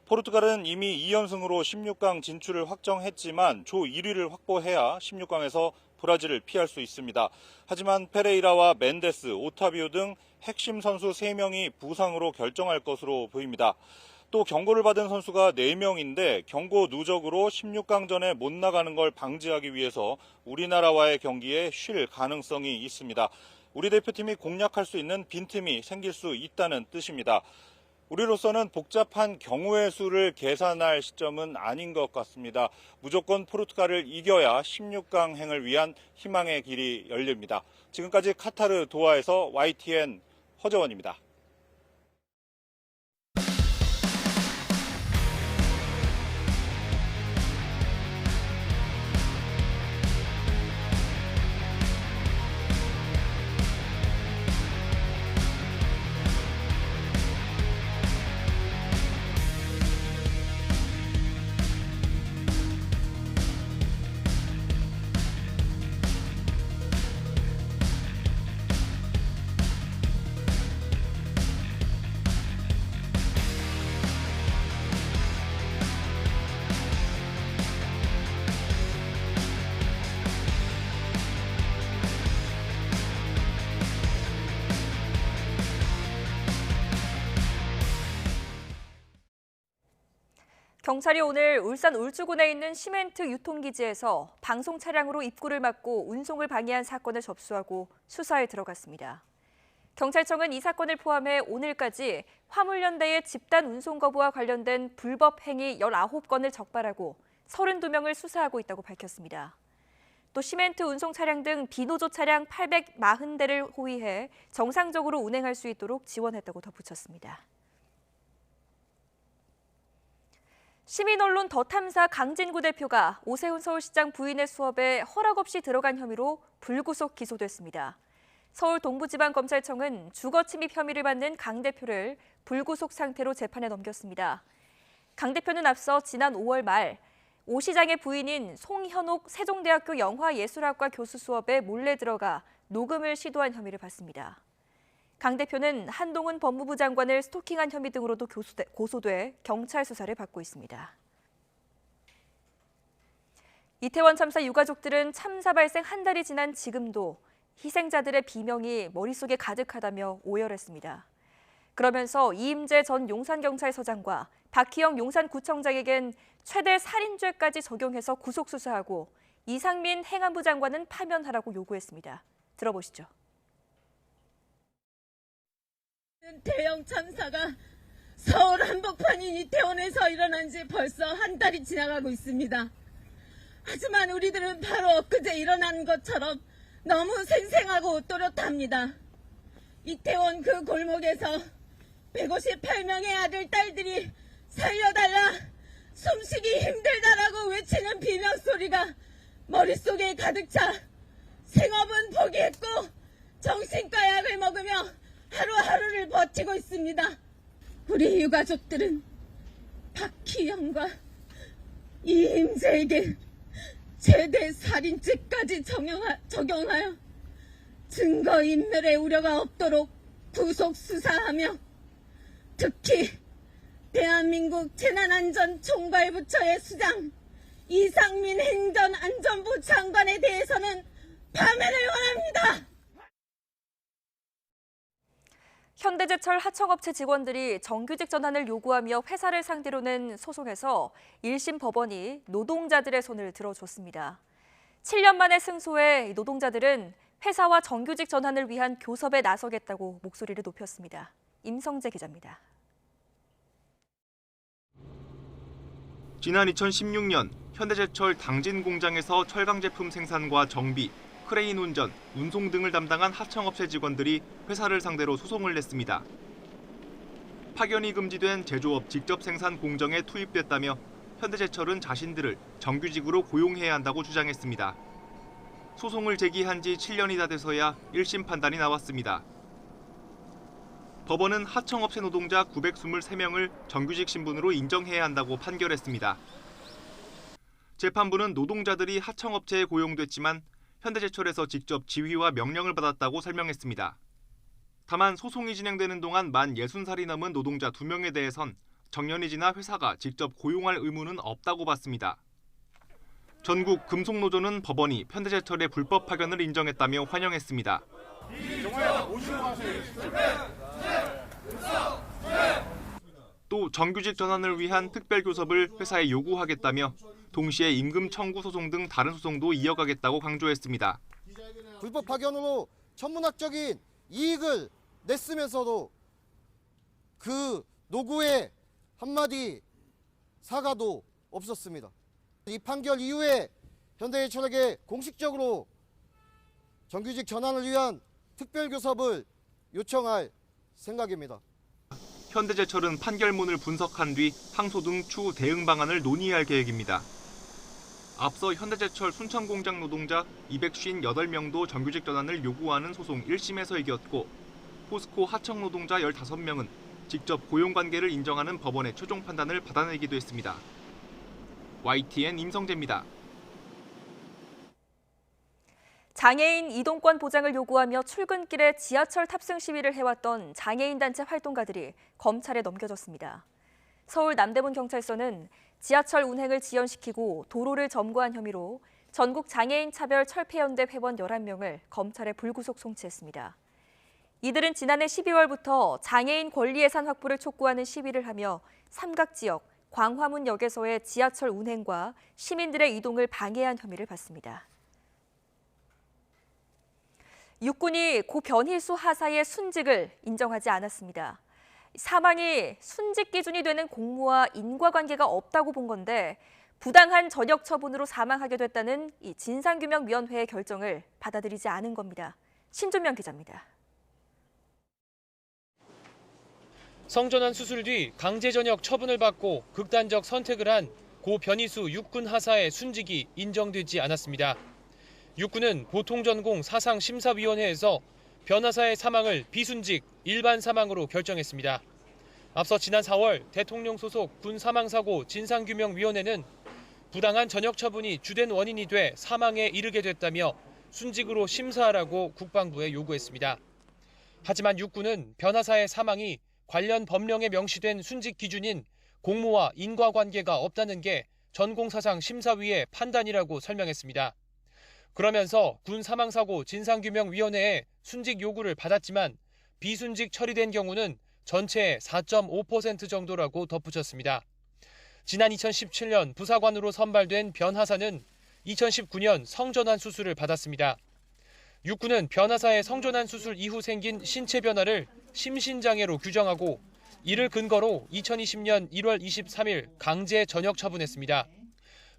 S10: 포르투갈은 이미 2연승으로 16강 진출을 확정했지만 조 1위를 확보해야 16강에서 브라질을 피할 수 있습니다. 하지만 페레이라와 멘데스, 오타비오 등 핵심 선수 3명이 부상으로 결정할 것으로 보입니다. 또 경고를 받은 선수가 4명인데 경고 누적으로 16강전에 못 나가는 걸 방지하기 위해서 우리나라와의 경기에 쉴 가능성이 있습니다. 우리 대표팀이 공략할 수 있는 빈틈이 생길 수 있다는 뜻입니다. 우리로서는 복잡한 경우의 수를 계산할 시점은 아닌 것 같습니다. 무조건 포르투갈을 이겨야 16강행을 위한 희망의 길이 열립니다. 지금까지 카타르 도하에서 YTN 허재원입니다.
S2: 경찰이 오늘 울산 울주군에 있는 시멘트 유통기지에서 방송 차량으로 입구를 막고 운송을 방해한 사건을 접수하고 수사에 들어갔습니다. 경찰청은 이 사건을 포함해 오늘까지 화물연대의 집단 운송 거부와 관련된 불법 행위 19건을 적발하고 32명을 수사하고 있다고 밝혔습니다. 또 시멘트 운송 차량 등 비노조 차량 840대를 호위해 정상적으로 운행할 수 있도록 지원했다고 덧붙였습니다. 시민언론 더탐사 강진구 대표가 오세훈 서울시장 부인의 수업에 허락 없이 들어간 혐의로 불구속 기소됐습니다. 서울 동부지방검찰청은 주거 침입 혐의를 받는 강 대표를 불구속 상태로 재판에 넘겼습니다. 강 대표는 앞서 지난 5월 말 오 시장의 부인인 송현옥 세종대학교 영화예술학과 교수 수업에 몰래 들어가 녹음을 시도한 혐의를 받습니다. 강 대표는 한동훈 법무부 장관을 스토킹한 혐의 등으로도 고소돼 경찰 수사를 받고 있습니다. 이태원 참사 유가족들은 참사 발생 한 달이 지난 지금도 희생자들의 비명이 머릿속에 가득하다며 오열했습니다. 그러면서 이임재 전 용산경찰서장과 박희영 용산구청장에겐 최대 살인죄까지 적용해서 구속수사하고 이상민 행안부 장관은 파면하라고 요구했습니다. 들어보시죠.
S11: 대형 참사가 서울 한복판인 이태원에서 일어난 지 벌써 한 달이 지나가고 있습니다. 하지만 우리들은 바로 엊그제 일어난 것처럼 너무 생생하고 또렷합니다. 이태원 그 골목에서 158명의 아들, 딸들이 살려달라, 숨쉬기 힘들다라고 외치는 비명소리가 머릿속에 가득 차 생업은 포기했고 정신과 약을 먹으며 하루하루를 버티고 있습니다. 우리 유가족들은 박희영과 이임재에게 최대 살인죄까지 적용하여 증거인멸의 우려가 없도록 구속수사하며 특히 대한민국 재난안전총괄부처의 수장 이상민 행정안전부 장관에 대해서는 파면을 원합니다.
S2: 현대제철 하청업체 직원들이 정규직 전환을 요구하며 회사를 상대로 낸 소송에서 1심 법원이 노동자들의 손을 들어줬습니다. 7년 만에 승소해 노동자들은 회사와 정규직 전환을 위한 교섭에 나서겠다고 목소리를 높였습니다. 임성재 기자입니다.
S12: 지난 2016년 현대제철 당진 공장에서 철강 제품 생산과 정비, 크레인 운전, 운송 등을 담당한 하청업체 직원들이 회사를 상대로 소송을 냈습니다. 파견이 금지된 제조업 직접 생산 공정에 투입됐다며 현대제철은 자신들을 정규직으로 고용해야 한다고 주장했습니다. 소송을 제기한 지 7년이 다 돼서야 1심 판단이 나왔습니다. 법원은 하청업체 노동자 923명을 정규직 신분으로 인정해야 한다고 판결했습니다. 재판부는 노동자들이 하청업체에 고용됐지만 현대제철에서 직접 지휘와 명령을 받았다고 설명했습니다. 다만 소송이 진행되는 동안 만 60살이 넘은 노동자 2명에 대해선 정년이 지나 회사가 직접 고용할 의무는 없다고 봤습니다. 전국 금속노조는 법원이 현대제철의 불법 파견을 인정했다며 환영했습니다. 또 정규직 전환을 위한 특별교섭을 회사에 요구하겠다며 동시에 임금 청구 소송 등 다른 소송도 이어가겠다고 강조했습니다.
S14: 불법 파견으로
S13: 천문학적인 이익을 냈으면서도 그 노구의 한마디 사과도 없었습니다. 이 판결 이후에 현대제철에게 공식적으로 정규직 전환을 위한 특별교섭을 요청할 생각입니다.
S12: 현대제철은 판결문을 분석한 뒤 항소 등 추후 대응 방안을 논의할 계획입니다. 앞서 현대제철 순천공장 노동자 258명도 정규직 전환을 요구하는 소송 1심에서 이겼고 포스코 하청 노동자 15명은 직접 고용관계를 인정하는 법원의 최종 판단을 받아내기도 했습니다. YTN 임성재입니다.
S2: 장애인 이동권 보장을 요구하며 출근길에 지하철 탑승 시위를 해왔던 장애인 단체 활동가들이 검찰에 넘겨졌습니다. 서울 남대문 경찰서는 지하철 운행을 지연시키고 도로를 점거한 혐의로 전국 장애인 차별 철폐연대 회원 11명을 검찰에 불구속 송치했습니다. 이들은 지난해 12월부터 장애인 권리 예산 확보를 촉구하는 시위를 하며 삼각지역, 광화문역에서의 지하철 운행과 시민들의 이동을 방해한 혐의를 받습니다. 육군이 고 변희수 하사의 순직을 인정하지 않았습니다. 사망이 순직 기준이 되는 공무와 인과관계가 없다고 본 건데 부당한 전역 처분으로 사망하게 됐다는 이 진상규명위원회의 결정을 받아들이지 않은 겁니다. 신준명 기자입니다.
S1: 성전환 수술 뒤 강제 전역 처분을 받고 극단적 선택을 한 고 변희수 육군 하사의 순직이 인정되지 않았습니다. 육군은 보통전공 사상심사위원회에서 변 하사의 사망을 비순직, 일반 사망으로 결정했습니다. 앞서 지난 4월 대통령 소속 군사망사고 진상규명위원회는 부당한 전역 처분이 주된 원인이 돼 사망에 이르게 됐다며 순직으로 심사하라고 국방부에 요구했습니다. 하지만 육군은 변 하사의 사망이 관련 법령에 명시된 순직 기준인 공무와 인과관계가 없다는 게 전공사상심사위의 판단이라고 설명했습니다. 그러면서 군사망사고 진상규명위원회의 순직 요구를 받았지만 비순직 처리된 경우는 전체의 4.5% 정도라고 덧붙였습니다. 지난 2017년 부사관으로 선발된 변 하사는 2019년 성전환 수술을 받았습니다. 육군은 변 하사의 성전환 수술 이후 생긴 신체 변화를 심신장애로 규정하고 이를 근거로 2020년 1월 23일 강제 전역 처분했습니다.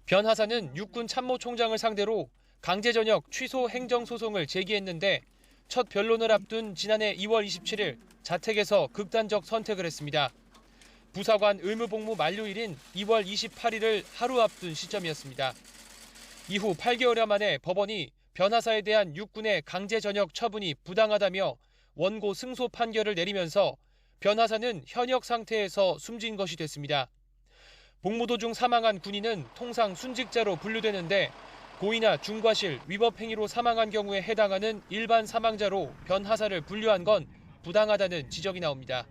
S1: 변 하사는 육군 참모총장을 상대로 강제 전역 취소 행정소송을 제기했는데 첫 변론을 앞둔 지난해 2월 27일 자택에서 극단적 선택을 했습니다. 부사관 의무복무 만료일인 2월 28일을 하루 앞둔 시점이었습니다. 이후 8개월여 만에 법원이 변 하사에 대한 육군의 강제 전역 처분이 부당하다며 원고 승소 판결을 내리면서 변 하사는 현역 상태에서 숨진 것이 됐습니다. 복무 도중 사망한 군인은 통상 순직자로 분류되는데 고의나 중과실, 위법 행위로 사망한 경우에 해당하는 일반 사망자로 변 하사를 분류한 건 부당하다는 지적이 나옵니다.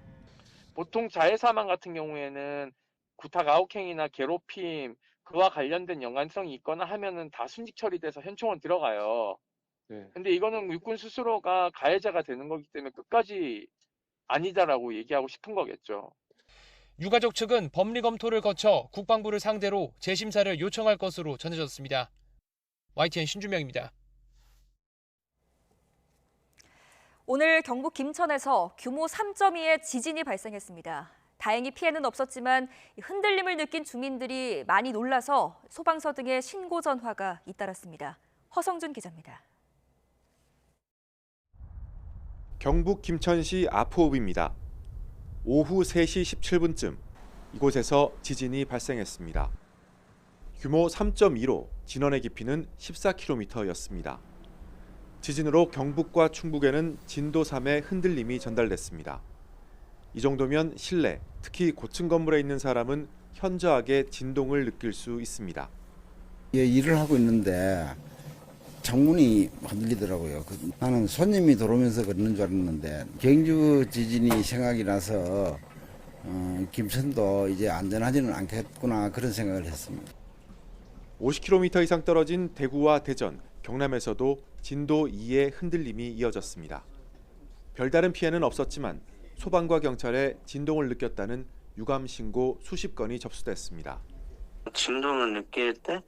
S14: 보통 자해 사망 같은 경우에는 구타 가혹행위나 괴롭힘 그와 관련된 연관성이 있거나 하면은 다 순직 처리돼서 현총원 들어가요. 근데 이거는 육군 스스로가 가해자가 되는 거기 때문에 끝까지 아니다라고 얘기하고 싶은 거겠죠.
S1: 유가족 측은 법리 검토를 거쳐 국방부를 상대로 재심사를 요청할 것으로 전해졌습니다. YTN 신준명입니다.
S2: 오늘 경북 김천에서 규모 3.2의 지진이 발생했습니다. 다행히 피해는 없었지만 흔들림을 느낀 주민들이 많이 놀라서 소방서 등의 신고 전화가 잇따랐습니다. 허성준 기자입니다.
S15: 경북 김천시 아포읍입니다. 오후 3시 17분쯤 이곳에서 지진이 발생했습니다. 규모 3.2로 진원의 깊이는 14km였습니다. 지진으로 경북과 충북에는 진도 3의 흔들림이 전달됐습니다. 이 정도면 실내, 특히 고층 건물에 있는 사람은 현저하게 진동을 느낄 수 있습니다.
S16: 예, 일을 하고 있는데 창문이 흔들리더라고요. 나는 손님이 들어오면서 그러는 줄 알았는데 경주 지진이 생각이 나서 김천도 이제 안전하지는 않겠구나 그런 생각을 했습니다.
S15: 50km 이상 떨어진 대구와 대전, 경남에서도 진도 2의 흔들림이 이어졌습니다. 별다른 피해는 없었지만 소방과 경찰에 진동을 느꼈다는 유감 신고 수십 건이 접수됐습니다.
S23: 진동을 느낄 때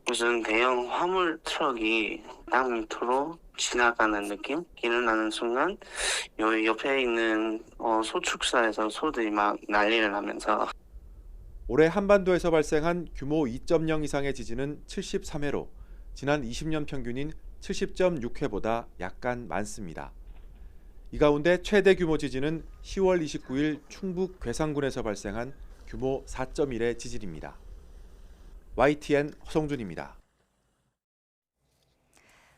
S23: 무슨 대형 화물 트럭이 땅 밑으로
S3: 지나가는 느낌? 길을 나는 순간 요 옆에 있는 소축사에서 소들이 막 난리를 나면서
S15: 올해 한반도에서 발생한 규모 2.0 이상의 지진은 73회로 지난 20년 평균인 70.6회보다 약간 많습니다. 이 가운데 최대 규모 지진은 10월 29일 충북 괴산군에서 발생한 규모 4.1의 지진입니다. YTN 허성준입니다.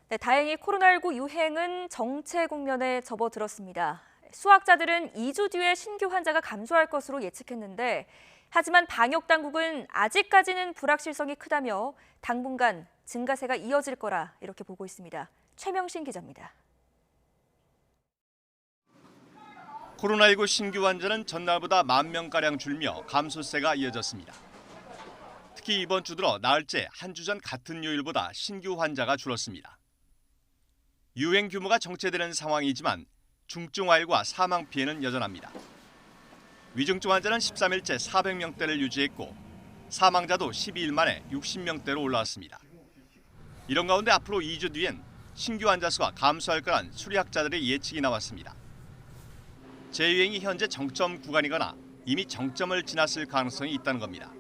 S2: 네, 다행히 코로나19 유행은 정체 국면에 접어들었습니다. 수학자들은 2주 뒤에 신규 환자가 감소할 것으로 예측했는데 하지만 방역당국은 아직까지는 불확실성이 크다며 당분간 증가세가 이어질 거라 이렇게 보고 있습니다. 최명신 기자입니다.
S18: 코로나19 신규 환자는 전날보다 10,000명가량 줄며 감소세가 이어졌습니다. 특히 이번 주 들어 나흘째 한 주 전 같은 요일보다 신규 환자가 줄었습니다. 유행 규모가 정체되는 상황이지만 중증화율과 사망 피해는 여전합니다. 위중증 환자는 13일째 400명대를 유지했고 사망자도 12일 만에 60명대로 올라왔습니다. 이런 가운데 앞으로 2주 뒤엔 신규 환자 수가 감소할 거란 수리학자들의 예측이 나왔습니다. 재유행이 현재 정점 구간이거나 이미 정점을 지났을 가능성이 있다는 겁니다.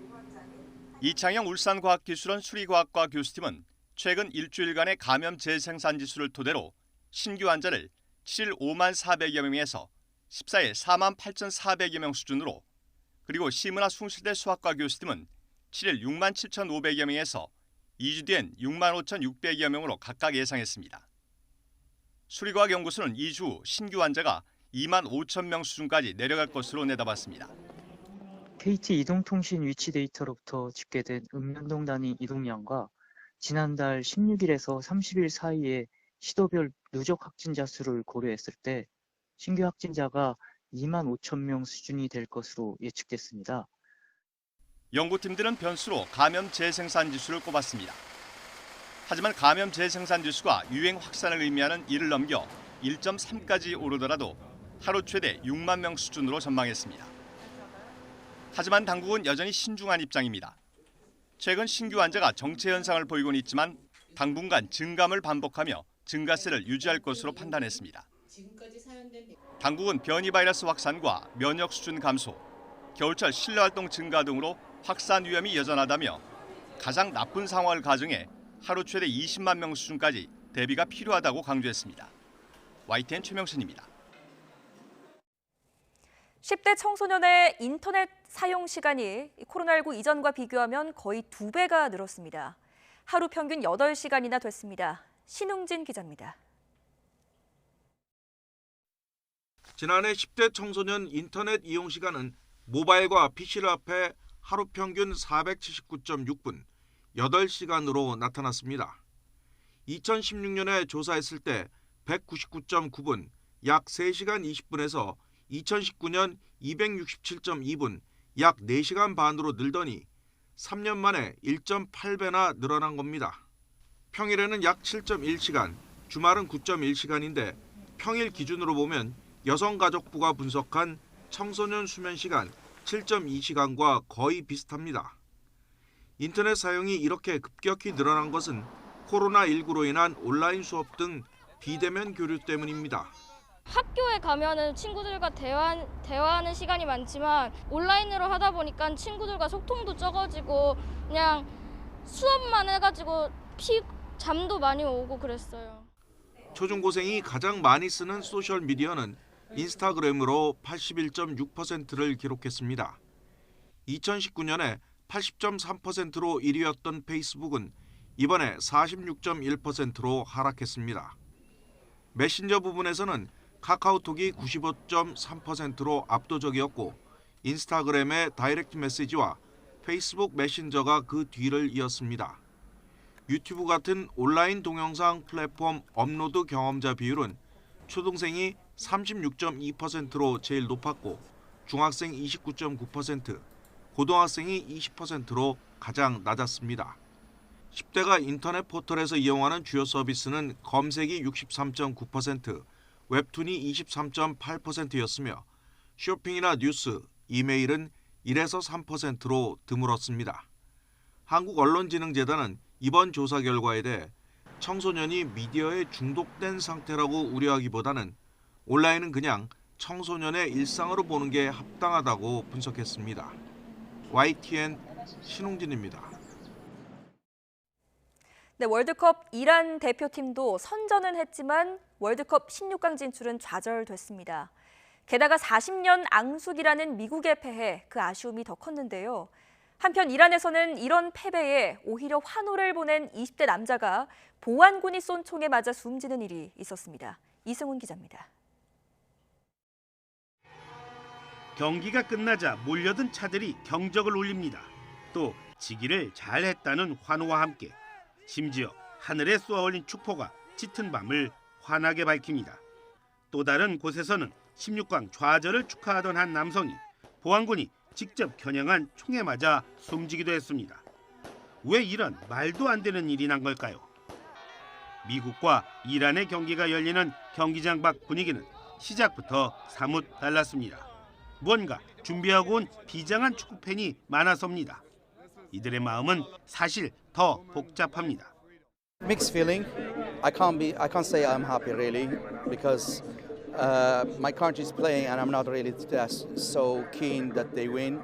S18: 이창영 울산과학기술원 수리과학과 교수팀은 최근 일주일간의 감염 재생산 지수를 토대로 신규 환자를 7일 5만 400여 명에서 14일 4만 8,400여 명 수준으로, 그리고 시문화 숭실대 수학과 교수팀은 7일 6만 7,500여 명에서 2주 뒤엔 6만 5,600여 명으로 각각 예상했습니다. 수리과학연구소는 2주 후 신규 환자가 2만 5천 명 수준까지 내려갈 것으로 내다봤습니다.
S19: KT 이동통신 위치 데이터로부터 집계된 읍면동 단위 이동량과 지난달 16일에서 30일 사이의 시도별 누적 확진자 수를 고려했을 때 신규 확진자가 2만 5천 명 수준이 될 것으로 예측됐습니다.
S18: 연구팀들은 변수로 감염 재생산 지수를 꼽았습니다. 하지만 감염 재생산 지수가 유행 확산을 의미하는 1을 넘겨 1.3까지 오르더라도 하루 최대 6만 명 수준으로 전망했습니다. 하지만 당국은 여전히 신중한 입장입니다. 최근 신규 환자가 정체 현상을 보이고는 있지만 당분간 증감을 반복하며 증가세를 유지할 것으로 판단했습니다. 당국은 변이 바이러스 확산과 면역 수준 감소, 겨울철 실내 활동 증가 등으로 확산 위험이 여전하다며 가장 나쁜 상황을 가정해 하루 최대 20만 명 수준까지 대비가 필요하다고 강조했습니다. YTN 최명신입니다.
S2: 10대 청소년의 인터넷 사용 시간이 코로나19 이전과 비교하면 거의 2배가 늘었습니다. 하루 평균 8시간이나 됐습니다. 신웅진 기자입니다.
S23: 지난해 10대 청소년 인터넷 이용 시간은 모바일과 PC를 합해 하루 평균 479.6분, 8시간으로 나타났습니다. 2016년에 조사했을 때 199.9분, 약 3시간 20분에서 2019년 267.2분, 약 4시간 반으로 늘더니 3년 만에 1.8배나 늘어난 겁니다. 평일에는 약 7.1시간, 주말은 9.1시간인데 평일 기준으로 보면 여성가족부가 분석한 청소년 수면 시간 7.2시간과 거의 비슷합니다. 인터넷 사용이 이렇게 급격히 늘어난 것은 코로나19로 인한 온라인 수업 등 비대면 교류 때문입니다.
S24: 학교에 가면은 친구들과 대화하는 시간이 많지만 온라인으로 하다 보니까 친구들과 소통도 적어지고 그냥 수업만 해가지고 잠도 많이 오고 그랬어요.
S23: 초중고생이 가장 많이 쓰는 소셜미디어는 인스타그램으로 81.6%를 기록했습니다. 2019년에 80.3%로 1위였던 페이스북은 이번에 46.1%로 하락했습니다. 메신저 부분에서는 카카오톡이 95.3%로 압도적이었고 인스타그램의 다이렉트 메시지와 페이스북 메신저가 그 뒤를 이었습니다. 유튜브 같은 온라인 동영상 플랫폼 업로드 경험자 비율은 초등생이 36.2%로 제일 높았고 중학생 29.9%, 고등학생이 20%로 가장 낮았습니다. 10대가 인터넷 포털에서 이용하는 주요 서비스는 검색이 63.9%, 웹툰이 23.8%였으며 쇼핑이나 뉴스, 이메일은 1에서 3%로 드물었습니다. 한국언론진흥재단은 이번 조사 결과에 대해 청소년이 미디어에 중독된 상태라고 우려하기보다는 온라인은 그냥 청소년의 일상으로 보는 게 합당하다고 분석했습니다. YTN 신홍진입니다.
S2: 네, 월드컵 이란 대표팀도 선전은 했지만 월드컵 16강 진출은 좌절됐습니다. 게다가 40년 앙숙이라는 미국에 패해 그 아쉬움이 더 컸는데요. 한편 이란에서는 이런 패배에 오히려 환호를 보낸 20대 남자가 보안군이 쏜 총에 맞아 숨지는 일이 있었습니다. 이승훈 기자입니다.
S4: 경기가 끝나자 몰려든 차들이 경적을 울립니다. 또 지기를 잘했다는 환호와 함께 심지어 하늘에 쏘아올린 축포가 짙은 밤을 환하게 밝힙니다. 또 다른 곳에서는 16강 좌절을 축하하던 한 남성이 보안군이 직접 겨냥한 총에 맞아 숨지기도 했습니다. 왜 이런 말도 안 되는 일이 난 걸까요? 미국과 이란의 경기가 열리는 경기장 밖 분위기는 시작부터 사뭇 달랐습니다. 뭔가 준비하고 온 비장한 축구팬이 많아서입니다. 이들의 마음은 사실 더 복잡합니다.
S6: Mixed feeling. I can't say I'm happy really because my country is playing and I'm not really so keen that they win.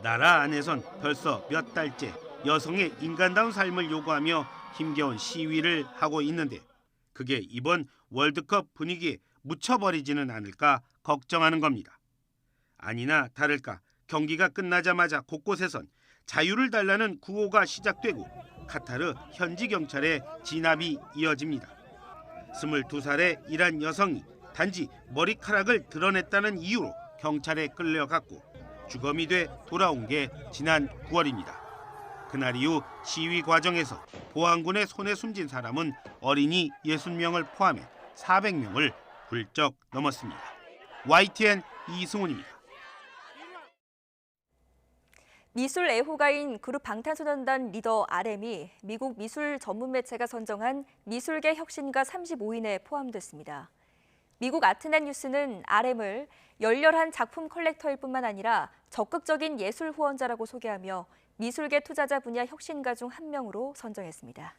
S4: 나라 안에선 벌써 몇 달째 여성의 인간다운 삶을 요구하며 힘겨운 시위를 하고 있는데 그게 이번 월드컵 분위기에 묻혀버리지는 않을까 걱정하는 겁니다. 아니나 다를까 경기가 끝나자마자 곳곳에선 자유를 달라는 구호가 시작되고 카타르 현지 경찰의 진압이 이어집니다. 22살의 이란 여성이 단지 머리카락을 드러냈다는 이유로 경찰에 끌려갔고 주검이 돼 돌아온 게 지난 9월입니다. 그날 이후 시위 과정에서 보안군의 손에 숨진 사람은 어린이 60명을 포함해 400명을 훌쩍 넘었습니다. YTN 이승훈입니다.
S2: 미술 애호가인 그룹 방탄소년단 리더 RM이 미국 미술 전문 매체가 선정한 미술계 혁신가 35인에 포함됐습니다. 미국 아트넷 뉴스는 RM을 열렬한 작품 컬렉터일 뿐만 아니라 적극적인 예술 후원자라고 소개하며 미술계 투자자 분야 혁신가 중 한 명으로 선정했습니다.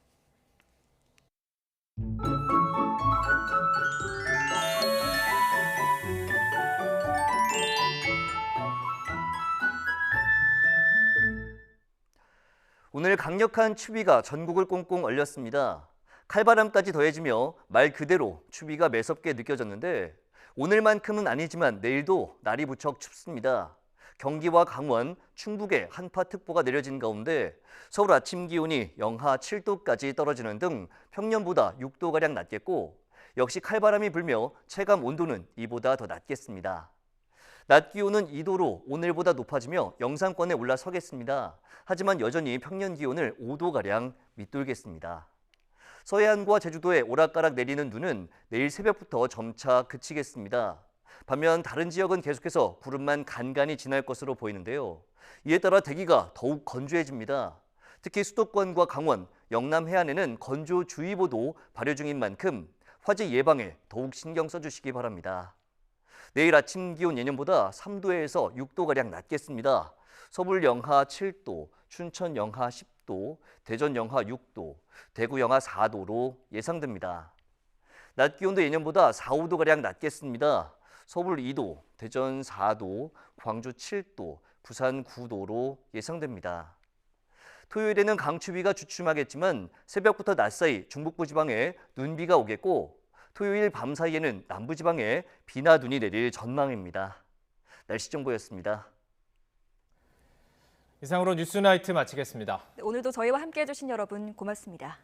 S20: 오늘 강력한 추위가 전국을 꽁꽁 얼렸습니다. 칼바람까지 더해지며 말 그대로 추위가 매섭게 느껴졌는데 오늘만큼은 아니지만 내일도 날이 무척 춥습니다. 경기와 강원, 충북에 한파특보가 내려진 가운데 서울 아침 기온이 영하 7도까지 떨어지는 등 평년보다 6도가량 낮겠고 역시 칼바람이 불며 체감 온도는 이보다 더 낮겠습니다. 낮 기온은 2도로 오늘보다 높아지며 영상권에 올라서겠습니다. 하지만 여전히 평년 기온을 5도가량 밑돌겠습니다. 서해안과 제주도에 오락가락 내리는 눈은 내일 새벽부터 점차 그치겠습니다. 반면 다른 지역은 계속해서 구름만 간간히 지날 것으로 보이는데요. 이에 따라 대기가 더욱 건조해집니다. 특히 수도권과 강원, 영남 해안에는 건조주의보도 발효 중인 만큼 화재 예방에 더욱 신경 써주시기 바랍니다. 내일 아침 기온 예년보다 3도에서 6도가량 낮겠습니다. 서울 영하 7도, 춘천 영하 10도, 대전 영하 6도, 대구 영하 4도로 예상됩니다. 낮 기온도 예년보다 4, 5도가량 낮겠습니다. 서울 2도, 대전 4도, 광주 7도, 부산 9도로 예상됩니다. 토요일에는 강추위가 주춤하겠지만 새벽부터 낮 사이 중북부 지방에 눈비가 오겠고 토요일 밤 사이에는 남부지방에 비나 눈이 내릴 전망입니다. 날씨 정보였습니다.
S1: 이상으로 뉴스나이트 마치겠습니다.
S2: 오늘도 저희와 함께해 주신 여러분 고맙습니다.